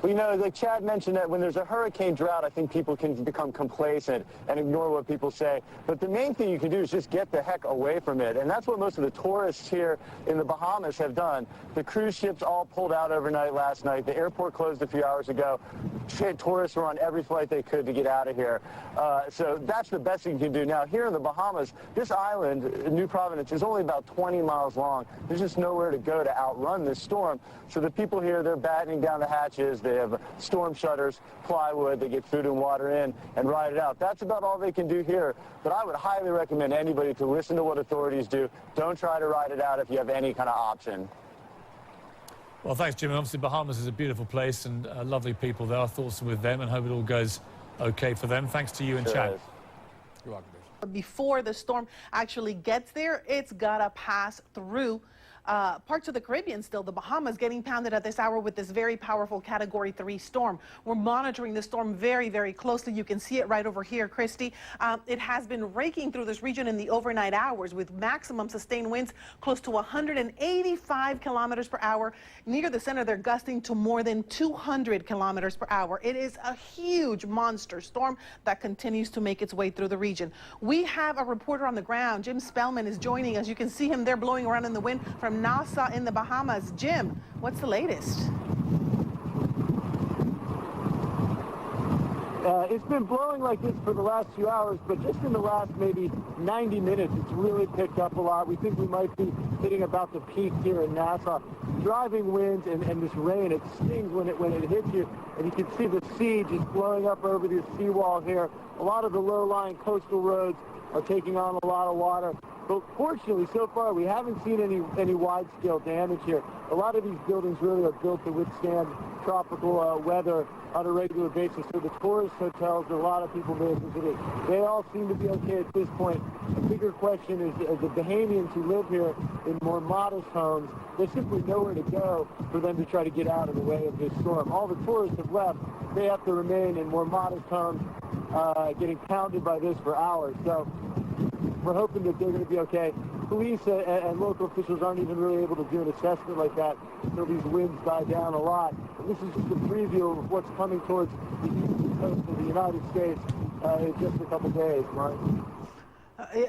Well, you know, like Chad mentioned, that when there's a hurricane drought, I think people can become complacent and ignore what people say. But the main thing you can do is just get the heck away from it. And that's what most of the tourists here in the Bahamas have done. The cruise ships all pulled out overnight last night. The airport closed a few hours ago. Tourists were on every flight they could to get out of here. So that's the best thing you can do. Now, here in the Bahamas, this island, New Providence, is only about 20 miles long. There's just nowhere to go to outrun this storm. So the people here, they're battening down the hatches. They have storm shutters, plywood. They get food and water in and ride it out. That's about all they can do here. But I would highly recommend anybody to listen to what authorities do. Don't try to ride it out if you have any kind of option. Well, thanks, Jim. And obviously, Bahamas is a beautiful place and lovely people there. Our thoughts are with them and hope it all goes okay for them. Thanks to you and Chad. You're welcome. Before the storm actually gets there, it's got to pass through parts of the Caribbean still. The Bahamas getting pounded at this hour with this very powerful Category 3 storm. We're monitoring the storm very, very closely. You can see it right over here, Christy. It has been raking through this region in the overnight hours with maximum sustained winds close to 185 kilometers per hour. Near the center, they're gusting to more than 200 kilometers per hour. It is a huge monster storm that continues to make its way through the region. We have a reporter on the ground. Jim Spellman is joining us. You can see him there blowing around in the wind from Nassau in the Bahamas. Jim, what's the latest? It's been blowing like this for the last few hours, but just in the last maybe 90 minutes, it's really picked up a lot. We think we might be hitting about the peak here in Nassau. Driving winds and this rain, it stings when it hits you, and you can see the sea just blowing up over the seawall here. A lot of the low-lying coastal roads are taking on a lot of water. But fortunately, so far, we haven't seen any wide-scale damage here. A lot of these buildings really are built to withstand tropical weather on a regular basis. So the tourist hotels that a lot of people may have visited, they all seem to be okay at this point. The bigger question is the Bahamians who live here in more modest homes, there's simply nowhere to go for them to try to get out of the way of this storm. All the tourists have left. They have to remain in more modest homes, getting pounded by this for hours. So we're hoping that they're going to be okay. Police and local officials aren't even really able to do an assessment like that until these winds die down a lot. This is just a preview of what's coming towards the eastern coast of the United States in just a couple days, Mark.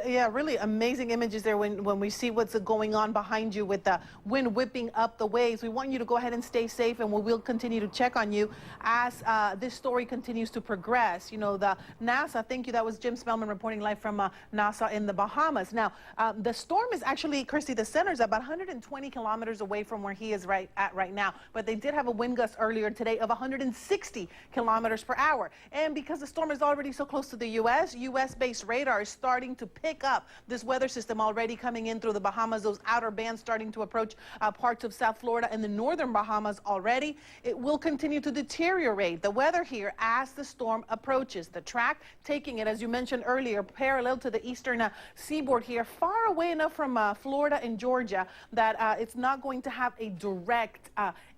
Yeah, really amazing images there when we see what's going on behind you with the wind whipping up the waves. We want you to go ahead and stay safe, and we will continue to check on you as this story continues to progress. You know, the NASA, thank you, that was Jim Spellman reporting live from NASA in the Bahamas. Now, the storm is actually, Christy, the center is about 120 kilometers away from where he is right now, but they did have a wind gust earlier today of 160 kilometers per hour. And because the storm is already so close to the U.S.-based radar is starting to pick up this weather system already coming in through the Bahamas, those outer bands starting to approach parts of South Florida and the northern Bahamas already. It will continue to deteriorate the weather here as the storm approaches. The track taking it, as you mentioned earlier, parallel to the eastern seaboard here, far away enough from Florida and Georgia that it's not going to have a direct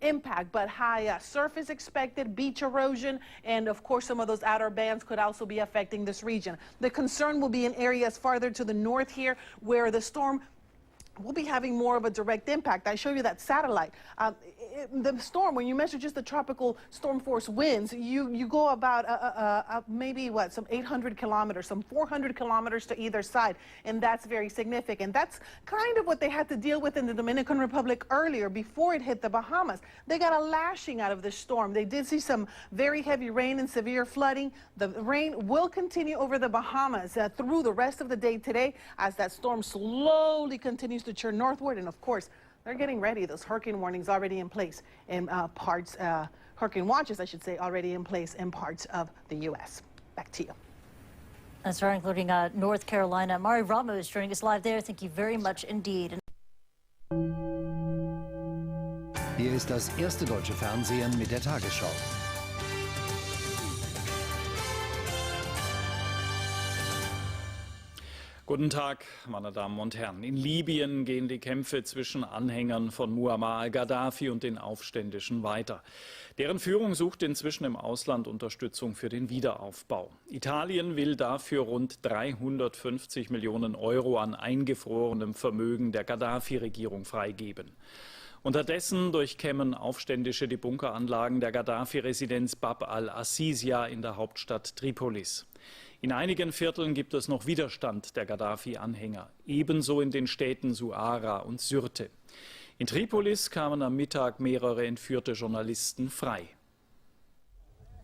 impact, but high surface expected, beach erosion, and of course some of those outer bands could also be affecting this region. The concern will be in areas farther to the north here where the storm will be having more of a direct impact. I show you that satellite. The storm, when you measure just the tropical storm force winds, you go about maybe what, some 800 kilometers, some 400 kilometers to either side, and that's very significant. That's kind of what they had to deal with in the Dominican Republic earlier before it hit the Bahamas. They got a lashing out of this storm. They did see some very heavy rain and severe flooding. The rain will continue over the Bahamas through the rest of the day today as that storm slowly continues to churn northward, and of course, they're getting ready. Those hurricane warnings already in place in parts, hurricane watches, I should say, already in place in parts of the U.S. Back to you. That's right, including North Carolina. Mari Ramos joining us live there. Thank you very much indeed. Hier ist das erste deutsche Fernsehen mit der Tagesschau. Guten Tag, meine Damen und Herren. In Libyen gehen die Kämpfe zwischen Anhängern von Muammar al-Gaddafi und den Aufständischen weiter. Deren Führung sucht inzwischen im Ausland Unterstützung für den Wiederaufbau. Italien will dafür rund 350 Millionen Euro an eingefrorenem Vermögen der Gaddafi-Regierung freigeben. Unterdessen durchkämmen Aufständische die Bunkeranlagen der Gaddafi-Residenz Bab al-Assisia in der Hauptstadt Tripolis. In einigen Vierteln gibt es noch Widerstand der Gaddafi-Anhänger, ebenso in den Städten Suara und Sirte. In Tripolis kamen am Mittag mehrere entführte Journalisten frei.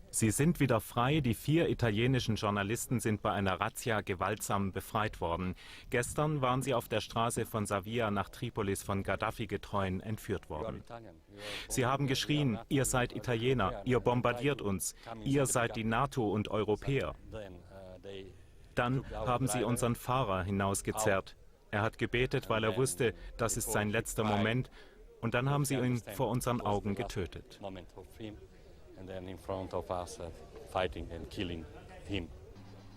Sie sind wieder frei. Die 4 italienischen Journalisten sind bei einer Razzia gewaltsam befreit worden. Gestern waren sie auf der Straße von Savia nach Tripolis von Gaddafi-Getreuen entführt worden. Sie haben geschrien, ihr seid Italiener, ihr bombardiert uns, ihr seid die NATO und Europäer. Dann haben sie unseren Fahrer hinausgezerrt. Er hat gebetet, weil er wusste, das ist sein letzter Moment. Und dann haben sie ihn vor unseren Augen getötet.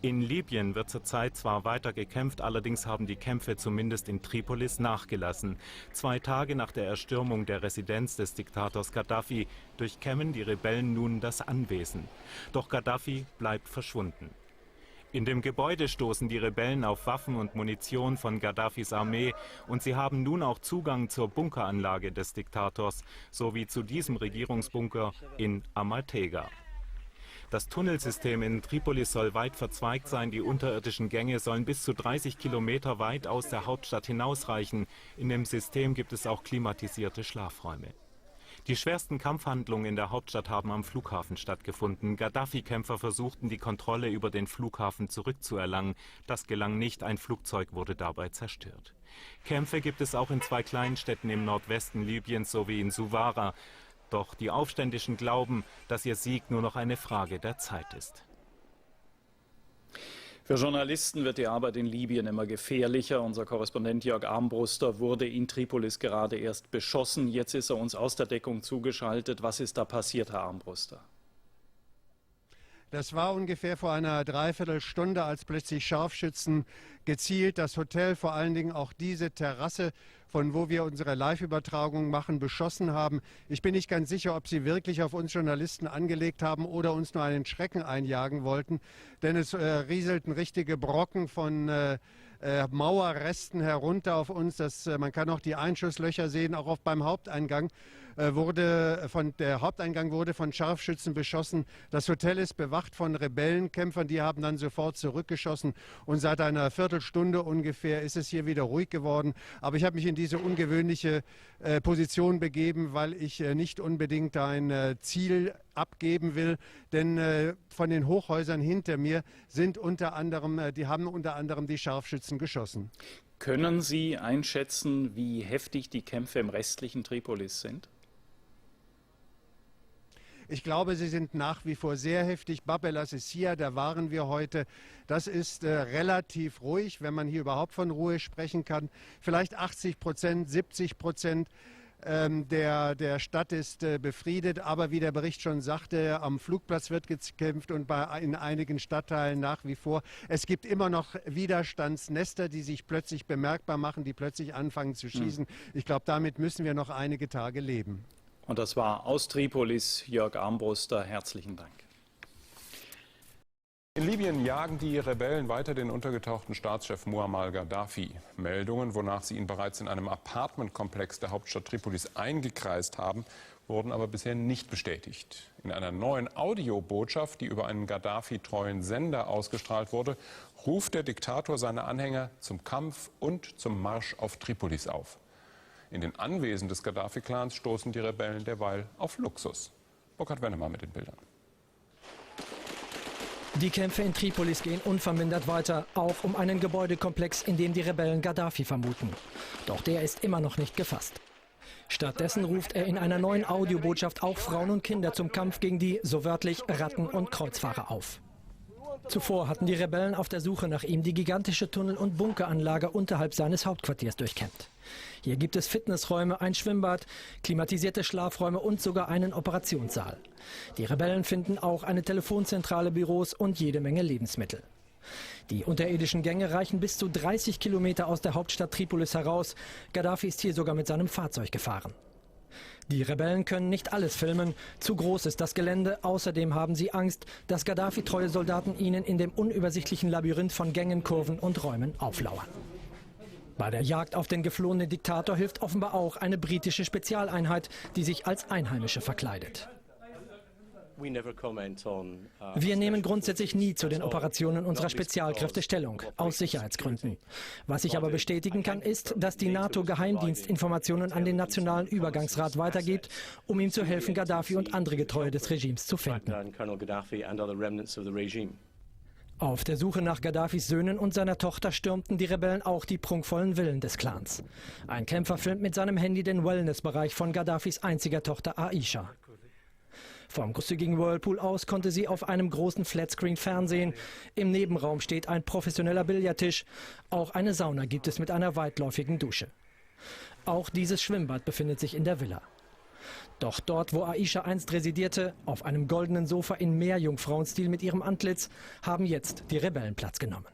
In Libyen wird zurzeit zwar weiter gekämpft, allerdings haben die Kämpfe zumindest in Tripolis nachgelassen. 2 Tage nach der Erstürmung der Residenz des Diktators Gaddafi durchkämmen die Rebellen nun das Anwesen. Doch Gaddafi bleibt verschwunden. In dem Gebäude stoßen die Rebellen auf Waffen und Munition von Gaddafis Armee und sie haben nun auch Zugang zur Bunkeranlage des Diktators sowie zu diesem Regierungsbunker in Amaltega. Das Tunnelsystem in Tripolis soll weit verzweigt sein. Die unterirdischen Gänge sollen bis zu 30 Kilometer weit aus der Hauptstadt hinausreichen. In dem System gibt es auch klimatisierte Schlafräume. Die schwersten Kampfhandlungen in der Hauptstadt haben am Flughafen stattgefunden. Gaddafi-Kämpfer versuchten, die Kontrolle über den Flughafen zurückzuerlangen. Das gelang nicht, ein Flugzeug wurde dabei zerstört. Kämpfe gibt es auch in 2 kleinen Städten im Nordwesten Libyens sowie in Suwara. Doch die Aufständischen glauben, dass ihr Sieg nur noch eine Frage der Zeit ist. Für Journalisten wird die Arbeit in Libyen immer gefährlicher. Unser Korrespondent Jörg Armbruster wurde in Tripolis gerade erst beschossen. Jetzt ist er uns aus der Deckung zugeschaltet. Was ist da passiert, Herr Armbruster? Das war ungefähr vor einer Dreiviertelstunde, als plötzlich Scharfschützen gezielt das Hotel, vor allen Dingen auch diese Terrasse, von wo wir unsere Live-Übertragung machen, beschossen haben. Ich bin nicht ganz sicher, ob sie wirklich auf uns Journalisten angelegt haben oder uns nur einen Schrecken einjagen wollten, denn es rieselten richtige Brocken von Mauerresten herunter auf uns. Man kann auch die Einschusslöcher sehen, auch beim Haupteingang. Der Haupteingang wurde von Scharfschützen beschossen. Das Hotel ist bewacht von Rebellenkämpfern, die haben dann sofort zurückgeschossen. Und seit einer Viertelstunde ungefähr ist es hier wieder ruhig geworden. Aber ich habe mich in diese ungewöhnliche Position begeben, weil ich nicht unbedingt ein Ziel abgeben will, denn von den Hochhäusern hinter mir sind haben unter anderem die Scharfschützen geschossen. Können Sie einschätzen, wie heftig die Kämpfe im restlichen Tripolis sind? Ich glaube, sie sind nach wie vor sehr heftig. Bab el-Assissia, da waren wir heute. Das ist relativ ruhig, wenn man hier überhaupt von Ruhe sprechen kann. Vielleicht 80%, 70% der Stadt ist befriedet. Aber wie der Bericht schon sagte, am Flugplatz wird gekämpft und in einigen Stadtteilen nach wie vor. Es gibt immer noch Widerstandsnester, die sich plötzlich bemerkbar machen, die plötzlich anfangen zu schießen. Ich glaube, damit müssen wir noch einige Tage leben. Und das war aus Tripolis Jörg Armbruster. Herzlichen Dank. In Libyen jagen die Rebellen weiter den untergetauchten Staatschef Muammar Gaddafi. Meldungen, wonach sie ihn bereits in einem Apartmentkomplex der Hauptstadt Tripolis eingekreist haben, wurden aber bisher nicht bestätigt. In einer neuen Audiobotschaft, die über einen Gaddafi-treuen Sender ausgestrahlt wurde, ruft der Diktator seine Anhänger zum Kampf und zum Marsch auf Tripolis auf. In den Anwesen des Gaddafi-Clans stoßen die Rebellen derweil auf Luxus. Burkhard Wennemann mit den Bildern. Die Kämpfe in Tripolis gehen unvermindert weiter, auch um einen Gebäudekomplex, in dem die Rebellen Gaddafi vermuten. Doch der ist immer noch nicht gefasst. Stattdessen ruft er in einer neuen Audiobotschaft auch Frauen und Kinder zum Kampf gegen die, so wörtlich, Ratten und Kreuzfahrer auf. Zuvor hatten die Rebellen auf der Suche nach ihm die gigantische Tunnel- und Bunkeranlage unterhalb seines Hauptquartiers durchkämmt. Hier gibt es Fitnessräume, ein Schwimmbad, klimatisierte Schlafräume und sogar einen Operationssaal. Die Rebellen finden auch eine Telefonzentrale, Büros und jede Menge Lebensmittel. Die unterirdischen Gänge reichen bis zu 30 Kilometer aus der Hauptstadt Tripolis heraus. Gaddafi ist hier sogar mit seinem Fahrzeug gefahren. Die Rebellen können nicht alles filmen, zu groß ist das Gelände. Außerdem haben sie Angst, dass Gaddafi-treue Soldaten ihnen in dem unübersichtlichen Labyrinth von Gängen, Kurven und Räumen auflauern. Bei der Jagd auf den geflohenen Diktator hilft offenbar auch eine britische Spezialeinheit, die sich als Einheimische verkleidet. Wir nehmen grundsätzlich nie zu den Operationen unserer Spezialkräfte Stellung, aus Sicherheitsgründen. Was ich aber bestätigen kann, ist, dass die NATO-Geheimdienstinformationen an den Nationalen Übergangsrat weitergibt, um ihm zu helfen, Gaddafi und andere Getreue des Regimes zu finden. Auf der Suche nach Gaddafis Söhnen und seiner Tochter stürmten die Rebellen auch die prunkvollen Villen des Clans. Ein Kämpfer filmt mit seinem Handy den Wellnessbereich von Gaddafis einziger Tochter Aisha. Vom großzügigen Whirlpool aus konnte sie auf einem großen Flatscreen fernsehen. Im Nebenraum steht ein professioneller Billardtisch. Auch eine Sauna gibt es mit einer weitläufigen Dusche. Auch dieses Schwimmbad befindet sich in der Villa. Doch dort, wo Aisha einst residierte, auf einem goldenen Sofa in Meerjungfrauenstil mit ihrem Antlitz, haben jetzt die Rebellen Platz genommen.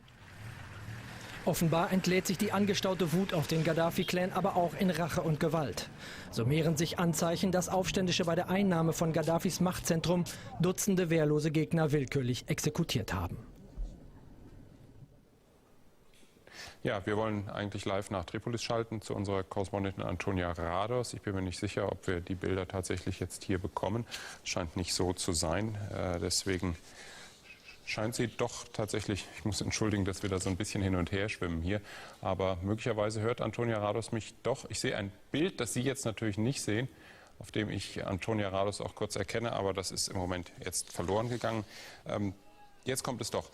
Offenbar entlädt sich die angestaute Wut auf den Gaddafi-Clan aber auch in Rache und Gewalt. So mehren sich Anzeichen, dass Aufständische bei der Einnahme von Gaddafis Machtzentrum Dutzende wehrlose Gegner willkürlich exekutiert haben. Ja, wir wollen eigentlich live nach Tripolis schalten zu unserer Korrespondentin Antonia Rados. Ich bin mir nicht sicher, ob wir die Bilder tatsächlich jetzt hier bekommen. Scheint nicht so zu sein. Deswegen scheint sie doch tatsächlich, ich muss entschuldigen, dass wir da so ein bisschen hin und her schwimmen hier, aber möglicherweise hört Antonia Rados mich doch. Ich sehe ein Bild, das Sie jetzt natürlich nicht sehen, auf dem ich Antonia Rados auch kurz erkenne, aber das ist im Moment jetzt verloren gegangen. Jetzt kommt es doch.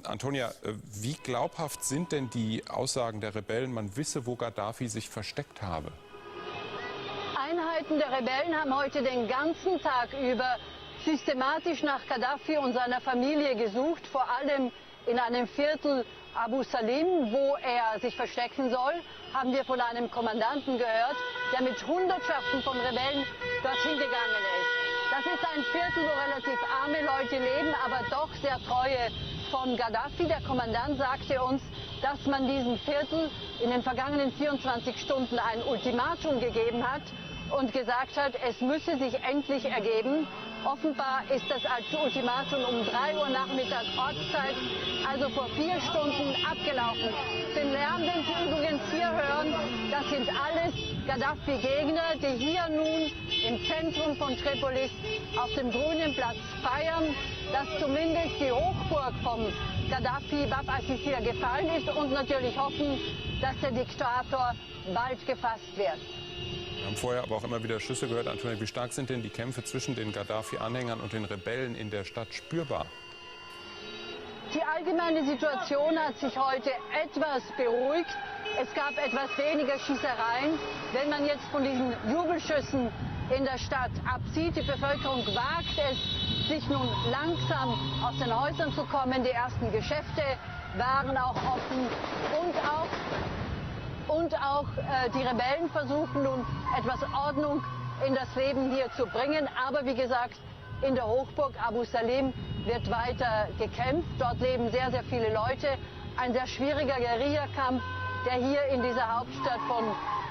Antonia, wie glaubhaft sind denn die Aussagen der Rebellen, man wisse, wo Gaddafi sich versteckt habe? Einheiten der Rebellen haben heute den ganzen Tag über systematisch nach Gaddafi und seiner Familie gesucht, vor allem in einem Viertel Abu Salim, wo er sich verstecken soll, haben wir von einem Kommandanten gehört, der mit Hundertschaften von Rebellen dorthin gegangen ist. Das ist ein Viertel, wo relativ arme Leute leben, aber doch sehr treue von Gaddafi. Der Kommandant sagte uns, dass man diesem Viertel in den vergangenen 24 Stunden ein Ultimatum gegeben hat und gesagt hat, es müsse sich endlich ergeben. Offenbar ist das als Ultimatum um 3 Uhr Nachmittag Ortszeit, also vor 4 Stunden abgelaufen. Den Lärm, den Sie übrigens hier hören, das sind alles Gaddafi-Gegner, die hier nun im Zentrum von Tripolis auf dem grünen Platz feiern, dass zumindest die Hochburg vom Gaddafi Bab al-Sisir gefallen ist und natürlich hoffen, dass der Diktator bald gefasst wird. Wir haben vorher aber auch immer wieder Schüsse gehört. Antonia, wie stark sind denn die Kämpfe zwischen den Gaddafi-Anhängern und den Rebellen in der Stadt spürbar? Die allgemeine Situation hat sich heute etwas beruhigt. Es gab etwas weniger Schießereien. Wenn man jetzt von diesen Jubelschüssen in der Stadt absieht, die Bevölkerung wagt es, sich nun langsam aus den Häusern zu kommen. Die ersten Geschäfte waren auch offen und auch die Rebellen versuchen nun etwas Ordnung in das Leben hier zu bringen. Aber wie gesagt, in der Hochburg Abu Salim wird weiter gekämpft. Dort leben sehr, sehr viele Leute. Ein sehr schwieriger Guerillakampf, der hier in dieser Hauptstadt von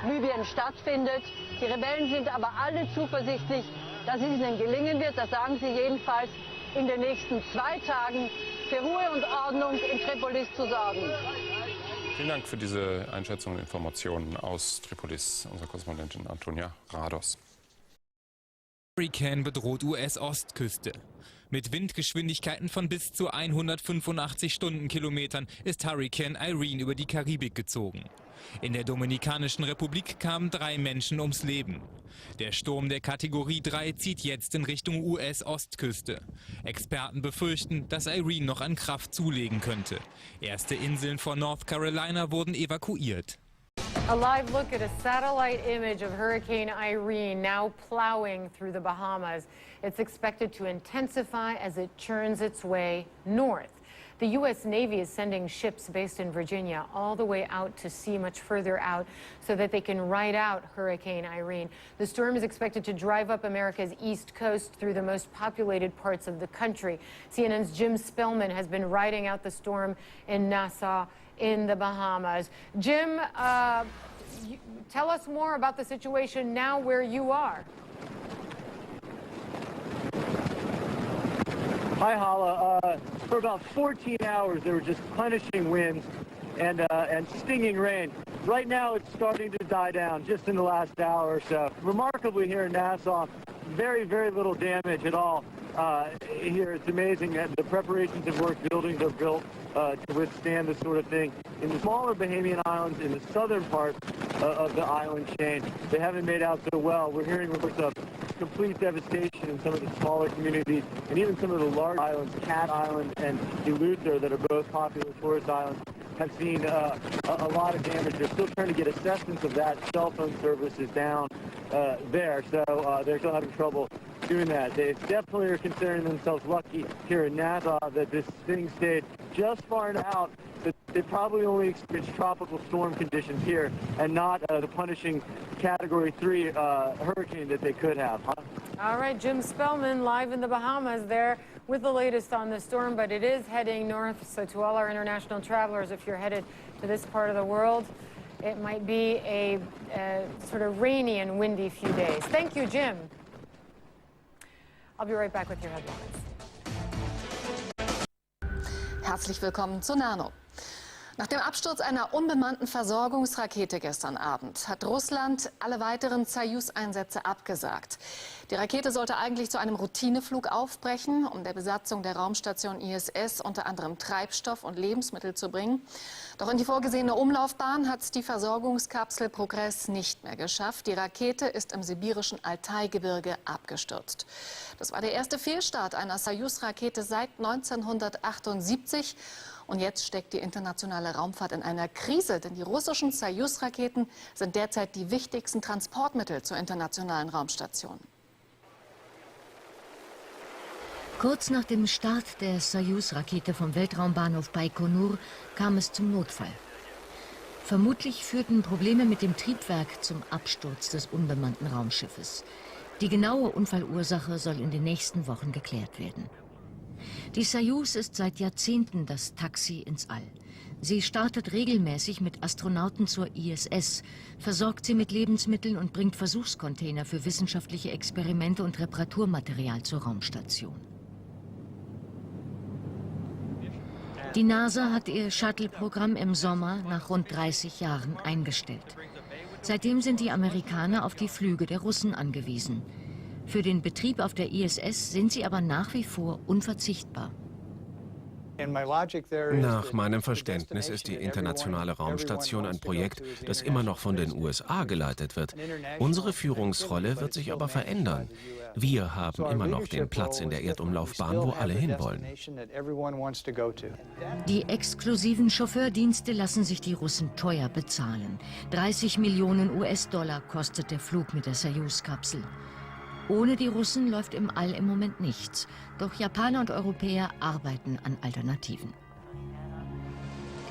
Libyen stattfindet. Die Rebellen sind aber alle zuversichtlich, dass es ihnen gelingen wird. Das sagen sie jedenfalls in den nächsten 2 Tagen für Ruhe und Ordnung in Tripolis zu sorgen. Vielen Dank für diese Einschätzungen und Informationen aus Tripolis, unsere Korrespondentin Antonia Rados. Hurrikan bedroht US-Ostküste. Mit Windgeschwindigkeiten von bis zu 185 Stundenkilometern ist Hurrikan Irene über die Karibik gezogen. In der Dominikanischen Republik kamen 3 Menschen ums Leben. Der Sturm der Kategorie 3 zieht jetzt in Richtung US-Ostküste. Experten befürchten, dass Irene noch an Kraft zulegen könnte. Erste Inseln vor North Carolina wurden evakuiert. A live look at a satellite image of Hurricane Irene now plowing through the Bahamas. It's expected to intensify as it churns its way north. The U.S. Navy is sending ships based in Virginia all the way out to sea, much further out, so that they can ride out Hurricane Irene. The storm is expected to drive up America's east coast through the most populated parts of the country. CNN's Jim Spellman has been riding out the storm in Nassau, in the Bahamas. Jim, tell us more about the situation now where you are. Hi, Hala. For about 14 hours, there were just punishing winds and stinging rain. Right now, it's starting to die down just in the last hour or so. Remarkably, here in Nassau, very, very little damage at all. Here, it's amazing that the preparations have worked. Buildings are built to withstand this sort of thing. In the smaller Bahamian islands, in the southern part of the island chain, they haven't made out so well. We're hearing reports of complete devastation in some of the smaller communities and even some of the large islands, Cat Island and Eleuthera, that are both popular tourist islands, have seen a lot of damage. They're still trying to get assessments of that. Cell phone service is down there, so they're still having trouble doing that. They definitely are considering themselves lucky here in Nassau that this thing stayed just far enough out that they probably only experienced tropical storm conditions here and not the punishing Category 3 hurricane that they could have. Huh? All right, Jim Spellman live in the Bahamas there with the latest on the storm, but it is heading north. So to all our international travelers, if you're headed to this part of the world, it might be a sort of rainy and windy few days. Thank you, Jim. I'll be right back with your headlines. Herzlich willkommen zu Nano. Nach dem Absturz einer unbemannten Versorgungsrakete gestern Abend hat Russland alle weiteren Soyuz-Einsätze abgesagt. Die Rakete sollte eigentlich zu einem Routineflug aufbrechen, um der Besatzung der Raumstation ISS unter anderem Treibstoff und Lebensmittel zu bringen. Doch in die vorgesehene Umlaufbahn hat es die Versorgungskapsel Progress nicht mehr geschafft. Die Rakete ist im sibirischen Altaigebirge abgestürzt. Das war der erste Fehlstart einer Sojus-Rakete seit 1978. Und jetzt steckt die internationale Raumfahrt in einer Krise, denn die russischen Sojus-Raketen sind derzeit die wichtigsten Transportmittel zur internationalen Raumstation. Kurz nach dem Start der Sojus-Rakete vom Weltraumbahnhof Baikonur kam es zum Notfall. Vermutlich führten Probleme mit dem Triebwerk zum Absturz des unbemannten Raumschiffes. Die genaue Unfallursache soll in den nächsten Wochen geklärt werden. Die Sojus ist seit Jahrzehnten das Taxi ins All. Sie startet regelmäßig mit Astronauten zur ISS, versorgt sie mit Lebensmitteln und bringt Versuchscontainer für wissenschaftliche Experimente und Reparaturmaterial zur Raumstation. Die NASA hat ihr Shuttle-Programm im Sommer nach rund 30 Jahren eingestellt. Seitdem sind die Amerikaner auf die Flüge der Russen angewiesen. Für den Betrieb auf der ISS sind sie aber nach wie vor unverzichtbar. Nach meinem Verständnis ist die internationale Raumstation ein Projekt, das immer noch von den USA geleitet wird. Unsere Führungsrolle wird sich aber verändern. Wir haben immer noch den Platz in der Erdumlaufbahn, wo alle hinwollen. Die exklusiven Chauffeurdienste lassen sich die Russen teuer bezahlen. 30 Millionen US-Dollar kostet der Flug mit der Sojus-Kapsel. Ohne die Russen läuft im All im Moment nichts. Doch Japaner und Europäer arbeiten an Alternativen.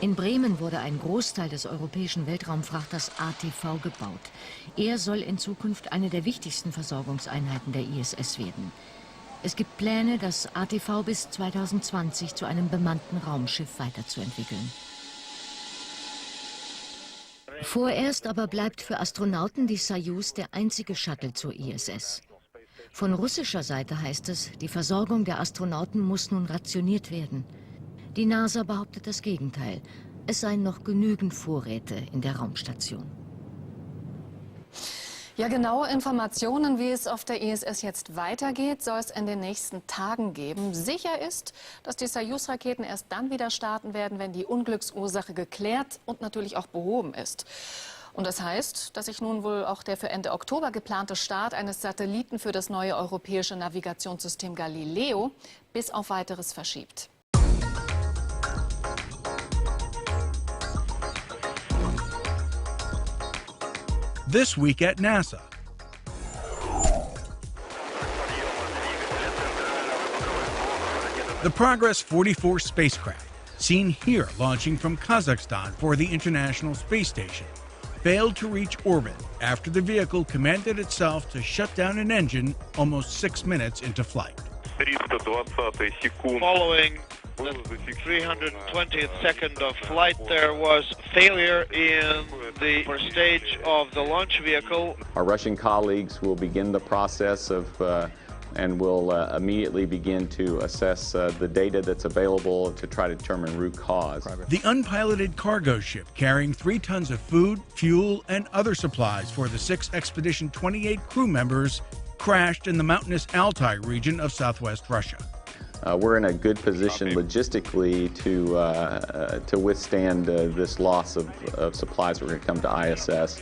In Bremen wurde ein Großteil des europäischen Weltraumfrachters ATV gebaut. Er soll in Zukunft eine der wichtigsten Versorgungseinheiten der ISS werden. Es gibt Pläne, das ATV bis 2020 zu einem bemannten Raumschiff weiterzuentwickeln. Vorerst aber bleibt für Astronauten die Sojus der einzige Shuttle zur ISS. Von russischer Seite heißt es, die Versorgung der Astronauten muss nun rationiert werden. Die NASA behauptet das Gegenteil. Es seien noch genügend Vorräte in der Raumstation. Ja, genaue Informationen, wie es auf der ISS jetzt weitergeht, soll es in den nächsten Tagen geben. Sicher ist, dass die Sojus-Raketen erst dann wieder starten werden, wenn die Unglücksursache geklärt und natürlich auch behoben ist. Und das heißt, dass sich nun wohl auch der für Ende Oktober geplante Start eines Satelliten für das neue europäische Navigationssystem Galileo bis auf Weiteres verschiebt. This week at NASA. The Progress 44 spacecraft, seen here launching from Kazakhstan for the International Space Station, failed to reach orbit after the vehicle commanded itself to shut down an engine almost 6 minutes into flight. Following the 320th second of flight, there was failure in the first stage of the launch vehicle. Our Russian colleagues will begin the process of and will immediately begin to assess the data that's available to try to determine root cause. The unpiloted cargo ship carrying 3 tons of food, fuel, and other supplies for the 6 Expedition 28 crew members crashed in the mountainous Altai region of southwest Russia. We're in a good position logistically to withstand this loss of supplies that are going to come to ISS.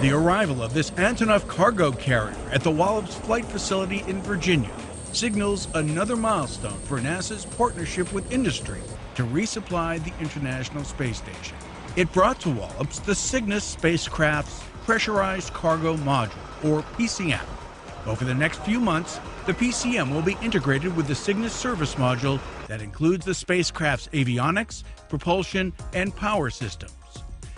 The arrival of this Antonov cargo carrier at the Wallops Flight Facility in Virginia signals another milestone for NASA's partnership with industry to resupply the International Space Station. It brought to Wallops the Cygnus spacecraft's Pressurized Cargo Module, or PCM. Over the next few months, the PCM will be integrated with the Cygnus service module that includes the spacecraft's avionics, propulsion, and power systems.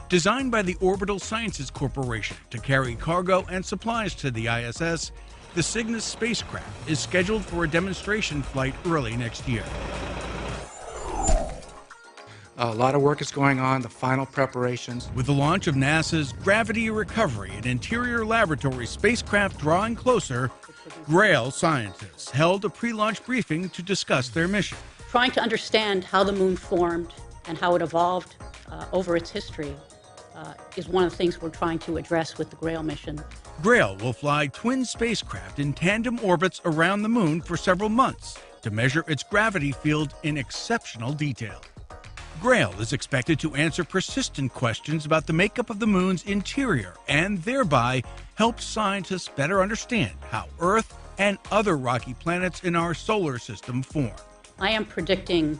Designed by the Orbital Sciences Corporation to carry cargo and supplies to the ISS, the Cygnus spacecraft is scheduled for a demonstration flight early next year. A lot of work is going on, the final preparations. With the launch of NASA's Gravity Recovery and Interior Laboratory spacecraft drawing closer, GRAIL scientists held a pre-launch briefing to discuss their mission. Trying to understand how the moon formed and how it evolved over its history is one of the things we're trying to address with the GRAIL mission. GRAIL will fly twin spacecraft in tandem orbits around the moon for several months to measure its gravity field in exceptional detail. GRAIL is expected to answer persistent questions about the makeup of the moon's interior and thereby help scientists better understand how Earth and other rocky planets in our solar system form. I am predicting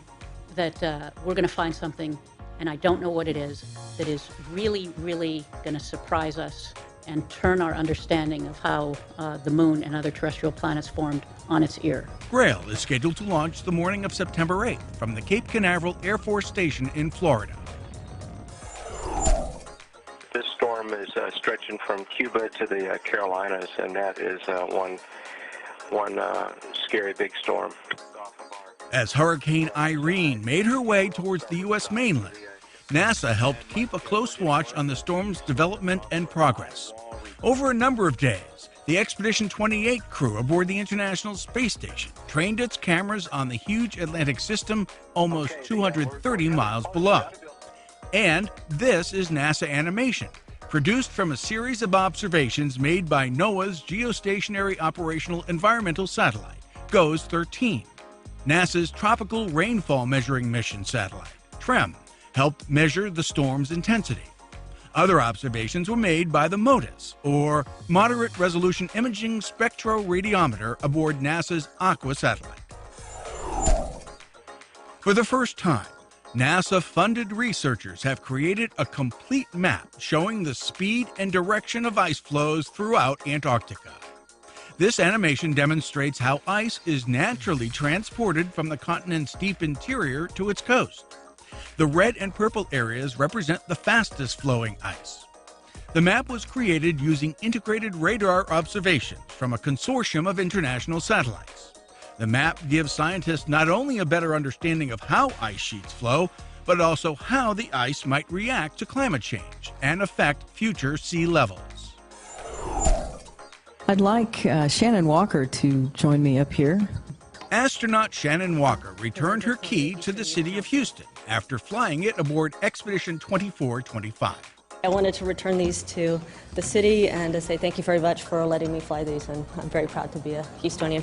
that we're going to find something, and I don't know what it is, that is really, really going to surprise us and turn our understanding of how the moon and other terrestrial planets formed on its ear. GRAIL is scheduled to launch the morning of September 8th from the Cape Canaveral Air Force Station in Florida. This storm is stretching from Cuba to the Carolinas, and that is one scary big storm. As Hurricane Irene made her way towards the U.S. mainland, NASA helped keep a close watch on the storm's development and progress. Over a number of days, the Expedition 28 crew aboard the International Space Station trained its cameras on the huge Atlantic system almost 230 miles below. And this is NASA animation, produced from a series of observations made by NOAA's Geostationary Operational Environmental Satellite, GOES-13. NASA's Tropical Rainfall Measuring Mission satellite, TREM, helped measure the storm's intensity. Other observations were made by the MODIS, or Moderate Resolution Imaging Spectroradiometer, aboard NASA's Aqua satellite. For the first time, NASA-funded researchers have created a complete map showing the speed and direction of ice flows throughout Antarctica. This animation demonstrates how ice is naturally transported from the continent's deep interior to its coast. The red and purple areas represent the fastest flowing ice. The map was created using integrated radar observations from a consortium of international satellites. The map gives scientists not only a better understanding of how ice sheets flow, but also how the ice might react to climate change and affect future sea levels. I'd like Shannon Walker to join me up here. Astronaut Shannon Walker returned her key to the city of Houston after flying it aboard Expedition 2425. I wanted to return these to the city and to say thank you very much for letting me fly these, and I'm very proud to be a Houstonian.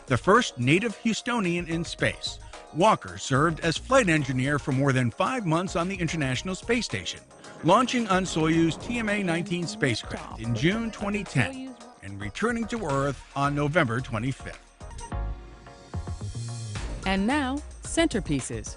The first native Houstonian in space, Walker served as flight engineer for more than 5 months on the International Space Station, launching on Soyuz TMA-19 spacecraft in June 2010 and returning to Earth on November 25th. And now, centerpieces.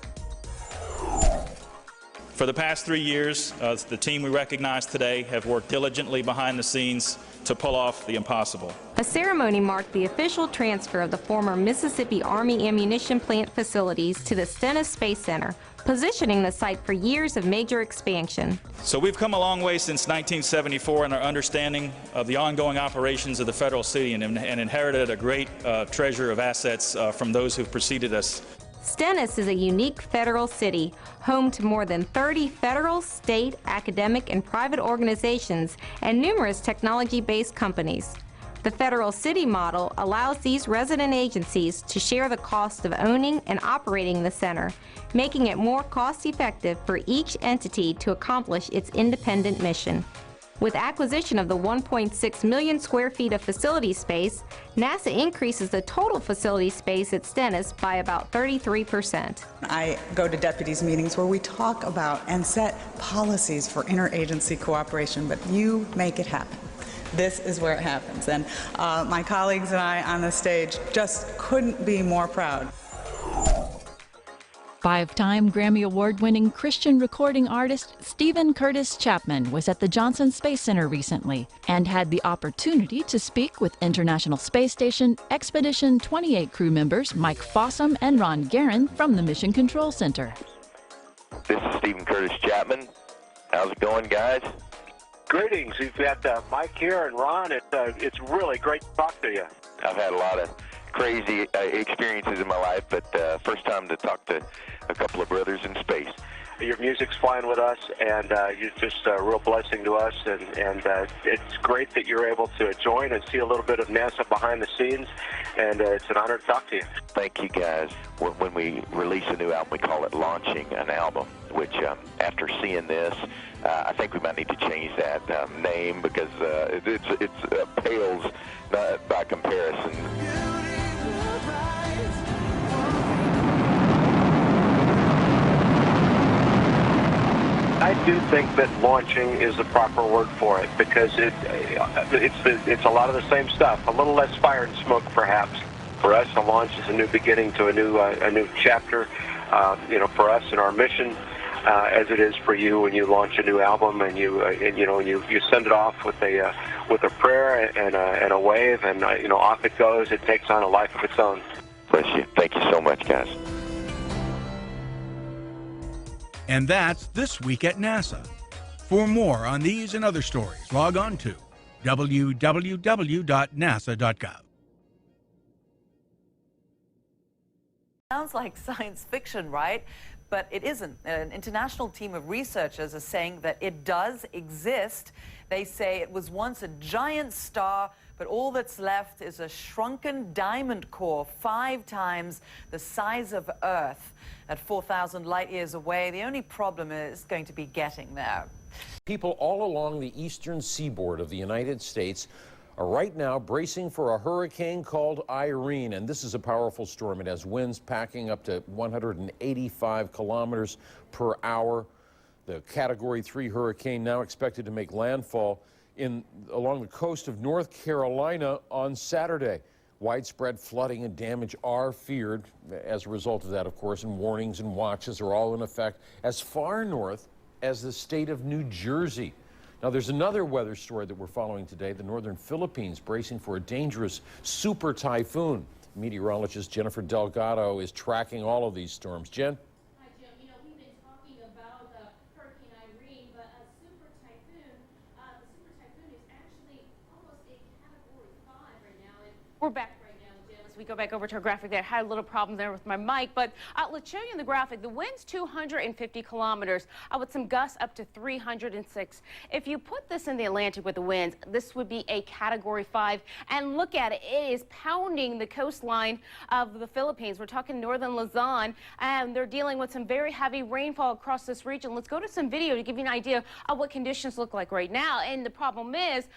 For the past 3 years, the team we recognize today have worked diligently behind the scenes to pull off the impossible. A ceremony marked the official transfer of the former Mississippi Army ammunition plant facilities to the Stennis Space Center, positioning the site for years of major expansion. So we've come a long way since 1974 in our understanding of the ongoing operations of the federal city and inherited a great treasure of assets from those who've preceded us. Stennis is a unique federal city, home to more than 30 federal, state, academic, and private organizations and numerous technology-based companies. The federal city model allows these resident agencies to share the cost of owning and operating the center, making it more cost-effective for each entity to accomplish its independent mission. With acquisition of the 1.6 million square feet of facility space, NASA increases the total facility space at Stennis by about 33%. I go to deputies meetings where we talk about and set policies for interagency cooperation, but you make it happen. This is where it happens, and my colleagues and I on the stage just couldn't be more proud. 5-time Grammy Award-winning Christian recording artist Stephen Curtis Chapman was at the Johnson Space Center recently and had the opportunity to speak with International Space Station Expedition 28 crew members Mike Fossum and Ron Guerin from the Mission Control Center. This is Stephen Curtis Chapman. How's it going, guys? Greetings. You've got Mike here and Ron. It's really great to talk to you. I've had a lot of crazy experiences in my life, but first time to talk to a couple of brothers in space. Your music's flying with us, and you're just a real blessing to us. And it's great that you're able to join and see a little bit of NASA behind the scenes. And it's an honor to talk to you. Thank you, guys. When we release a new album, we call it launching an album, which after seeing this, I think we might need to change that name because it pales by comparison. I do think that launching is the proper word for it because it's a lot of the same stuff, a little less fire and smoke perhaps. For us, a launch is a new beginning to a new chapter, for us in our mission, as it is for you when you launch a new album and you send it off with a prayer and a wave, and off it goes. It takes on a life of its own. Bless you. Thank you so much, guys. And that's This Week at NASA. For more on these and other stories, log on to www.nasa.gov. Sounds like science fiction, right? But it isn't. An international team of researchers are saying that it does exist. They say it was once a giant star, but all that's left is a shrunken diamond core 5 times the size of Earth. At 4,000 light years away, the only problem is going to be getting there. People all along the eastern seaboard of the United States are right now bracing for a hurricane called Irene, and this is a powerful storm. It has winds packing up to 185 kilometers per hour. The Category 3 hurricane now expected to make landfall along the coast of North Carolina on Saturday. Widespread flooding and damage are feared as a result of that, of course, and warnings and watches are all in effect as far north as the state of New Jersey. Now, there's another weather story that we're following today. The northern Philippines bracing for a dangerous super typhoon. Meteorologist Jennifer Delgado is tracking all of these storms. Jen? Hi, Jim. We've been talking about Hurricane Irene, but a super typhoon, the super typhoon is actually almost a Category 5 right now. And we're back right now, Jim. As we go back over to our graphic there, I had a little problem there with my mic, but let's show you in the graphic. The wind's 250 kilometers with some gusts up to 306. If you put this in the Atlantic with the winds, this would be a Category 5. And look at it. It is pounding the coastline of the Philippines. We're talking northern Luzon, and they're dealing with some very heavy rainfall across this region. Let's go to some video to give you an idea of what conditions look like right now. And the problem is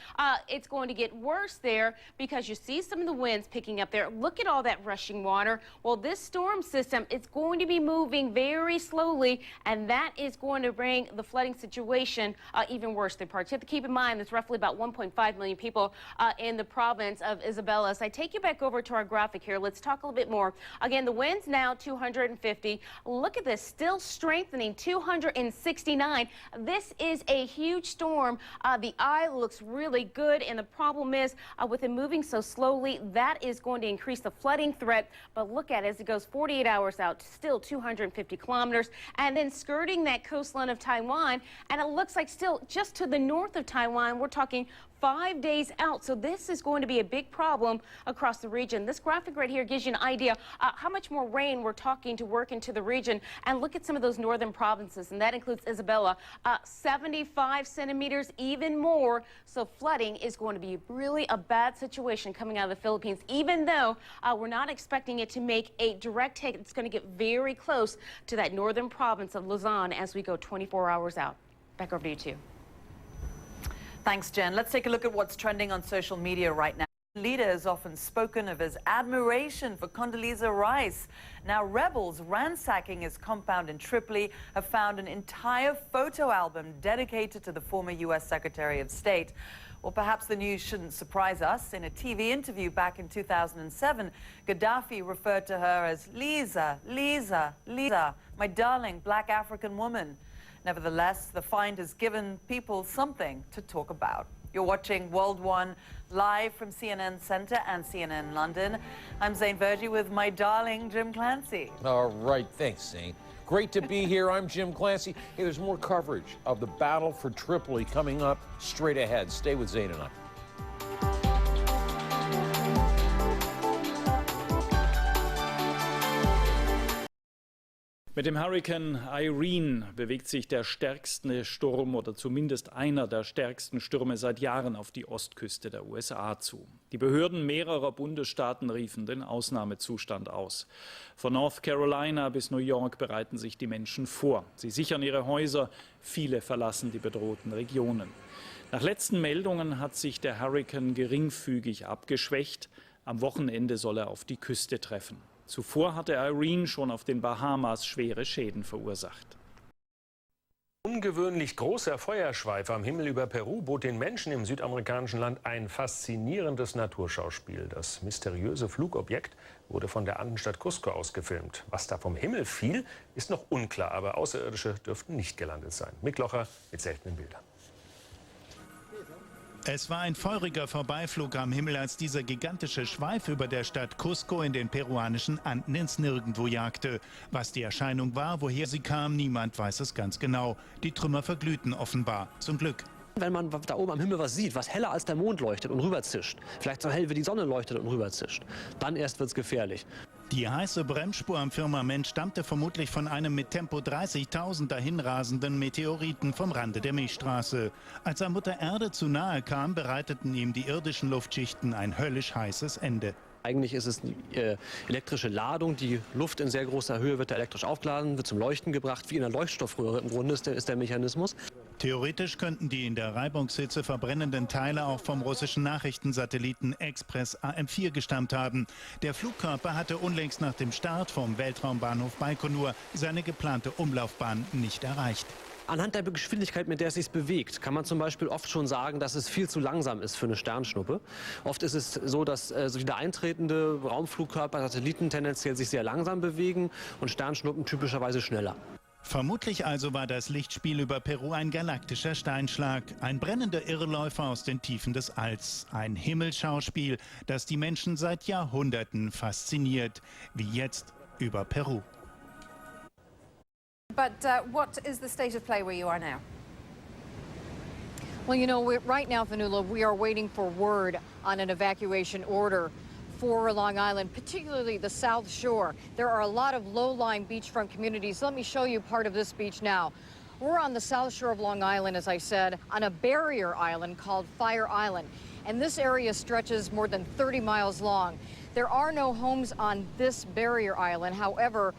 it's going to get worse there because you see some of the winds picking up there. Look at all that rushing water. Well, this storm system, it's going to be moving very slowly, and that is going to bring the flooding situation even worse than parts. You have to keep in mind there's roughly about 1.5 million people in the province of Isabela. So I take you back over to our graphic here. Let's talk a little bit more. Again, the wind's now 250. Look at this, still strengthening, 269. This is a huge storm. The eye looks really good, and the problem is with it moving so slowly, that is going to increase the flooding threat. But look at it as it goes 48 hours out, still 250 kilometers, and then skirting that coastline of Taiwan, and it looks like still just to the north of Taiwan, we're talking 5 days out. So this is going to be a big problem across the region. This graphic right here gives you an idea how much more rain we're talking to work into the region. And look at some of those northern provinces, and that includes Isabela, 75 centimeters, even more. So flooding is going to be really a bad situation coming out of the Philippines, even though we're not expecting it to make a direct hit. It's going to get very close to that northern province of Luzon as we go 24 hours out. Back over to you, too. Thanks, Jen. Let's take a look at what's trending on social media right now. The leader has often spoken of his admiration for Condoleezza Rice. Now, rebels ransacking his compound in Tripoli have found an entire photo album dedicated to the former U.S. Secretary of State. Well, perhaps the news shouldn't surprise us. In a TV interview back in 2007, Gaddafi referred to her as Lisa, Lisa, Lisa, my darling black African woman. Nevertheless, the find has given people something to talk about. You're watching World One live from CNN Center and CNN London. I'm Zane Vergie with my darling Jim Clancy. All right, thanks, Zane. Great to be here. I'm Jim Clancy. Hey, there's more coverage of the battle for Tripoli coming up straight ahead. Stay with Zane and I. Mit dem Hurrikan Irene bewegt sich der stärkste Sturm oder zumindest einer der stärksten Stürme seit Jahren auf die Ostküste der USA zu. Die Behörden mehrerer Bundesstaaten riefen den Ausnahmezustand aus. Von North Carolina bis New York bereiten sich die Menschen vor. Sie sichern ihre Häuser, viele verlassen die bedrohten Regionen. Nach letzten Meldungen hat sich der Hurrikan geringfügig abgeschwächt. Am Wochenende soll er auf die Küste treffen. Zuvor hatte Irene schon auf den Bahamas schwere Schäden verursacht. Ungewöhnlich großer Feuerschweif am Himmel über Peru bot den Menschen im südamerikanischen Land ein faszinierendes Naturschauspiel. Das mysteriöse Flugobjekt wurde von der Andenstadt Cusco aus gefilmt. Was da vom Himmel fiel, ist noch unklar, aber Außerirdische dürften nicht gelandet sein. Mick Locher mit seltenen Bildern. Es war ein feuriger Vorbeiflug am Himmel, als dieser gigantische Schweif über der Stadt Cusco in den peruanischen Anden ins Nirgendwo jagte. Was die Erscheinung war, woher sie kam, niemand weiß es ganz genau. Die Trümmer verglühten offenbar. Zum Glück. Wenn man da oben am Himmel was sieht, was heller als der Mond leuchtet und rüberzischt, vielleicht so hell wie die Sonne leuchtet und rüberzischt, dann erst wird es gefährlich. Die heiße Bremsspur am Firmament stammte vermutlich von einem mit Tempo 30.000 dahinrasenden Meteoriten vom Rande der Milchstraße. Als er Mutter Erde zu nahe kam, bereiteten ihm die irdischen Luftschichten ein höllisch heißes Ende. Eigentlich ist es die elektrische Ladung. Die Luft in sehr großer Höhe wird elektrisch aufgeladen, wird zum Leuchten gebracht, wie in einer Leuchtstoffröhre im Grunde ist der Mechanismus. Theoretisch könnten die in der Reibungshitze verbrennenden Teile auch vom russischen Nachrichtensatelliten Express AM4 gestammt haben. Der Flugkörper hatte unlängst nach dem Start vom Weltraumbahnhof Baikonur seine geplante Umlaufbahn nicht erreicht. Anhand der Geschwindigkeit, mit der es sich bewegt, kann man zum Beispiel oft schon sagen, dass es viel zu langsam ist für eine Sternschnuppe. Oft ist es so, dass so wieder eintretende Raumflugkörper, Satelliten tendenziell sich sehr langsam bewegen und Sternschnuppen typischerweise schneller. Vermutlich also war das Lichtspiel über Peru ein galaktischer Steinschlag, ein brennender Irrläufer aus den Tiefen des Alls, ein Himmelsschauspiel, das die Menschen seit Jahrhunderten fasziniert, wie jetzt über Peru. But what is the state of play where you are now? Well, you know, right now, Fanula, we are waiting for word on an evacuation order for Long Island, particularly the South Shore. There are a lot of low-lying beachfront communities. Let me show you part of this beach now. We're on the South Shore of Long Island, as I said, on a barrier island called Fire Island. And this area stretches more than 30 miles long. There are no homes on this barrier island. However,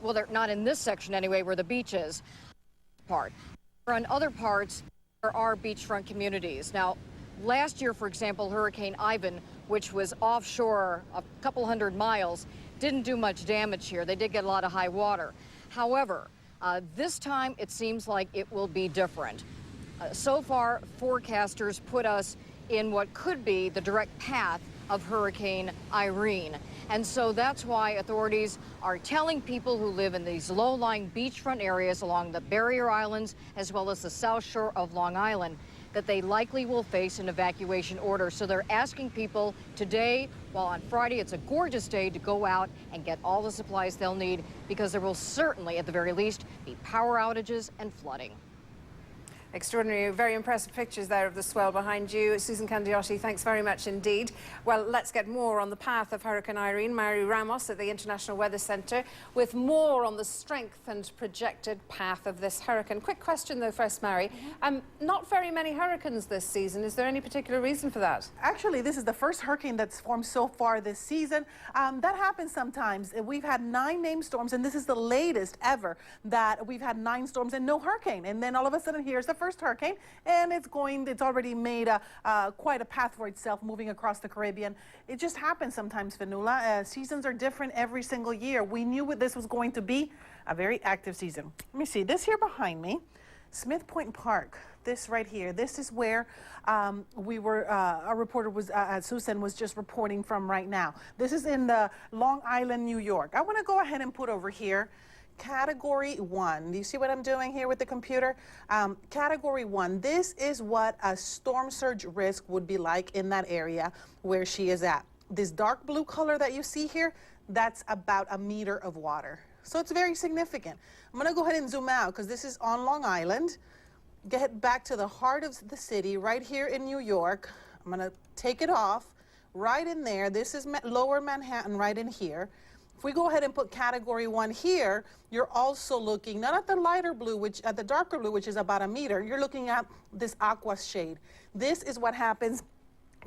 well, they're not in this section anyway, where the beach is. On other parts, there are beachfront communities. Now, last year, for example, Hurricane Ivan, which was offshore a couple hundred miles, didn't do much damage here. They did get a lot of high water. However, this time it seems like it will be different. So far, forecasters put us in what could be the direct path of Hurricane Irene. And so that's why authorities are telling people who live in these low-lying beachfront areas along the barrier islands as well as the South Shore of Long Island that they likely will face an evacuation order. So they're asking people today, while on Friday it's a gorgeous day, to go out and get all the supplies they'll need because there will certainly, at the very least, be power outages and flooding. Extraordinary, very impressive pictures there of the swell behind you. Susan Candiotti, thanks very much indeed. Well, let's get more on the path of Hurricane Irene. Mary Ramos at the International Weather Centre with more on the strength and projected path of this hurricane. Quick question though first, Mary. Not very many hurricanes this season. Is there any particular reason for that? Actually, this is the first hurricane that's formed so far this season. That happens sometimes. We've had 9 named storms, and this is the latest ever that we've had 9 storms and no hurricane. And then all of a sudden, here's the first hurricane, and it's already made quite a path for itself moving across the Caribbean. It just happens sometimes, Fanula. Seasons are different every single year. We knew what this was going to be, a very active season. Let me see, this here behind me, Smith Point Park, this right here, this is where our reporter was, Susan was just reporting from right now. This is in the Long Island, New York. I want to go ahead and put over here Category 1. Do you see what I'm doing here with the computer? Category 1. This is what a storm surge risk would be like in that area where she is at. This dark blue color that you see here, that's about a meter of water. So it's very significant. I'm going to go ahead and zoom out because this is on Long Island. Get back to the heart of the city right here in New York. I'm going to take it off right in there. This is lower Manhattan right in here. If we go ahead and put category 1 here, you're also looking not at the lighter blue, which at the darker blue, which is about a meter. You're looking at this aqua shade. This is what happens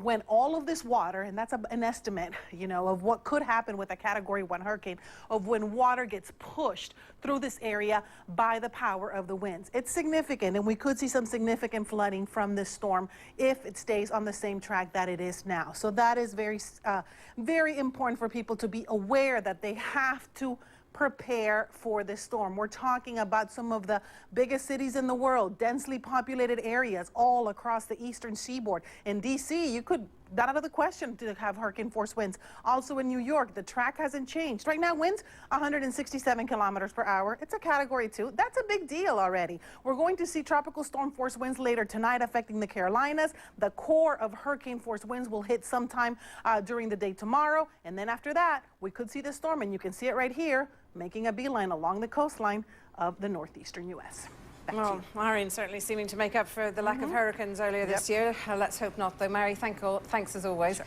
when all of this water, and that's an estimate, you know, of what could happen with a category 1 hurricane, of when water gets pushed through this area by the power of the winds. It's significant, and we could see some significant flooding from this storm if it stays on the same track that it is now. So that is very important for people to be aware that they have to prepare for this storm. We're talking about some of the biggest cities in the world, densely populated areas all across the eastern seaboard. In D.C., you could, not out of the question to have hurricane force winds. Also in New York, the track hasn't changed. Right now, winds 167 kilometers per hour. It's a category 2. That's a big deal already. We're going to see tropical storm force winds later tonight affecting the Carolinas. The core of hurricane force winds will hit sometime during the day tomorrow. And then after that, we could see the storm, and you can see it right here, making a beeline along the coastline of the northeastern U.S. Well, Irene certainly seeming to make up for the lack of hurricanes earlier this year. Let's hope not, though. Mary, thanks as always.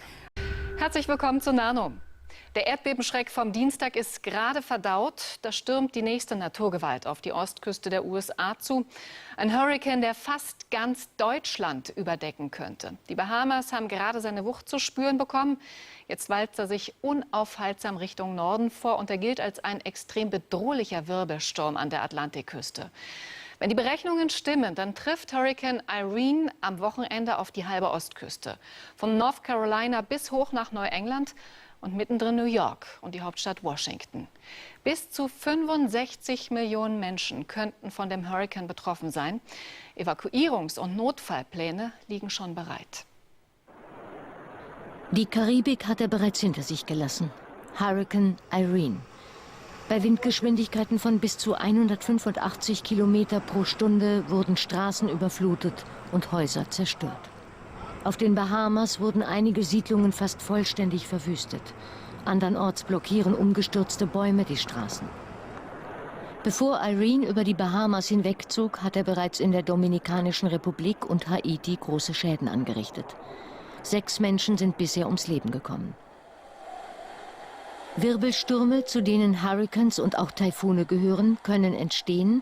Herzlich willkommen zu Nano. Der Erdbebenschreck vom Dienstag ist gerade verdaut. Da stürmt die nächste Naturgewalt auf die Ostküste der USA zu. Ein Hurrikan, der fast ganz Deutschland überdecken könnte. Die Bahamas haben gerade seine Wucht zu spüren bekommen. Jetzt walzt er sich unaufhaltsam Richtung Norden vor und er gilt als ein extrem bedrohlicher Wirbelsturm an der Atlantikküste. Wenn die Berechnungen stimmen, dann trifft Hurrikan Irene am Wochenende auf die halbe Ostküste. Von North Carolina bis hoch nach Neuengland und mittendrin New York und die Hauptstadt Washington. Bis zu 65 Millionen Menschen könnten von dem Hurrikan betroffen sein. Evakuierungs- und Notfallpläne liegen schon bereit. Die Karibik hat er bereits hinter sich gelassen. Hurrikan Irene. Bei Windgeschwindigkeiten von bis zu 185 Kilometer pro Stunde wurden Straßen überflutet und Häuser zerstört. Auf den Bahamas wurden einige Siedlungen fast vollständig verwüstet. Andernorts blockieren umgestürzte Bäume die Straßen. Bevor Irene über die Bahamas hinwegzog, hat er bereits in der Dominikanischen Republik und Haiti große Schäden angerichtet. 6 Menschen sind bisher ums Leben gekommen. Wirbelstürme, zu denen Hurrikans und auch Taifune gehören, können entstehen,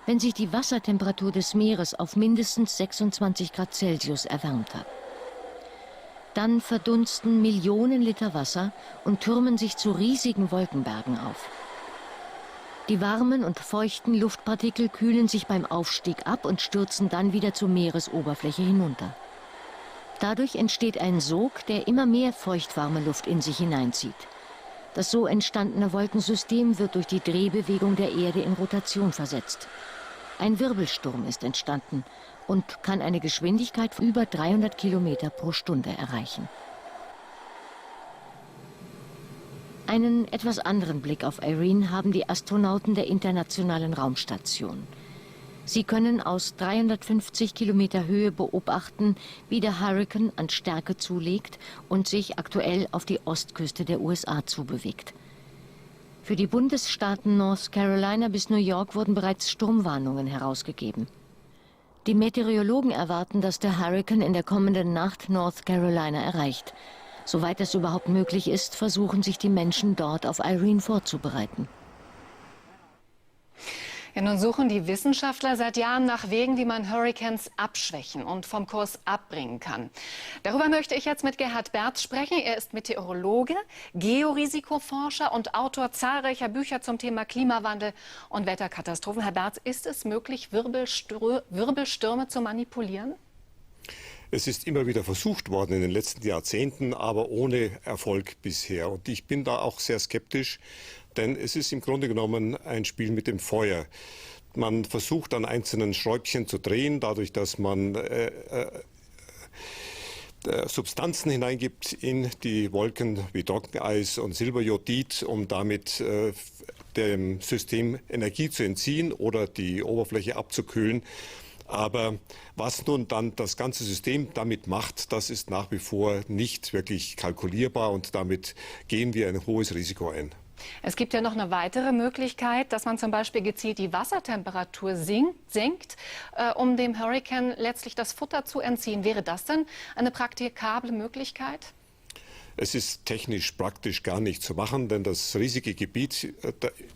wenn sich die Wassertemperatur des Meeres auf mindestens 26 Grad Celsius erwärmt hat. Dann verdunsten Millionen Liter Wasser und türmen sich zu riesigen Wolkenbergen auf. Die warmen und feuchten Luftpartikel kühlen sich beim Aufstieg ab und stürzen dann wieder zur Meeresoberfläche hinunter. Dadurch entsteht ein Sog, der immer mehr feuchtwarme Luft in sich hineinzieht. Das so entstandene Wolkensystem wird durch die Drehbewegung der Erde in Rotation versetzt. Ein Wirbelsturm ist entstanden und kann eine Geschwindigkeit von über 300 Kilometer pro Stunde erreichen. Einen etwas anderen Blick auf Irene haben die Astronauten der Internationalen Raumstation. Sie können aus 350 Kilometer Höhe beobachten, wie der Hurrikan an Stärke zulegt und sich aktuell auf die Ostküste der USA zubewegt. Für die Bundesstaaten North Carolina bis New York wurden bereits Sturmwarnungen herausgegeben. Die Meteorologen erwarten, dass der Hurrikan in der kommenden Nacht North Carolina erreicht. Soweit es überhaupt möglich ist, versuchen sich die Menschen dort auf Irene vorzubereiten. Ja, nun suchen die Wissenschaftler seit Jahren nach Wegen, wie man Hurrikans abschwächen und vom Kurs abbringen kann. Darüber möchte ich jetzt mit Gerhard Berz sprechen. Er ist Meteorologe, Georisikoforscher und Autor zahlreicher Bücher zum Thema Klimawandel und Wetterkatastrophen. Herr Berz, ist es möglich, Wirbelstürme zu manipulieren? Es ist immer wieder versucht worden in den letzten Jahrzehnten, aber ohne Erfolg bisher. Und ich bin da auch sehr skeptisch, denn es ist im Grunde genommen ein Spiel mit dem Feuer. Man versucht an einzelnen Schräubchen zu drehen, dadurch, dass man Substanzen hineingibt in die Wolken wie Trockeneis und Silberjodid, um damit dem System Energie zu entziehen oder die Oberfläche abzukühlen. Aber was nun dann das ganze System damit macht, das ist nach wie vor nicht wirklich kalkulierbar und damit gehen wir ein hohes Risiko ein. Es gibt ja noch eine weitere Möglichkeit, dass man zum Beispiel gezielt die Wassertemperatur senkt, um dem Hurrikan letztlich das Futter zu entziehen. Wäre das denn eine praktikable Möglichkeit? Es ist technisch praktisch gar nicht zu machen, denn das riesige Gebiet,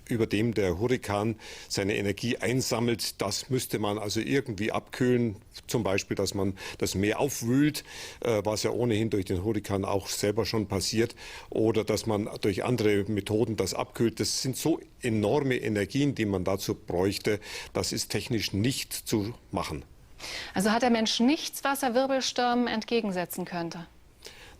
über dem der Hurrikan seine Energie einsammelt, das müsste man also irgendwie abkühlen. Zum Beispiel, dass man das Meer aufwühlt, was ja ohnehin durch den Hurrikan auch selber schon passiert, oder dass man durch andere Methoden das abkühlt. Das sind so enorme Energien, die man dazu bräuchte. Das ist technisch nicht zu machen. Also hat der Mensch nichts, was er Wirbelstürmen entgegensetzen könnte?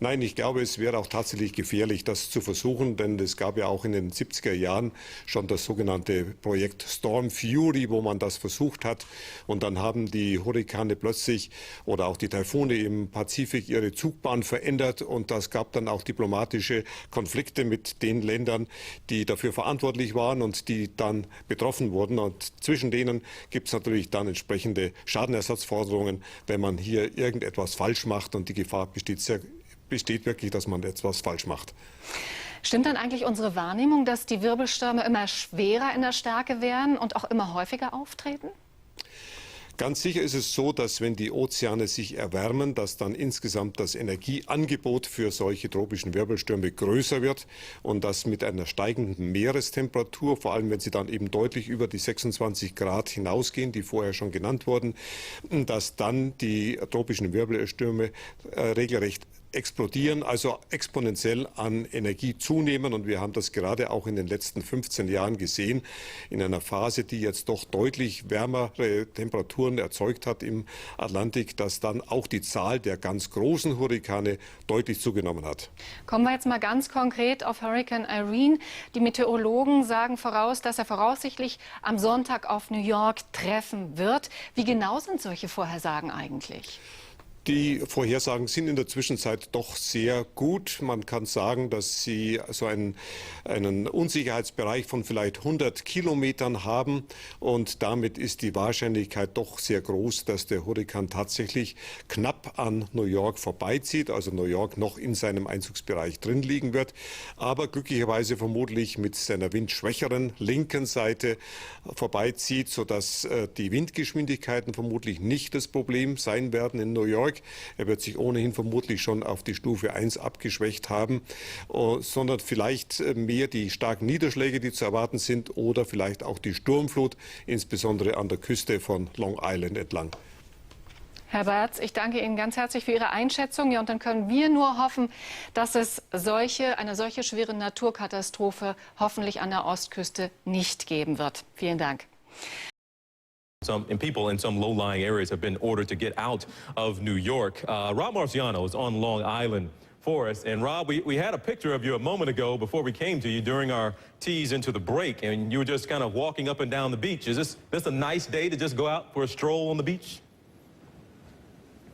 Nein, ich glaube, es wäre auch tatsächlich gefährlich, das zu versuchen, denn es gab ja auch in den 70er Jahren schon das sogenannte Projekt Storm Fury, wo man das versucht hat. Und dann haben die Hurrikane plötzlich oder auch die Taifune im Pazifik ihre Zugbahn verändert. Und das gab dann auch diplomatische Konflikte mit den Ländern, die dafür verantwortlich waren und die dann betroffen wurden. Und zwischen denen gibt es natürlich dann entsprechende Schadenersatzforderungen, wenn man hier irgendetwas falsch macht. Und die Gefahr besteht wirklich, dass man etwas falsch macht. Stimmt dann eigentlich unsere Wahrnehmung, dass die Wirbelstürme immer schwerer in der Stärke werden und auch immer häufiger auftreten? Ganz sicher ist es so, dass wenn die Ozeane sich erwärmen, dass dann insgesamt das Energieangebot für solche tropischen Wirbelstürme größer wird und dass mit einer steigenden Meerestemperatur, vor allem wenn sie dann eben deutlich über die 26 Grad hinausgehen, die vorher schon genannt wurden, dass dann die tropischen Wirbelstürme regelrecht explodieren, also exponentiell an Energie zunehmen. Und wir haben das gerade auch in den letzten 15 Jahren gesehen, in einer Phase, die jetzt doch deutlich wärmere Temperaturen erzeugt hat im Atlantik, dass dann auch die Zahl der ganz großen Hurrikane deutlich zugenommen hat. Kommen wir jetzt mal ganz konkret auf Hurrikan Irene. Die Meteorologen sagen voraus, dass er voraussichtlich am Sonntag auf New York treffen wird. Wie genau sind solche Vorhersagen eigentlich? Die Vorhersagen sind in der Zwischenzeit doch sehr gut. Man kann sagen, dass sie so einen Unsicherheitsbereich von vielleicht 100 Kilometern haben. Und damit ist die Wahrscheinlichkeit doch sehr groß, dass der Hurrikan tatsächlich knapp an New York vorbeizieht, also New York noch in seinem Einzugsbereich drin liegen wird. Aber glücklicherweise vermutlich mit seiner windschwächeren linken Seite vorbeizieht, sodass die Windgeschwindigkeiten vermutlich nicht das Problem sein werden in New York. Er wird sich ohnehin vermutlich schon auf die Stufe 1 abgeschwächt haben, sondern vielleicht mehr die starken Niederschläge, die zu erwarten sind, oder vielleicht auch die Sturmflut, insbesondere an der Küste von Long Island entlang. Herr Bartz, ich danke Ihnen ganz herzlich für Ihre Einschätzung. Ja, und dann können wir nur hoffen, dass es eine solche schwere Naturkatastrophe hoffentlich an der Ostküste nicht geben wird. Vielen Dank. And people in some low-lying areas have been ordered to get out of New York. Rob Marciano is on Long Island for us. And Rob, we had a picture of you a moment ago before we came to you during our tease into the break, and you were just kind of walking up and down the beach. Is this a nice day to just go out for a stroll on the beach?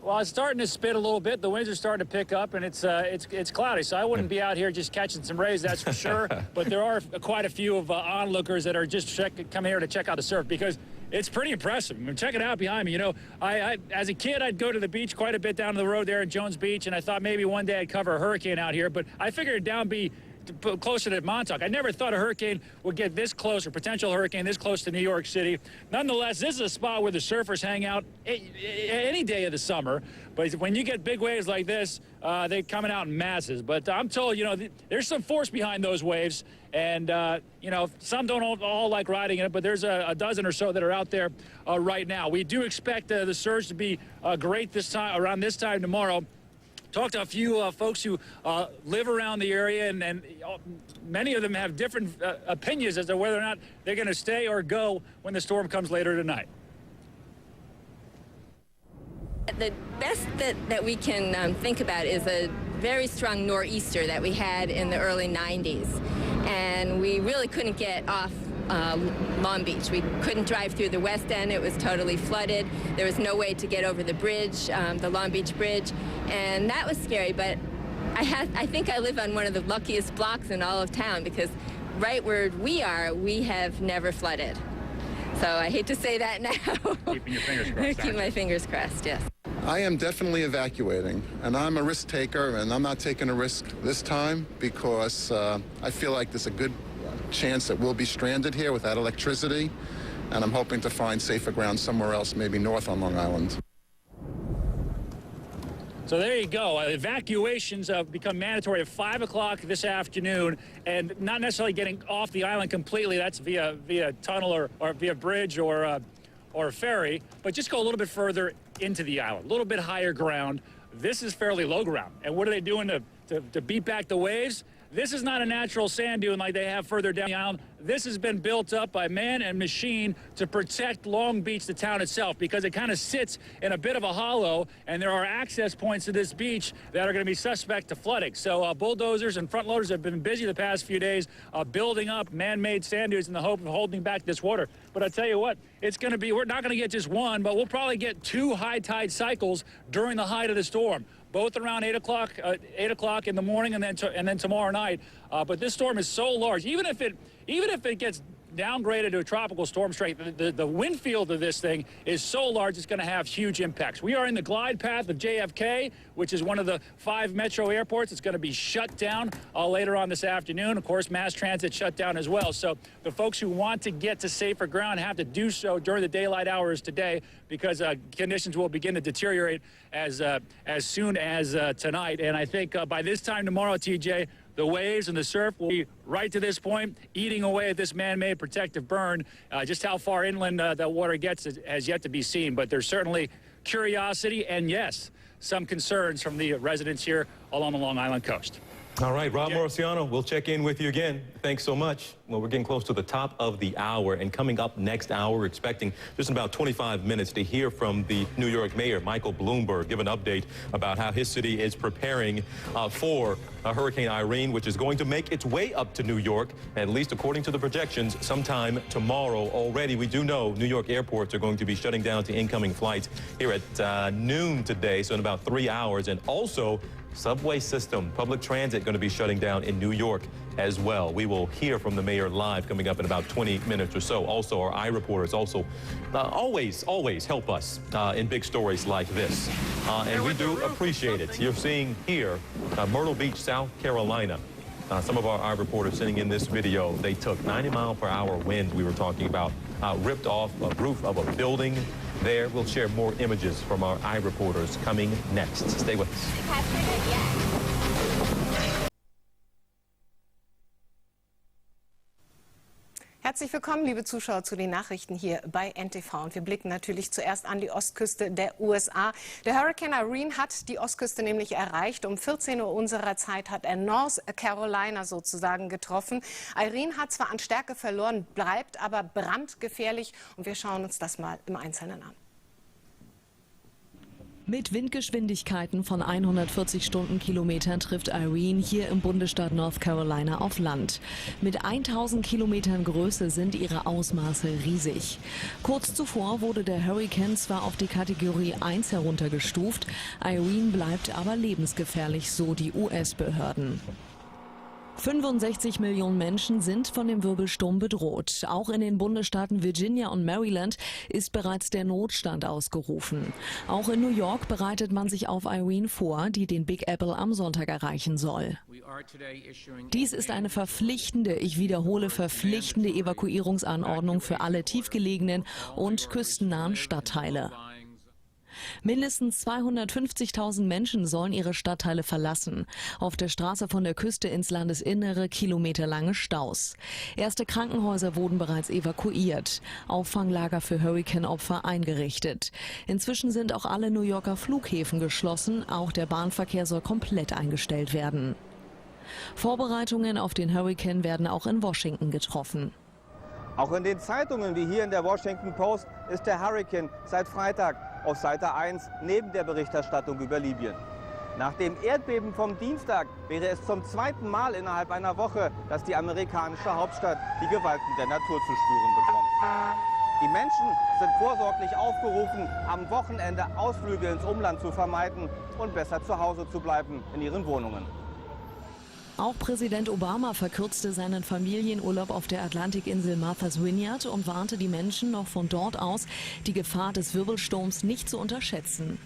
Well, it's starting to spit a little bit. The winds are starting to pick up, and it's cloudy. So I wouldn't be out here just catching some rays, that's for sure. But there are quite a few of onlookers that are just coming here to check out the surf because it's pretty impressive. I mean, check it out behind me. You know, I as a kid, I'd go to the beach quite a bit down the road there in Jones Beach, and I thought maybe one day I'd cover a hurricane out here. But I figured it'd down be closer to Montauk. I never thought a hurricane would get this close, or potential hurricane this close to New York City. Nonetheless, this is a spot where the surfers hang out any day of the summer. But when you get big waves like this, they're coming out in masses. But I'm told, you know, there's some force behind those waves. And, you know, some don't all like riding in it, but there's a dozen or so that are out there right now. We do expect the surge to be great this time, around this time tomorrow. Talked to a few folks who live around the area, and many of them have different opinions as to whether or not they're going to stay or go when the storm comes later tonight. The best that we can think about is a very strong nor'easter that we had in the early 90s. And we really couldn't get off Long Beach. We couldn't drive through the West End. It was totally flooded. There was no way to get over the bridge, the Long Beach Bridge. And that was scary, but I think I live on one of the luckiest blocks in all of town because right where we are, we have never flooded. So I hate to say that now. Keeping your fingers crossed. Keep my fingers crossed, yes. I am definitely evacuating, and I'm a risk taker, and I'm not taking a risk this time because I feel like there's a good chance that we'll be stranded here without electricity, and I'm hoping to find safer ground somewhere else, maybe north on Long Island. So there you go. Evacuations have become mandatory at 5 o'clock this afternoon, and not necessarily getting off the island completely. That's via tunnel or via bridge or ferry, but just go a little bit further into the island, a little bit higher ground. This is fairly low ground. And what are they doing to beat back the waves? This is not a natural sand dune like they have further down the island. This has been built up by man and machine to protect Long Beach, the town itself, because it kind of sits in a bit of a hollow, and there are access points to this beach that are going to be suspect to flooding. So bulldozers and front loaders have been busy the past few days building up man-made sand dunes in the hope of holding back this water. But I tell you what, it's going to be, we're not going to get just one, but we'll probably get 2 high tide cycles during the height of the storm, both around 8 o'clock in the morning and then tomorrow night. But this storm is so large, even if it gets downgraded to a tropical storm strength, the wind field of this thing is so large it's going to have huge impacts. We are in the glide path of JFK, which is one of the 5 metro airports. It's going to be shut down later on this afternoon. Of course, mass transit shut down as well. So the folks who want to get to safer ground have to do so during the daylight hours today, because conditions will begin to deteriorate as soon as tonight. And I think by this time tomorrow, TJ, the waves and the surf will be right to this point, eating away at this man-made protective berm. Just how far inland that water gets has yet to be seen, but there's certainly curiosity and, yes, some concerns from the residents here along the Long Island coast. All right, Rob Mauriciano, we'll check in with you again. Thanks so much. Well, we're getting close to the top of the hour, and coming up next hour, we're expecting just in about 25 minutes to hear from the New York Mayor, Michael Bloomberg, give an update about how his city is preparing for Hurricane Irene, which is going to make its way up to New York, at least according to the projections, sometime tomorrow. Already, we do know New York airports are going to be shutting down to incoming flights here at noon today, so in about 3 hours, and also subway system, public transit going to be shutting down in New York as well. We will hear from the mayor live coming up in about 20 minutes or so. Also, our iReporters also always help us in big stories like this. And we do appreciate it. You're seeing here Myrtle Beach, South Carolina. Some of our iReporters sending in this video. They took 90-mile-per-hour winds we were talking about, ripped off a roof of a building there. We'll share more images from our iReporters coming next. Stay with us. Herzlich willkommen, liebe Zuschauer, zu den Nachrichten hier bei NTV. Und wir blicken natürlich zuerst an die Ostküste der USA. Der Hurricane Irene hat die Ostküste nämlich erreicht. Um 14 Uhr unserer Zeit hat er North Carolina sozusagen getroffen. Irene hat zwar an Stärke verloren, bleibt aber brandgefährlich. Und wir schauen uns das mal im Einzelnen an. Mit Windgeschwindigkeiten von 140 Stundenkilometern trifft Irene hier im Bundesstaat North Carolina auf Land. Mit 1000 Kilometern Größe sind ihre Ausmaße riesig. Kurz zuvor wurde der Hurrikan zwar auf die Kategorie 1 heruntergestuft, Irene bleibt aber lebensgefährlich, so die US-Behörden. 65 Millionen Menschen sind von dem Wirbelsturm bedroht. Auch in den Bundesstaaten Virginia und Maryland ist bereits der Notstand ausgerufen. Auch in New York bereitet man sich auf Irene vor, die den Big Apple am Sonntag erreichen soll. Dies ist eine verpflichtende, ich wiederhole, verpflichtende Evakuierungsanordnung für alle tiefgelegenen und küstennahen Stadtteile. Mindestens 250.000 Menschen sollen ihre Stadtteile verlassen. Auf der Straße von der Küste ins Landesinnere kilometerlange Staus. Erste Krankenhäuser wurden bereits evakuiert. Auffanglager für Hurrikanopfer eingerichtet. Inzwischen sind auch alle New Yorker Flughäfen geschlossen. Auch der Bahnverkehr soll komplett eingestellt werden. Vorbereitungen auf den Hurrikan werden auch in Washington getroffen. Auch in den Zeitungen wie hier in der Washington Post ist der Hurrikan seit Freitag auf Seite 1 neben der Berichterstattung über Libyen. Nach dem Erdbeben vom Dienstag wäre es zum zweiten Mal innerhalb einer Woche, dass die amerikanische Hauptstadt die Gewalten der Natur zu spüren bekommt. Die Menschen sind vorsorglich aufgerufen, am Wochenende Ausflüge ins Umland zu vermeiden und besser zu Hause zu bleiben in ihren Wohnungen. Auch Präsident Obama verkürzte seinen Familienurlaub auf der Atlantikinsel Martha's Vineyard und warnte die Menschen noch von dort aus, die Gefahr des Wirbelsturms nicht zu unterschätzen.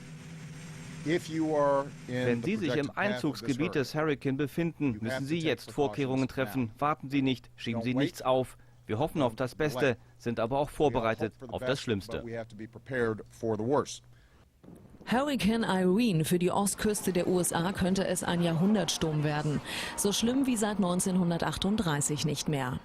Wenn Sie sich im Einzugsgebiet des Hurrikan befinden, müssen Sie jetzt Vorkehrungen treffen. Warten Sie nicht, schieben Sie nichts auf. Wir hoffen auf das Beste, sind aber auch vorbereitet auf das Schlimmste. Hurrikan Irene für die Ostküste der USA könnte es ein Jahrhundertsturm werden. So schlimm wie seit 1938 nicht mehr.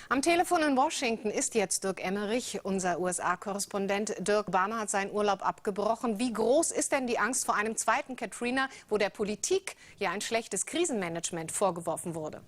Am Telefon in Washington ist jetzt Dirk Emmerich, unser USA-Korrespondent. Dirk, Obama hat seinen Urlaub abgebrochen. Wie groß ist denn die Angst vor einem zweiten Katrina, wo der Politik ja ein schlechtes Krisenmanagement vorgeworfen wurde?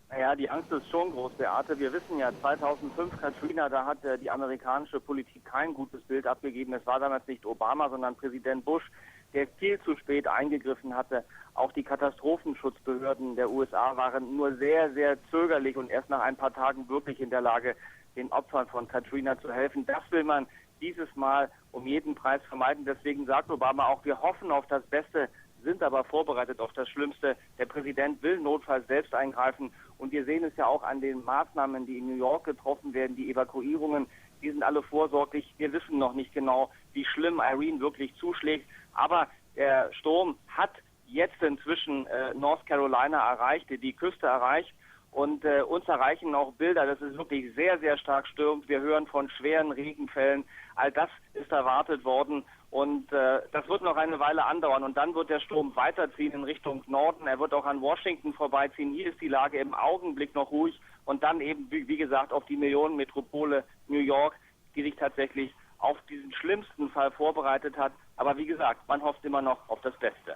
Naja, die Angst ist schon groß, Beate. Wir wissen ja, 2005 Katrina, da hat die amerikanische Politik kein gutes Bild abgegeben. Es war damals nicht Obama, sondern Präsident Bush, der viel zu spät eingegriffen hatte. Auch die Katastrophenschutzbehörden der USA waren nur sehr, sehr zögerlich und erst nach ein paar Tagen wirklich in der Lage, den Opfern von Katrina zu helfen. Das will man dieses Mal um jeden Preis vermeiden. Deswegen sagt Obama auch, wir hoffen auf das Beste, sind aber vorbereitet auf das Schlimmste. Der Präsident will notfalls selbst eingreifen. Und wir sehen es ja auch an den Maßnahmen, die in New York getroffen werden, die Evakuierungen, die sind alle vorsorglich. Wir wissen noch nicht genau, wie schlimm Irene wirklich zuschlägt. Aber der Sturm hat jetzt inzwischen North Carolina erreicht, die Küste erreicht. Und uns erreichen auch Bilder, dass es wirklich sehr, sehr stark stürmt. Wir hören von schweren Regenfällen. All das ist erwartet worden. Und das wird noch eine Weile andauern. Und dann wird der Sturm weiterziehen in Richtung Norden. Er wird auch an Washington vorbeiziehen. Hier ist die Lage im Augenblick noch ruhig. Und dann eben, wie gesagt, auf die Millionenmetropole New York, die sich tatsächlich auf diesen schlimmsten Fall vorbereitet hat. Aber wie gesagt, man hofft immer noch auf das Beste.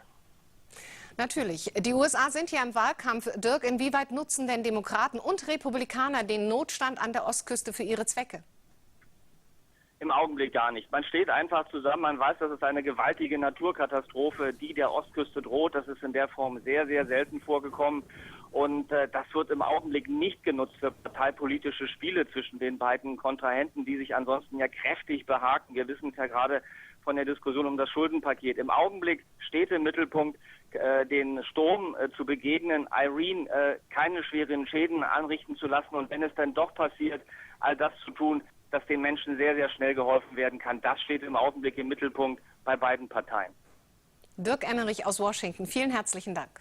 Natürlich. Die USA sind ja im Wahlkampf. Dirk, inwieweit nutzen denn Demokraten und Republikaner den Notstand an der Ostküste für ihre Zwecke? Im Augenblick gar nicht. Man steht einfach zusammen, man weiß, dass es eine gewaltige Naturkatastrophe, die der Ostküste droht. Das ist in der Form sehr, sehr selten vorgekommen. Und das wird im Augenblick nicht genutzt für parteipolitische Spiele zwischen den beiden Kontrahenten, die sich ansonsten ja kräftig behaken. Wir wissen es ja gerade von der Diskussion um das Schuldenpaket. Im Augenblick steht im Mittelpunkt, den Sturm zu begegnen, Irene keine schweren Schäden anrichten zu lassen und wenn es dann doch passiert, all das zu tun, dass den Menschen sehr, sehr schnell geholfen werden kann. Das steht im Augenblick im Mittelpunkt bei beiden Parteien. Dirk Emmerich aus Washington, vielen herzlichen Dank.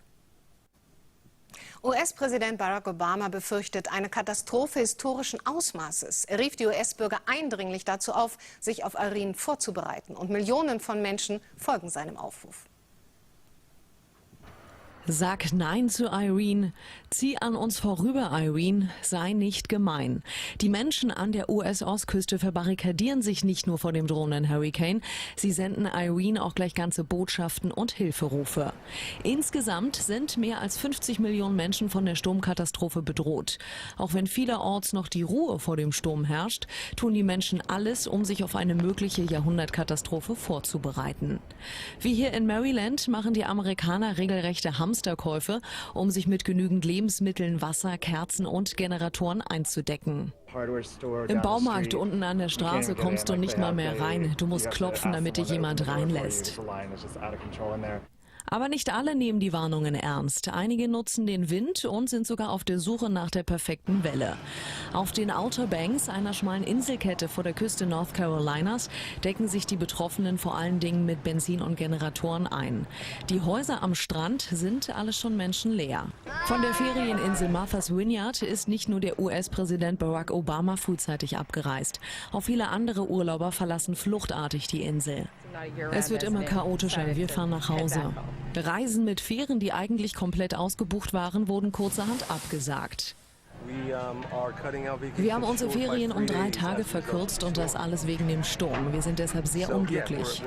US-Präsident Barack Obama befürchtet eine Katastrophe historischen Ausmaßes. Er rief die US-Bürger eindringlich dazu auf, sich auf Irene vorzubereiten. Und Millionen von Menschen folgen seinem Aufruf. Sag Nein zu Irene. Zieh an uns vorüber, Irene. Sei nicht gemein. Die Menschen an der US-Ostküste verbarrikadieren sich nicht nur vor dem drohenden Hurricane. Sie senden Irene auch gleich ganze Botschaften und Hilferufe. Insgesamt sind mehr als 50 Millionen Menschen von der Sturmkatastrophe bedroht. Auch wenn vielerorts noch die Ruhe vor dem Sturm herrscht, tun die Menschen alles, um sich auf eine mögliche Jahrhundertkatastrophe vorzubereiten. Wie hier in Maryland machen die Amerikaner regelrechte Hamsterkäufe, um sich mit genügend Lebensmitteln, Wasser, Kerzen und Generatoren einzudecken. Im Baumarkt unten an der Straße kommst du nicht mal mehr rein. Du musst klopfen, damit dich jemand reinlässt. Aber nicht alle nehmen die Warnungen ernst. Einige nutzen den Wind und sind sogar auf der Suche nach der perfekten Welle. Auf den Outer Banks, einer schmalen Inselkette vor der Küste North Carolinas, decken sich die Betroffenen vor allen Dingen mit Benzin und Generatoren ein. Die Häuser am Strand sind alles schon menschenleer. Von der Ferieninsel Martha's Vineyard ist nicht nur der US-Präsident Barack Obama frühzeitig abgereist. Auch viele andere Urlauber verlassen fluchtartig die Insel. Es wird immer chaotischer, wir fahren nach Hause. Reisen mit Fähren, die eigentlich komplett ausgebucht waren, wurden kurzerhand abgesagt. Wir haben unsere Ferien um 3 Tage verkürzt und das alles wegen dem Sturm. Wir sind deshalb sehr unglücklich.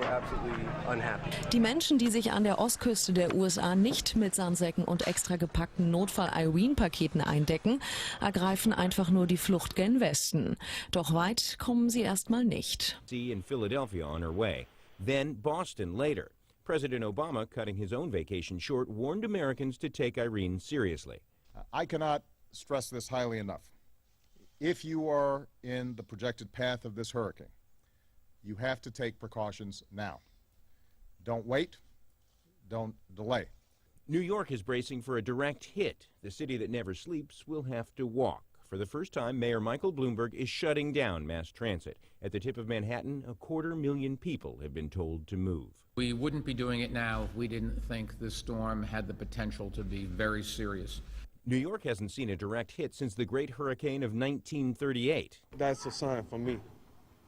Die Menschen, die sich an der Ostküste der USA nicht mit Sandsäcken und extra gepackten Notfall-Irene-Paketen eindecken, ergreifen einfach nur die Flucht gen Westen. Doch weit kommen sie erstmal nicht. In Philadelphia on her way. Then Boston later. President Obama, cutting his own vacation short, warned Americans to take Irene seriously. I cannot stress this highly enough. If you are in the projected path of this hurricane, you have to take precautions now. Don't wait. Don't delay. New York is bracing for a direct hit. The city that never sleeps will have to walk. For the first time, Mayor Michael Bloomberg is shutting down mass transit. At the tip of Manhattan, 250,000 people have been told to move. We wouldn't be doing it now if we didn't think this storm had the potential to be very serious. New York hasn't seen a direct hit since the Great Hurricane of 1938. That's a sign for me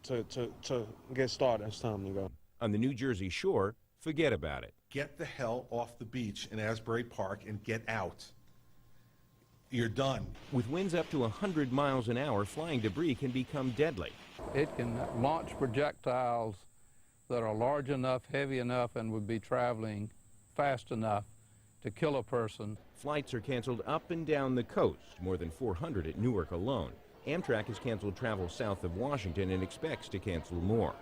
to get started. It's time to go. On the New Jersey shore, forget about it. Get the hell off the beach in Asbury Park and get out. You're done. With winds up to 100 miles an hour, flying debris can become deadly. It can launch projectiles that are large enough, heavy enough, and would be traveling fast enough to kill a person. Flights are canceled up and down the coast, more than 400 at Newark alone. Amtrak has canceled travel south of Washington and expects to cancel more.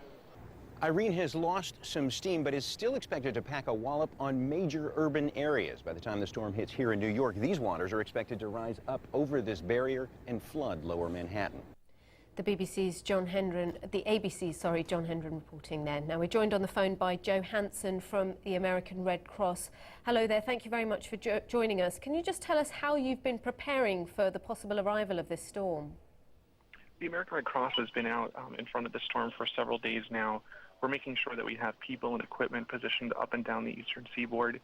Irene has lost some steam, but is still expected to pack a wallop on major urban areas. By the time the storm hits here in New York, these waters are expected to rise up over this barrier and flood lower Manhattan. The ABC's John Hendren reporting there. Now we're joined on the phone by Joe Hansen from the American Red Cross. Hello there, thank you very much for joining us. Can you just tell us how you've been preparing for the possible arrival of this storm? The American Red Cross has been out in front of the storm for several days now. We're making sure that we have people and equipment positioned up and down the eastern seaboard.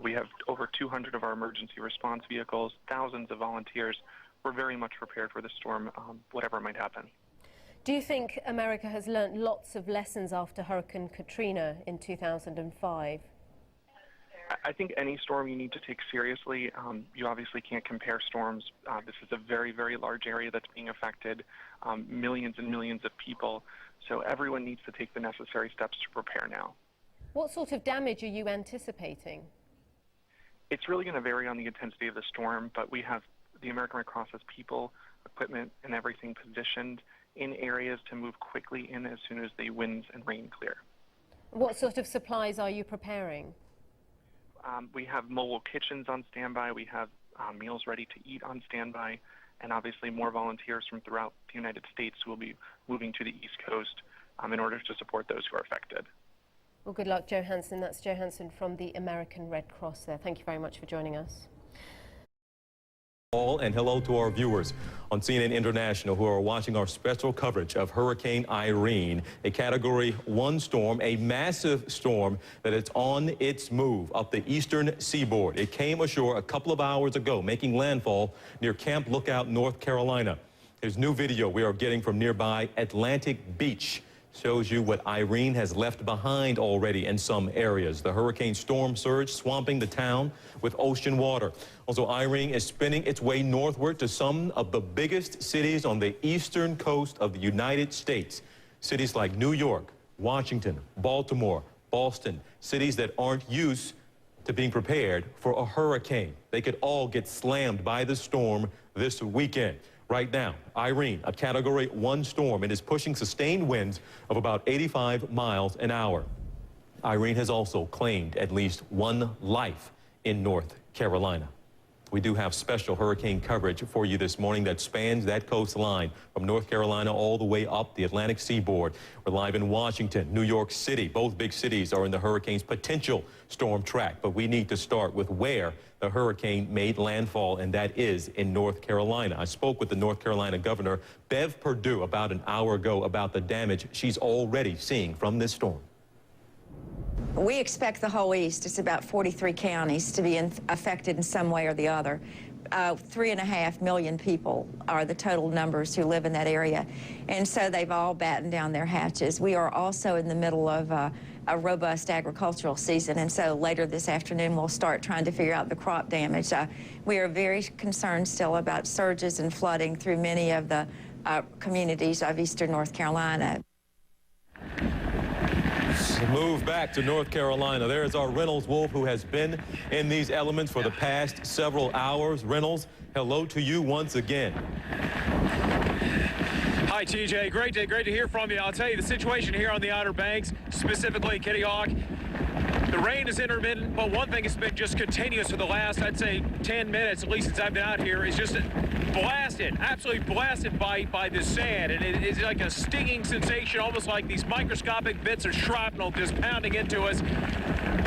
We have over 200 of our emergency response vehicles, thousands of volunteers. We're very much prepared for the storm, whatever might happen. Do you think America has learned lots of lessons after Hurricane Katrina in 2005? I think any storm you need to take seriously. You obviously can't compare storms. This is a very, very large area that's being affected, millions and millions of people. So everyone needs to take the necessary steps to prepare now. What sort of damage are you anticipating? It's really going to vary on the intensity of the storm, but we have the American Red Cross has people, equipment, and everything positioned in areas to move quickly in as soon as the winds and rain clear. What sort of supplies are you preparing? We have mobile kitchens on standby. We have meals ready to eat on standby, and obviously more volunteers from throughout the United States will be moving to the East Coast in order to support those who are affected. Well, good luck, Joe Hansen. That's Joe Hansen from the American Red Cross there. Thank you very much for joining us. And hello to our viewers on CNN International who are watching our special coverage of Hurricane Irene, a Category 1 storm, a massive storm that is on its move up the eastern seaboard. It came ashore a couple of hours ago, making landfall near Camp Lookout, North Carolina. Here's new video we are getting from nearby Atlantic Beach. Shows you what Irene has left behind already in some areas. The hurricane storm surge swamping the town with ocean water. Also, Irene is spinning its way northward to some of the biggest cities on the eastern coast of the United States. Cities like New York, Washington, Baltimore, Boston, cities that aren't used to being prepared for a hurricane. They could all get slammed by the storm this weekend. Right now, Irene, a Category 1 storm, it is pushing sustained winds of about 85 miles an hour. Irene has also claimed at least one life in North Carolina. We do have special hurricane coverage for you this morning that spans that coastline from North Carolina all the way up the Atlantic seaboard. We're live in Washington, New York City. Both big cities are in the hurricane's potential storm track, but we need to start with where the hurricane made landfall, and that is in North Carolina. I spoke with the North Carolina governor, Bev Perdue, about an hour ago about the damage she's already seeing from this storm. We expect the whole East, it's about 43 counties, to be affected in some way or the other. 3.5 million people are the total numbers who live in that area. And so they've all battened down their hatches. We are also in the middle of a robust agricultural season, and so later this afternoon we'll start trying to figure out the crop damage. We are very concerned still about surges and flooding through many of the communities of eastern North Carolina. Move back to North Carolina. There's our Reynolds Wolf, who has been in these elements for the past several hours. Reynolds, hello to you once again. Hi, TJ. Great to hear from you. I'll tell you the situation here on the Outer Banks, specifically Kitty Hawk. The rain is intermittent, but one thing has been just continuous for the last, I'd say, 10 minutes, at least since I've been out here, is just blasted, absolutely blasted by the sand. And it's like a stinging sensation, almost like these microscopic bits of shrapnel just pounding into us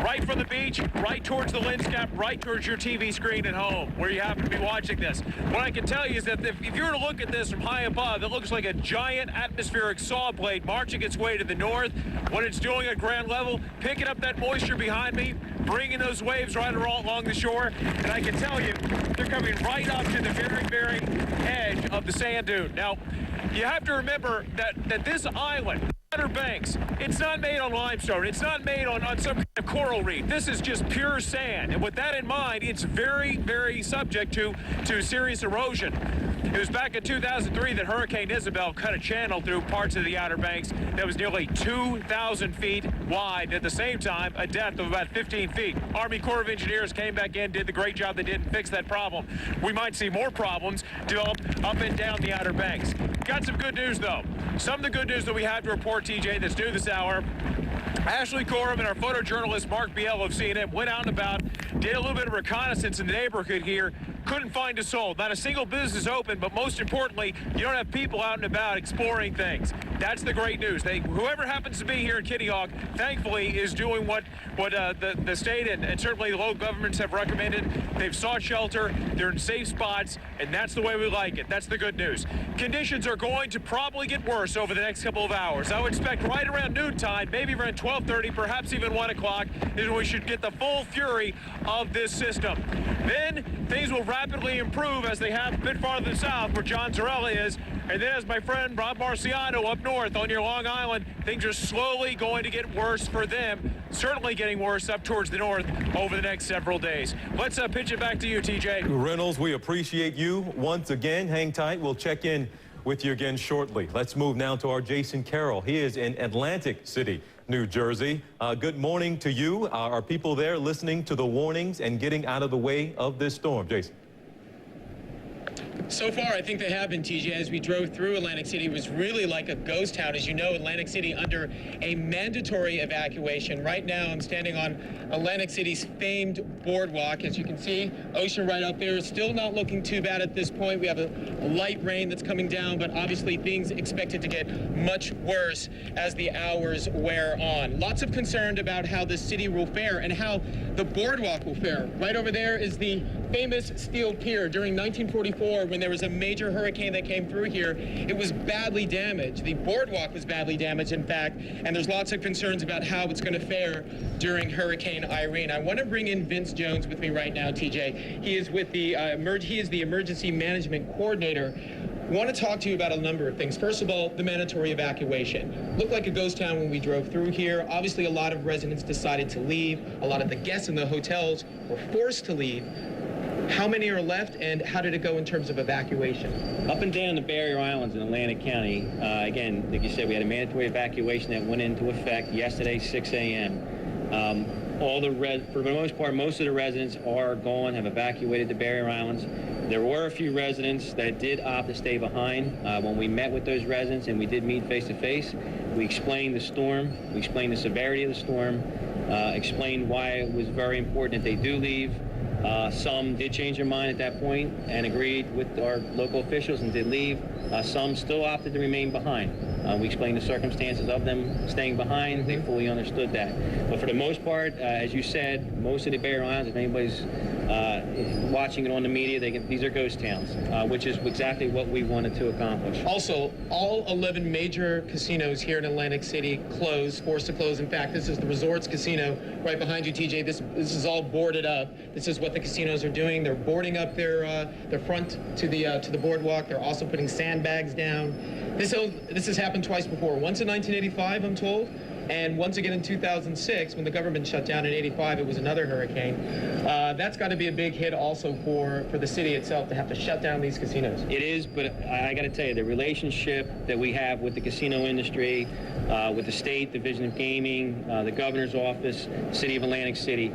right from the beach, right towards the lens cap, right towards your TV screen at home, where you happen to be watching this. What I can tell you is that if you were to look at this from high above, it looks like a giant atmospheric saw blade marching its way to the north. What it's doing at ground level, picking up that moisture moisture behind me, bringing those waves right along the shore. And I can tell you, they're coming right up to the very, very edge of the sand dune. Now, you have to remember that this island, Outer Banks, it's not made on limestone. It's not made on some kind of coral reef. This is just pure sand. And with that in mind, it's very, very subject to serious erosion. It was back in 2003 that Hurricane Isabel cut a channel through parts of the Outer Banks that was nearly 2,000 feet wide. At the same time, a depth of about 15 feet. Army Corps of Engineers came back in, did the great job they did, and fixed that problem. We might see more problems develop up and down the Outer Banks. Got some good news, though. Some of the good news that we have to report, TJ, that's new this hour. Ashley Coram and our photojournalist Mark Biel of CNN went out and about, did a little bit of reconnaissance in the neighborhood here. Couldn't find a soul. Not a single business open, but most importantly, you don't have people out and about exploring things. That's the great news. Whoever happens to be here in Kitty Hawk, thankfully, is doing what the state and certainly the local governments have recommended. They've sought shelter. They're in safe spots, and that's the way we like it. That's the good news. Conditions are going to probably get worse over the next couple of hours. I would expect right around noontime, maybe around 12:30, perhaps even 1 o'clock, is when we should get the full fury of this system. Then things will rapidly improve as they have a bit farther south where John Zarella is. And then as my friend Rob Marciano up north on your Long Island, things are slowly going to get worse for them. Certainly getting worse up towards the north over the next several days. Let's pitch it back to you, TJ. Reynolds, we appreciate you once again. Hang tight. We'll check in with you again shortly. Let's move now to our Jason Carroll. He is in Atlantic City, New Jersey. Good morning to you. Are people there listening to the warnings and getting out of the way of this storm? Jason. So far, I think they have been, TJ. As we drove through Atlantic City, it was really like a ghost town. As you know, Atlantic City under a mandatory evacuation. Right now, I'm standing on Atlantic City's famed boardwalk. As you can see, ocean right up there. Still not looking too bad at this point. We have a light rain that's coming down, but obviously things expected to get much worse as the hours wear on. Lots of concern about how the city will fare and how the boardwalk will fare. Right over there is the famous steel pier. During 1944, when there was a major hurricane that came through here, it was badly damaged. The boardwalk was badly damaged, in fact, and there's lots of concerns about how it's going to fare during Hurricane Irene. I want to bring in Vince Jones with me right now, TJ. He is with the he is the Emergency Management Coordinator. I want to talk to you about a number of things. First of all, the mandatory evacuation. Looked like a ghost town when we drove through here. Obviously, a lot of residents decided to leave. A lot of the guests in the hotels were forced to leave. How many are left, and how did it go in terms of evacuation? Up and down the barrier islands in Atlantic County, again, like you said, we had a mandatory evacuation that went into effect yesterday, 6 a.m. For the most part, most of the residents are gone, have evacuated the barrier islands. There were a few residents that did opt to stay behind. When we met with those residents and we did meet face-to-face, we explained the storm, we explained the severity of the storm, explained why it was very important that they do leave. Some did change their mind at that point and agreed with our local officials and did leave. Some still opted to remain behind. We explained the circumstances of them staying behind. They fully understood that. But for the most part, as you said, most of the barrier islands, if anybody's watching it on the media, these are ghost towns, which is exactly what we wanted to accomplish. Also, all 11 major casinos here in Atlantic City closed, forced to close. In fact, this is the Resorts Casino right behind you, TJ. This is all boarded up. This is what the casinos are doing. They're boarding up their front to the boardwalk. They're also putting sandbags down. This has happened twice before. Once in 1985, I'm told, and once again in 2006, when the government shut down. In 85, it was another hurricane. That's got to be a big hit also for the city itself to have to shut down these casinos. It is, but I got to tell you, the relationship that we have with the casino industry, with the State Division of Gaming, the Governor's Office, City of Atlantic City,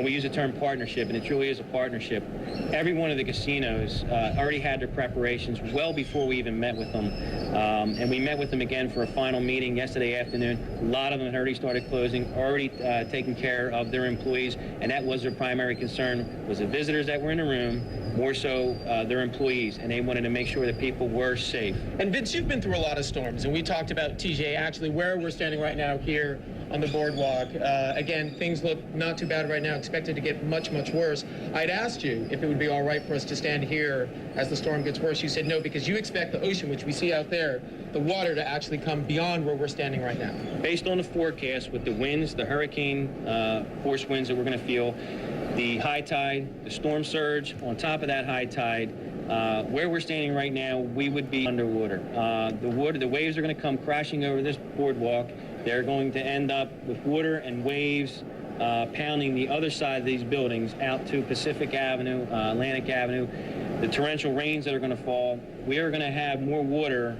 we use the term partnership, and it truly is a partnership. Every one of the casinos already had their preparations well before we even met with them. And we met with them again for a final meeting yesterday afternoon. A lot of them had already started closing, already taking care of their employees, and that was their primary concern, was the visitors that were in the room, more so their employees, and they wanted to make sure that people were safe. And Vince, you've been through a lot of storms, and we talked about, TJ, actually where we're standing right now here on the boardwalk. Again, things look not too bad right now, expected to get much, much worse. I'd asked you if it would be all right for us to stand here as the storm gets worse. You said no, because you expect the ocean, which we see out there, the water to actually come beyond where we're standing right now? Based on the forecast with the winds, the hurricane force winds that we're going to feel, the high tide, the storm surge, on top of that high tide, where we're standing right now, we would be underwater. The waves are going to come crashing over this boardwalk. They're going to end up with water and waves pounding the other side of these buildings out to Pacific Avenue, Atlantic Avenue. The torrential rains that are going to fall, we are going to have more water.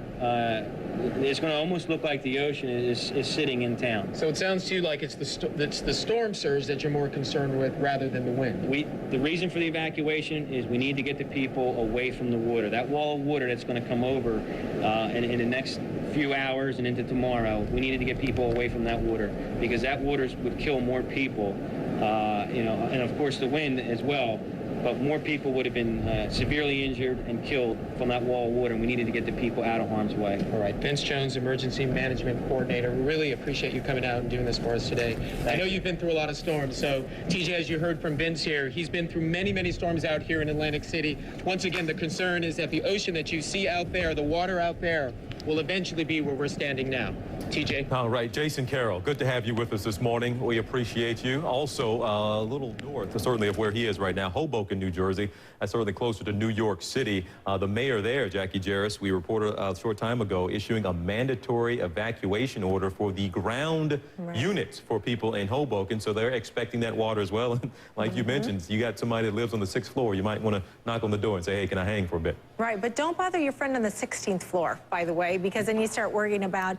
It's going to almost look like the ocean is sitting in town. So it sounds to you like it's the storm surge that you're more concerned with rather than the wind. The reason for the evacuation is we need to get the people away from the water. That wall of water that's going to come over in the next few hours and into tomorrow, we needed to get people away from that water because that water would kill more people, and of course the wind as well. But more people would have been severely injured and killed from that wall of water, and we needed to get the people out of harm's way. All right, Vince Jones, Emergency Management Coordinator. We really appreciate you coming out and doing this for us today. I know you've been through a lot of storms, so TJ, as you heard from Vince here, he's been through many, many storms out here in Atlantic City. Once again, the concern is that the ocean that you see out there, the water out there, will eventually be where we're standing now. TJ. All right, Jason Carroll, good to have you with us this morning. We appreciate you. Also, a little north, certainly of where he is right now, Hoboken, New Jersey. That's certainly closer to New York City. The mayor there, Jackie Jarris, we reported a short time ago, issuing a mandatory evacuation order for the ground units for people in Hoboken. So they're expecting that water as well. And like you mentioned, you got somebody that lives on the 6th floor. You might want to knock on the door and say, hey, can I hang for a bit? Right, but don't bother your friend on the 16th floor, by the way, because then you start worrying about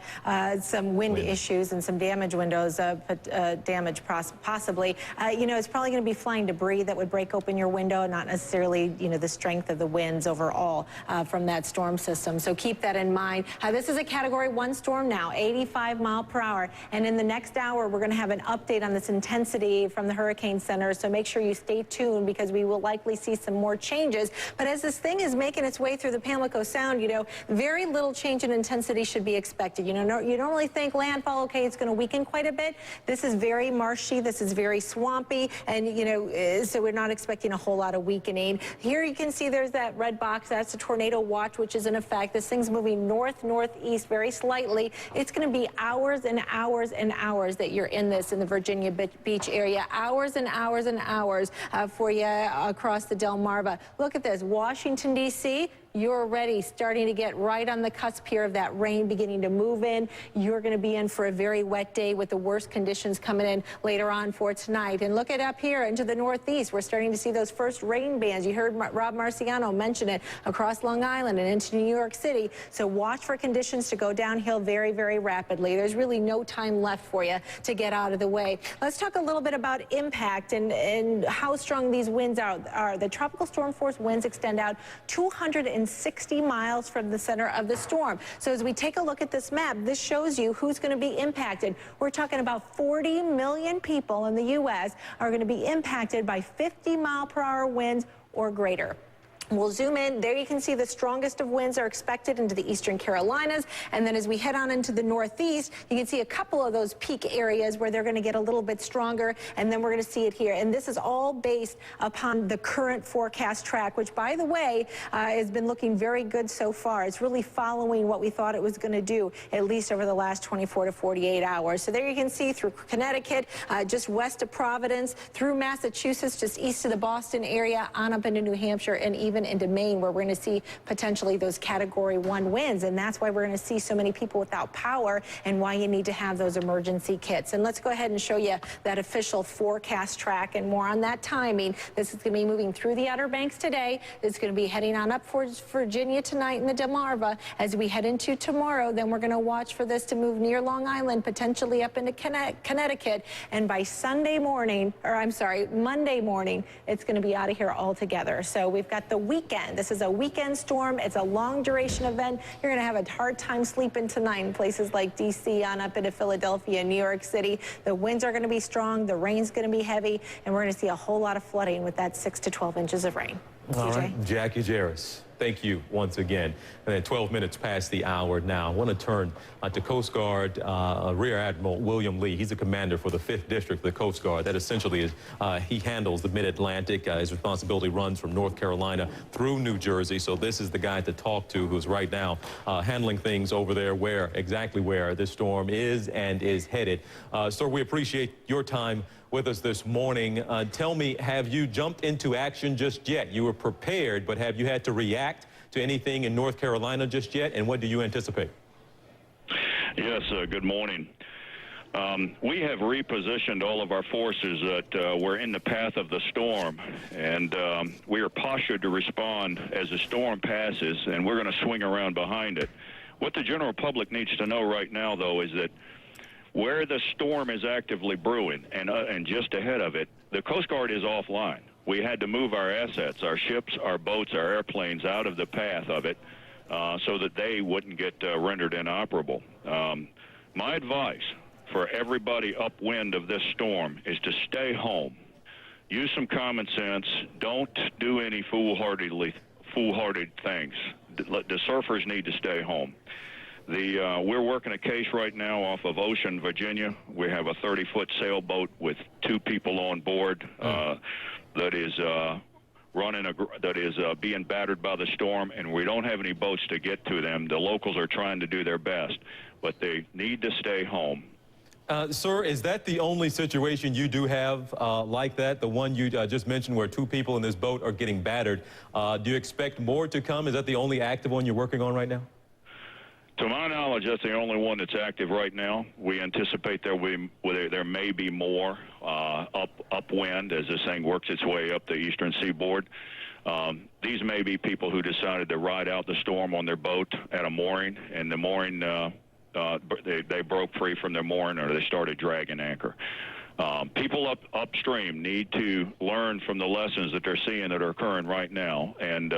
some wind issues and some damage windows, damage possibly. It's probably going to be flying debris that would break open your window, not necessarily, the strength of the winds overall from that storm system. So keep that in mind. This is a Category 1 storm now, 85 miles per hour. And in the next hour, we're going to have an update on this intensity from the Hurricane Center. So make sure you stay tuned because we will likely see some more changes. But as this thing is making its way through the Pamlico Sound, very little change in intensity should be expected. You normally think landfall, okay, it's going to weaken quite a bit. This is very marshy. This is very swampy. And, so we're not expecting a whole lot of weakening. Here you can see there's that red box. That's a tornado watch, which is in effect. This thing's moving northeast very slightly. It's going to be hours and hours and hours that you're in the Virginia Beach area. Hours and hours and hours for you across the Delmarva. Look at this. Washington, D.C., you're already starting to get right on the cusp here of that rain beginning to move in. You're going to be in for a very wet day with the worst conditions coming in later on for tonight. And look at up here into the northeast. We're starting to see those first rain bands. You heard Rob Marciano mention it across Long Island and into New York City. So watch for conditions to go downhill very, very rapidly. There's really no time left for you to get out of the way. Let's talk a little bit about impact and how strong these winds are. The tropical storm force winds extend out 260 miles from the center of the storm. So as we take a look at this map, this shows you who's going to be impacted. We're talking about 40 million people in the U.S. are going to be impacted by 50-mile-per-hour winds or greater. We'll zoom in. There you can see the strongest of winds are expected into the eastern Carolinas. And then as we head on into the northeast, you can see a couple of those peak areas where they're going to get a little bit stronger. And then we're going to see it here. And this is all based upon the current forecast track, which, by the way, has been looking very good so far. It's really following what we thought it was going to do, at least over the last 24 to 48 hours. So there you can see through Connecticut, just west of Providence, through Massachusetts, just east of the Boston area, on up into New Hampshire, and even into Maine, where we're going to see potentially those Category 1 winds. And that's why we're going to see so many people without power and why you need to have those emergency kits. And let's go ahead and show you that official forecast track and more on that timing. This is going to be moving through the Outer Banks today. It's going to be heading on up for Virginia tonight in the Delmarva. As we head into tomorrow, then we're going to watch for this to move near Long Island, potentially up into Connecticut. And by Monday morning, it's going to be out of here altogether. So we've got the weekend. This is a weekend storm. It's a long duration event. You're going to have a hard time sleeping tonight in places like D.C. on up into Philadelphia and New York City. The winds are going to be strong. The rain's going to be heavy. And we're going to see a whole lot of flooding with that 6 to 12 inches of rain. All right, Jackie Jarris. thank you once again. And then 12 minutes past the hour now. I want to turn to Coast Guard Rear Admiral William Lee. He's the commander for the 5th District of the Coast Guard. That essentially is, he handles the mid-Atlantic. His responsibility runs from North Carolina through New Jersey. So this is the guy to talk to who's right now handling things over there exactly where this storm is and is headed. Sir, we appreciate your time with us this morning. Tell me, have you jumped into action just yet? You were prepared, but have you had to react to anything in North Carolina just yet? And what do you anticipate? Yes, good morning. We have repositioned all of our forces that were in the path of the storm, and we are postured to respond as the storm passes, and we're going to swing around behind it. What the general public needs to know right now, though, is that where the storm is actively brewing and just ahead of it, the Coast Guard is offline. We had to move our assets, our ships, our boats, our airplanes out of the path of it so that they wouldn't get rendered inoperable. My advice for everybody upwind of this storm is to stay home. Use some common sense. Don't do any foolhardy things. The surfers need to stay home. We're working a case right now off of Ocean, Virginia. We have a 30-foot sailboat with 2 people on board that is being battered by the storm, and we don't have any boats to get to them. The locals are trying to do their best, but they need to stay home. Sir, is that the only situation you do have like that, the one you just mentioned where 2 people in this boat are getting battered? Do you expect more to come? Is that the only active one you're working on right now? To my knowledge, that's the only one that's active right now. We anticipate there may be more upwind as this thing works its way up the eastern seaboard. These may be people who decided to ride out the storm on their boat at a mooring, and the mooring, they broke free from their mooring or they started dragging anchor. People upstream need to learn from the lessons that they're seeing that are occurring right now and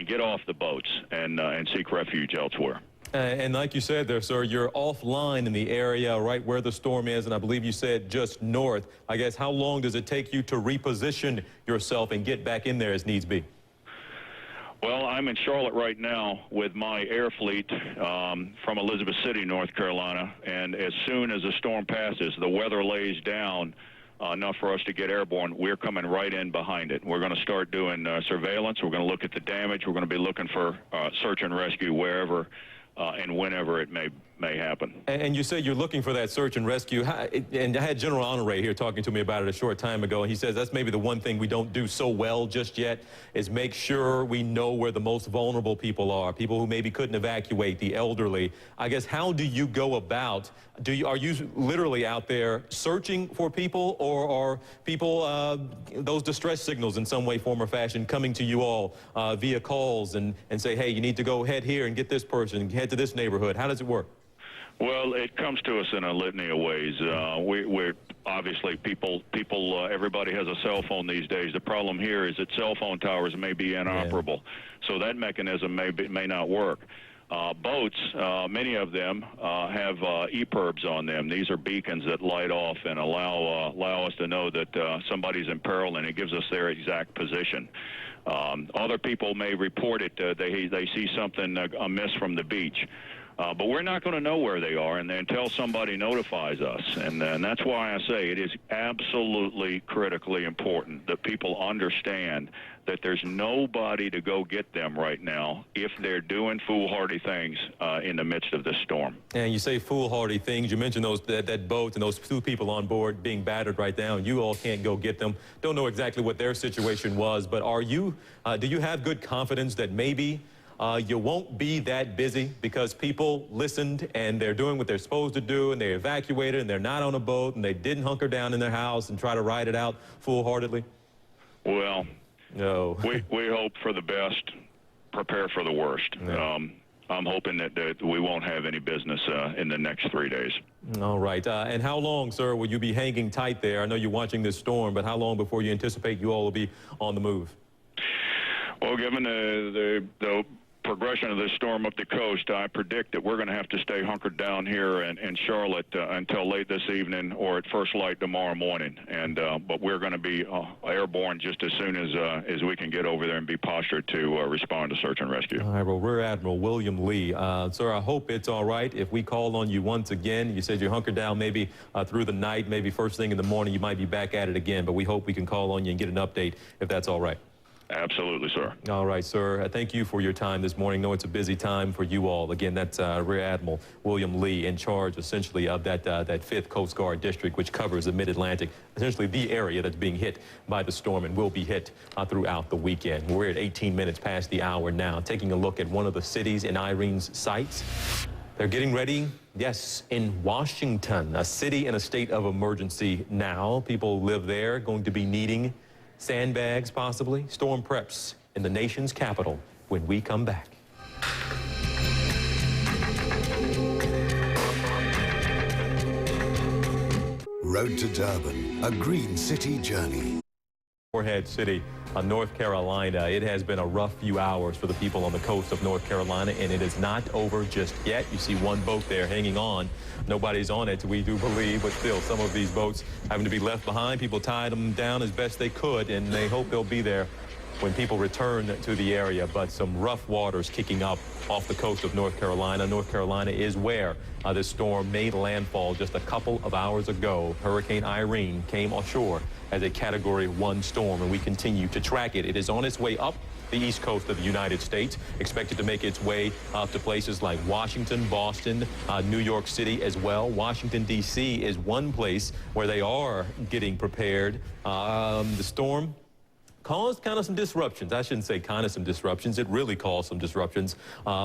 get off the boats and seek refuge elsewhere. And like you said there, sir, you're offline in the area right where the storm is, and I believe you said just north. I guess how long does it take you to reposition yourself and get back in there as needs be? Well, I'm in Charlotte right now with my air fleet from Elizabeth City, North Carolina, and as soon as the storm passes, the weather lays down enough for us to get airborne, we're coming right in behind it. We're going to start doing surveillance. We're going to look at the damage. We're going to be looking for search and rescue wherever and whenever it may happen. And you say you're looking for that search and rescue. And I had General Honore here talking to me about it a short time ago, and he says that's maybe the one thing we don't do so well just yet is make sure we know where the most vulnerable people are, people who maybe couldn't evacuate, the elderly. I guess how do you go about, are you literally out there searching for people, or are people, those distress signals in some way, form, or fashion coming to you all via calls and say, hey, you need to go head here and get this person, head to this neighborhood? How does it work? Well, it comes to us in a litany of ways. We're obviously everybody has a cell phone these days. The problem here is that cell phone towers may be inoperable, so that mechanism may not work. Boats, many of them have EPIRBs on them. These are beacons that light off and allow us to know that somebody's in peril, and it gives us their exact position. Other people may report it. They see something amiss from the beach. But we're not going to know where they are until somebody notifies us. And that's why I say it is absolutely critically important that people understand that there's nobody to go get them right now if they're doing foolhardy things in the midst of this storm. And you say foolhardy things. You mentioned that boat and those 2 people on board being battered right now, and you all can't go get them. Don't know exactly what their situation was, but do you have good confidence that maybe you won't be that busy because people listened and they're doing what they're supposed to do, and they evacuated and they're not on a boat and they didn't hunker down in their house and try to ride it out foolhardily? Well, no. we hope for the best, prepare for the worst. Yeah. I'm hoping that we won't have any business in the next 3 days. All right. And how long, sir, will you be hanging tight there? I know you're watching this storm, but how long before you anticipate you all will be on the move? Well, given the progression of this storm up the coast, I predict that we're going to have to stay hunkered down here in Charlotte until late this evening or at first light tomorrow morning. And but we're going to be airborne just as soon as we can get over there and be postured to respond to search and rescue. All right, well, Rear Admiral William Lee. Sir, I hope it's all right if we call on you once again. You said you're hunkered down maybe through the night, maybe first thing in the morning you might be back at it again, but we hope we can call on you and get an update if that's all right. Absolutely, sir. All right, sir. Thank you for your time this morning. I know it's a busy time for you all. Again, that's Rear Admiral William Lee in charge, essentially, of that 5th Coast Guard District, which covers the Mid-Atlantic, essentially the area that's being hit by the storm and will be hit throughout the weekend. We're at 18 minutes past the hour now, taking a look at one of the cities in Irene's sights. They're getting ready, yes, in Washington, a city in a state of emergency now. People live there, going to be needing sandbags, possibly. Storm preps in the nation's capital when we come back. Road to Durban, a green city journey. Morehead City, North Carolina. It has been a rough few hours for the people on the coast of North Carolina, and it is not over just yet. You see one boat there hanging on. Nobody's on it, we do believe, but still, some of these boats having to be left behind. People tied them down as best they could, and they hope they'll be there when people return to the area. But some rough waters kicking up off the coast of North Carolina. North Carolina is where this storm made landfall just a couple of hours ago. Hurricane Irene came ashore as a Category 1 storm, and we continue to track it. It is on its way up the east coast of the United States, expected to make its way up to places like Washington, Boston, New York City as well. Washington, D.C. is one place where they are getting prepared. The storm caused kind of some disruptions. I shouldn't say kind of some disruptions. It really caused some disruptions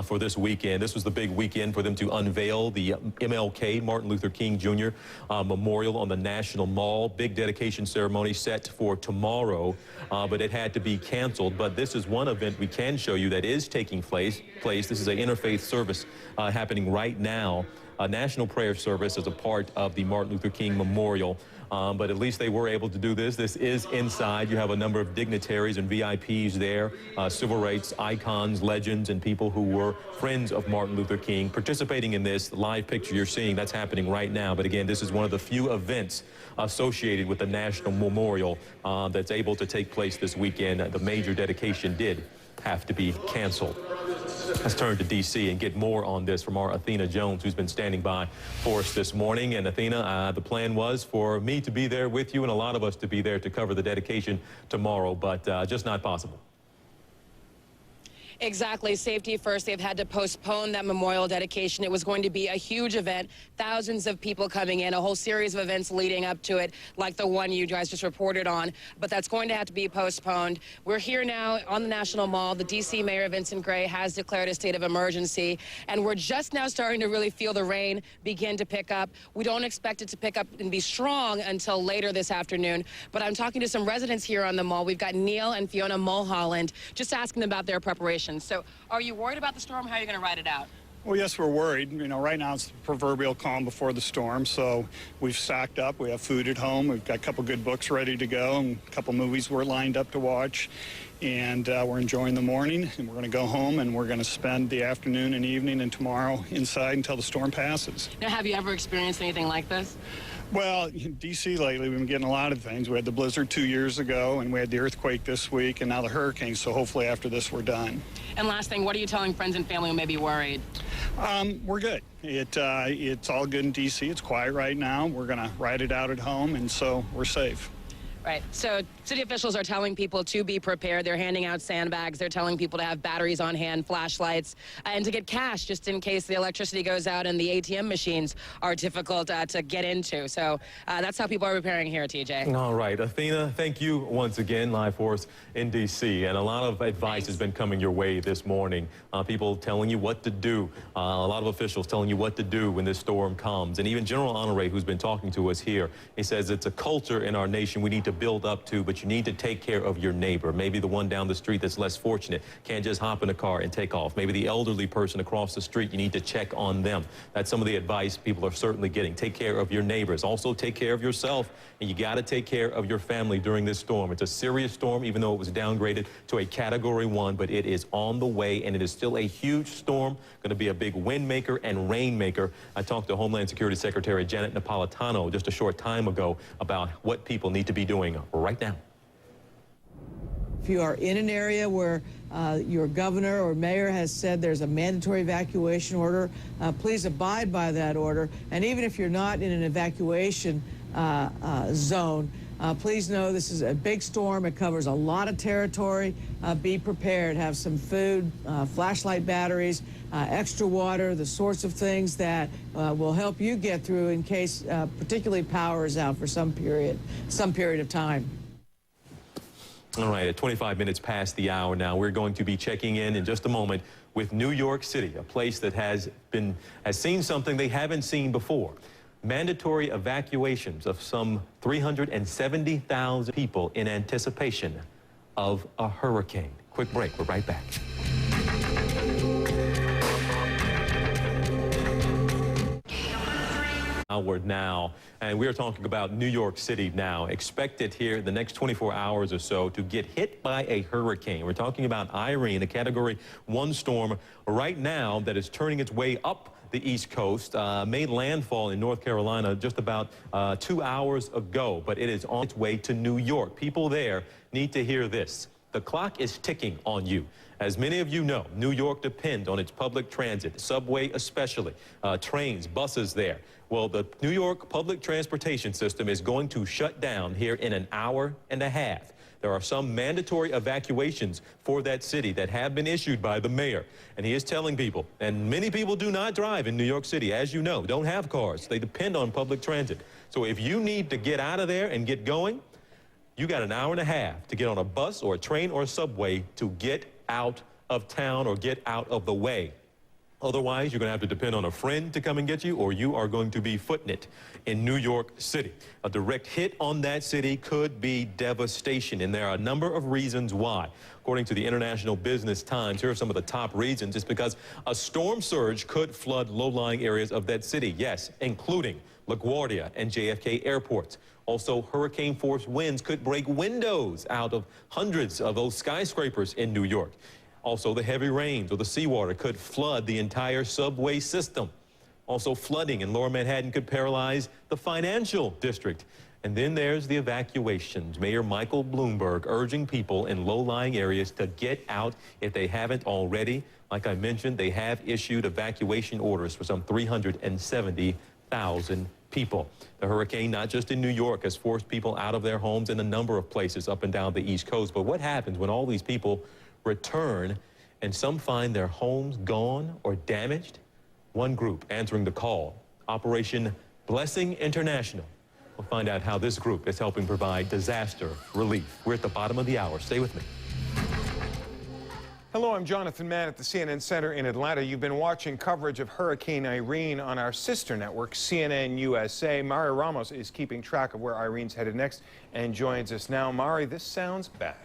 for this weekend. This was the big weekend for them to unveil the MLK, Martin Luther King Jr. Memorial on the National Mall. Big dedication ceremony set for tomorrow, but it had to be canceled. But this is one event we can show you that is taking place. This is an interfaith service happening right now. A national prayer service as a part of the Martin Luther King Memorial. But at least they were able to do this. This is inside. You have a number of dignitaries and VIPs there, civil rights icons, legends, and people who were friends of Martin Luther King participating in this. The live picture you're seeing, that's happening right now. But again, this is one of the few events associated with the National Memorial that's able to take place this weekend. The major dedication did have to be canceled. Let's turn to D.C. and get more on this from our Athena Jones, who's been standing by for us this morning. And Athena, the plan was for me to be there with you and a lot of us to be there to cover the dedication tomorrow, but just not possible. Exactly. Safety first. They've had to postpone that memorial dedication. It was going to be a huge event, thousands of people coming in, a whole series of events leading up to it, like the one you guys just reported on. But that's going to have to be postponed. We're here now on the National Mall. The D.C. Mayor Vincent Gray has declared a state of emergency, and we're just now starting to really feel the rain begin to pick up. We don't expect it to pick up and be strong until later this afternoon. But I'm talking to some residents here on the mall. We've got Neil and Fiona Mulholland, just asking them about their preparation. So are you worried about the storm? How are you going to ride it out? Well, yes, we're worried. You know, right now it's the proverbial calm before the storm, so we've stocked up. We have food at home. We've got a couple good books ready to go and a couple movies we're lined up to watch. And we're enjoying the morning, and we're going to go home, and we're going to spend the afternoon and evening and tomorrow inside until the storm passes. Now, have you ever experienced anything like this? Well, in D.C. lately, we've been getting a lot of things. We had the blizzard 2 years ago, and we had the earthquake this week, and now the hurricane, so hopefully after this we're done. And last thing, what are you telling friends and family who may be worried? We're good. It's all good in D.C. It's quiet right now. We're going to ride it out at home, and so we're safe. Right. So city officials are telling people to be prepared. They're handing out sandbags. They're telling people to have batteries on hand, flashlights, and to get cash just in case the electricity goes out and the ATM machines are difficult to get into. So that's how people are preparing here, TJ. All right. Athena, thank you once again, live for us in D.C. And a lot of advice has been coming your way this morning. People telling you what to do. A lot of officials telling you what to do when this storm comes. And even General Honore, who's been talking to us here, he says it's a culture in our nation we need to to build up to, but you need to take care of your neighbor. Maybe the one down the street that's less fortunate can't just hop in a car and take off. Maybe the elderly person across the street, you need to check on them. That's some of the advice people are certainly getting. Take care of your neighbors. Also take care of yourself, and you got to take care of your family during this storm. It's a serious storm, even though it was downgraded to a Category 1, but it is on the way, and it is still a huge storm, going to be a big wind maker and rain maker. I talked to Homeland Security Secretary Janet Napolitano just a short time ago about what people need to be doing right now. If you are in an area where your governor or mayor has said there's a mandatory evacuation order, please abide by that order. And even if you're not in an evacuation zone, please know this is a big storm. It covers a lot of territory. Be prepared. Have some food, flashlight batteries, extra water, the sorts of things that will help you get through in case particularly power is out for some period of time. All right, at 25 minutes past the hour now, we're going to be checking in just a moment with New York City, a place that has seen something they haven't seen before. Mandatory evacuations of some 370,000 people in anticipation of a hurricane. Quick break, we're right back. Outward now, and we are talking about New York City now. Expected here in the next 24 hours or so to get hit by a hurricane. We're talking about Irene, a Category 1 storm right now that is turning its way up the East Coast, made landfall in North Carolina just about 2 hours ago, but it is on its way to New York. People there need to hear this. The clock is ticking on you. As many of you know, New York depends on its public transit, subway especially, trains, buses there. Well, the New York public transportation system is going to shut down here in an hour and a half. There are some mandatory evacuations for that city that have been issued by the mayor. And he is telling people, and many people do not drive in New York City, as you know, don't have cars. They depend on public transit. So if you need to get out of there and get going, you got an hour and a half to get on a bus or a train or a subway to get out of town or get out of the way. Otherwise, you're going to have to depend on a friend to come and get you, or you are going to be footing it in New York City. A direct hit on that city could be devastation, and there are a number of reasons why. According to the International Business Times, here are some of the top reasons. It's because a storm surge could flood low-lying areas of that city, yes, including LaGuardia and JFK airports. Also, hurricane-force winds could break windows out of hundreds of those skyscrapers in New York. Also, the heavy rains or the seawater could flood the entire subway system. Also, flooding in Lower Manhattan could paralyze the financial district. And then there's the evacuations. Mayor Michael Bloomberg urging people in low-lying areas to get out if they haven't already. Like I mentioned, they have issued evacuation orders for some 370,000 people. The hurricane, not just in New York, has forced people out of their homes in a number of places up and down the East Coast. But what happens when all these people return and some find their homes gone or damaged? One group answering the call, Operation Blessing International. We'll find out how this group is helping provide disaster relief. We're at the bottom of the hour. Stay with me. Hello, I'm Jonathan Mann at the CNN Center in Atlanta. You've been watching coverage of Hurricane Irene on our sister network, CNN USA. Mari Ramos is keeping track of where Irene's headed next and joins us now. Mari, this sounds bad.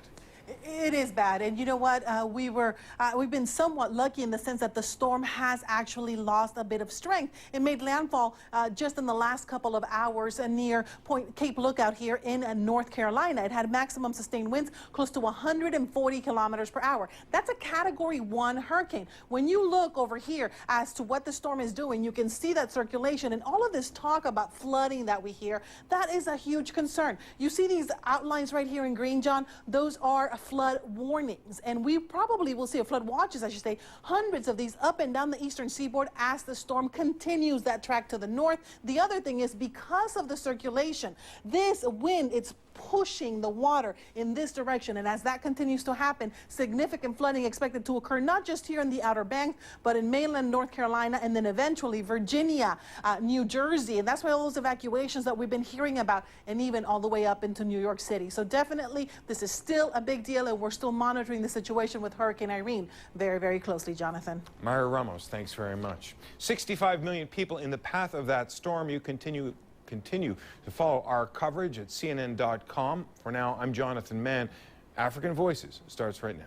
It is bad, and you know what? We've been somewhat lucky in the sense that the storm has actually lost a bit of strength. It made landfall just in the last couple of hours near Point Cape Lookout here in North Carolina. It had maximum sustained winds close to 140 kilometers per hour. That's a Category 1 hurricane. When you look over here as to what the storm is doing, you can see that circulation and all of this talk about flooding that we hear. That is a huge concern. You see these outlines right here in green, John? Those are flood warnings, and we probably will see, a flood watches, I should say, hundreds of these up and down the eastern seaboard as the storm continues that track to the north. The other thing is, because of the circulation, this wind, it's pushing the water in this direction, and as that continues to happen, significant flooding expected to occur not just here in the Outer Banks, but in mainland North Carolina, and then eventually Virginia, New Jersey, and that's why all those evacuations that we've been hearing about, and even all the way up into New York City. So definitely this is still a big deal, and we're still monitoring the situation with Hurricane Irene very, very closely. Jonathan. Mari Ramos, thanks very much. 65 million people in the path of that storm. You continue continue to follow our coverage at CNN.com. For now, I'm Jonathan Mann. African Voices starts right now.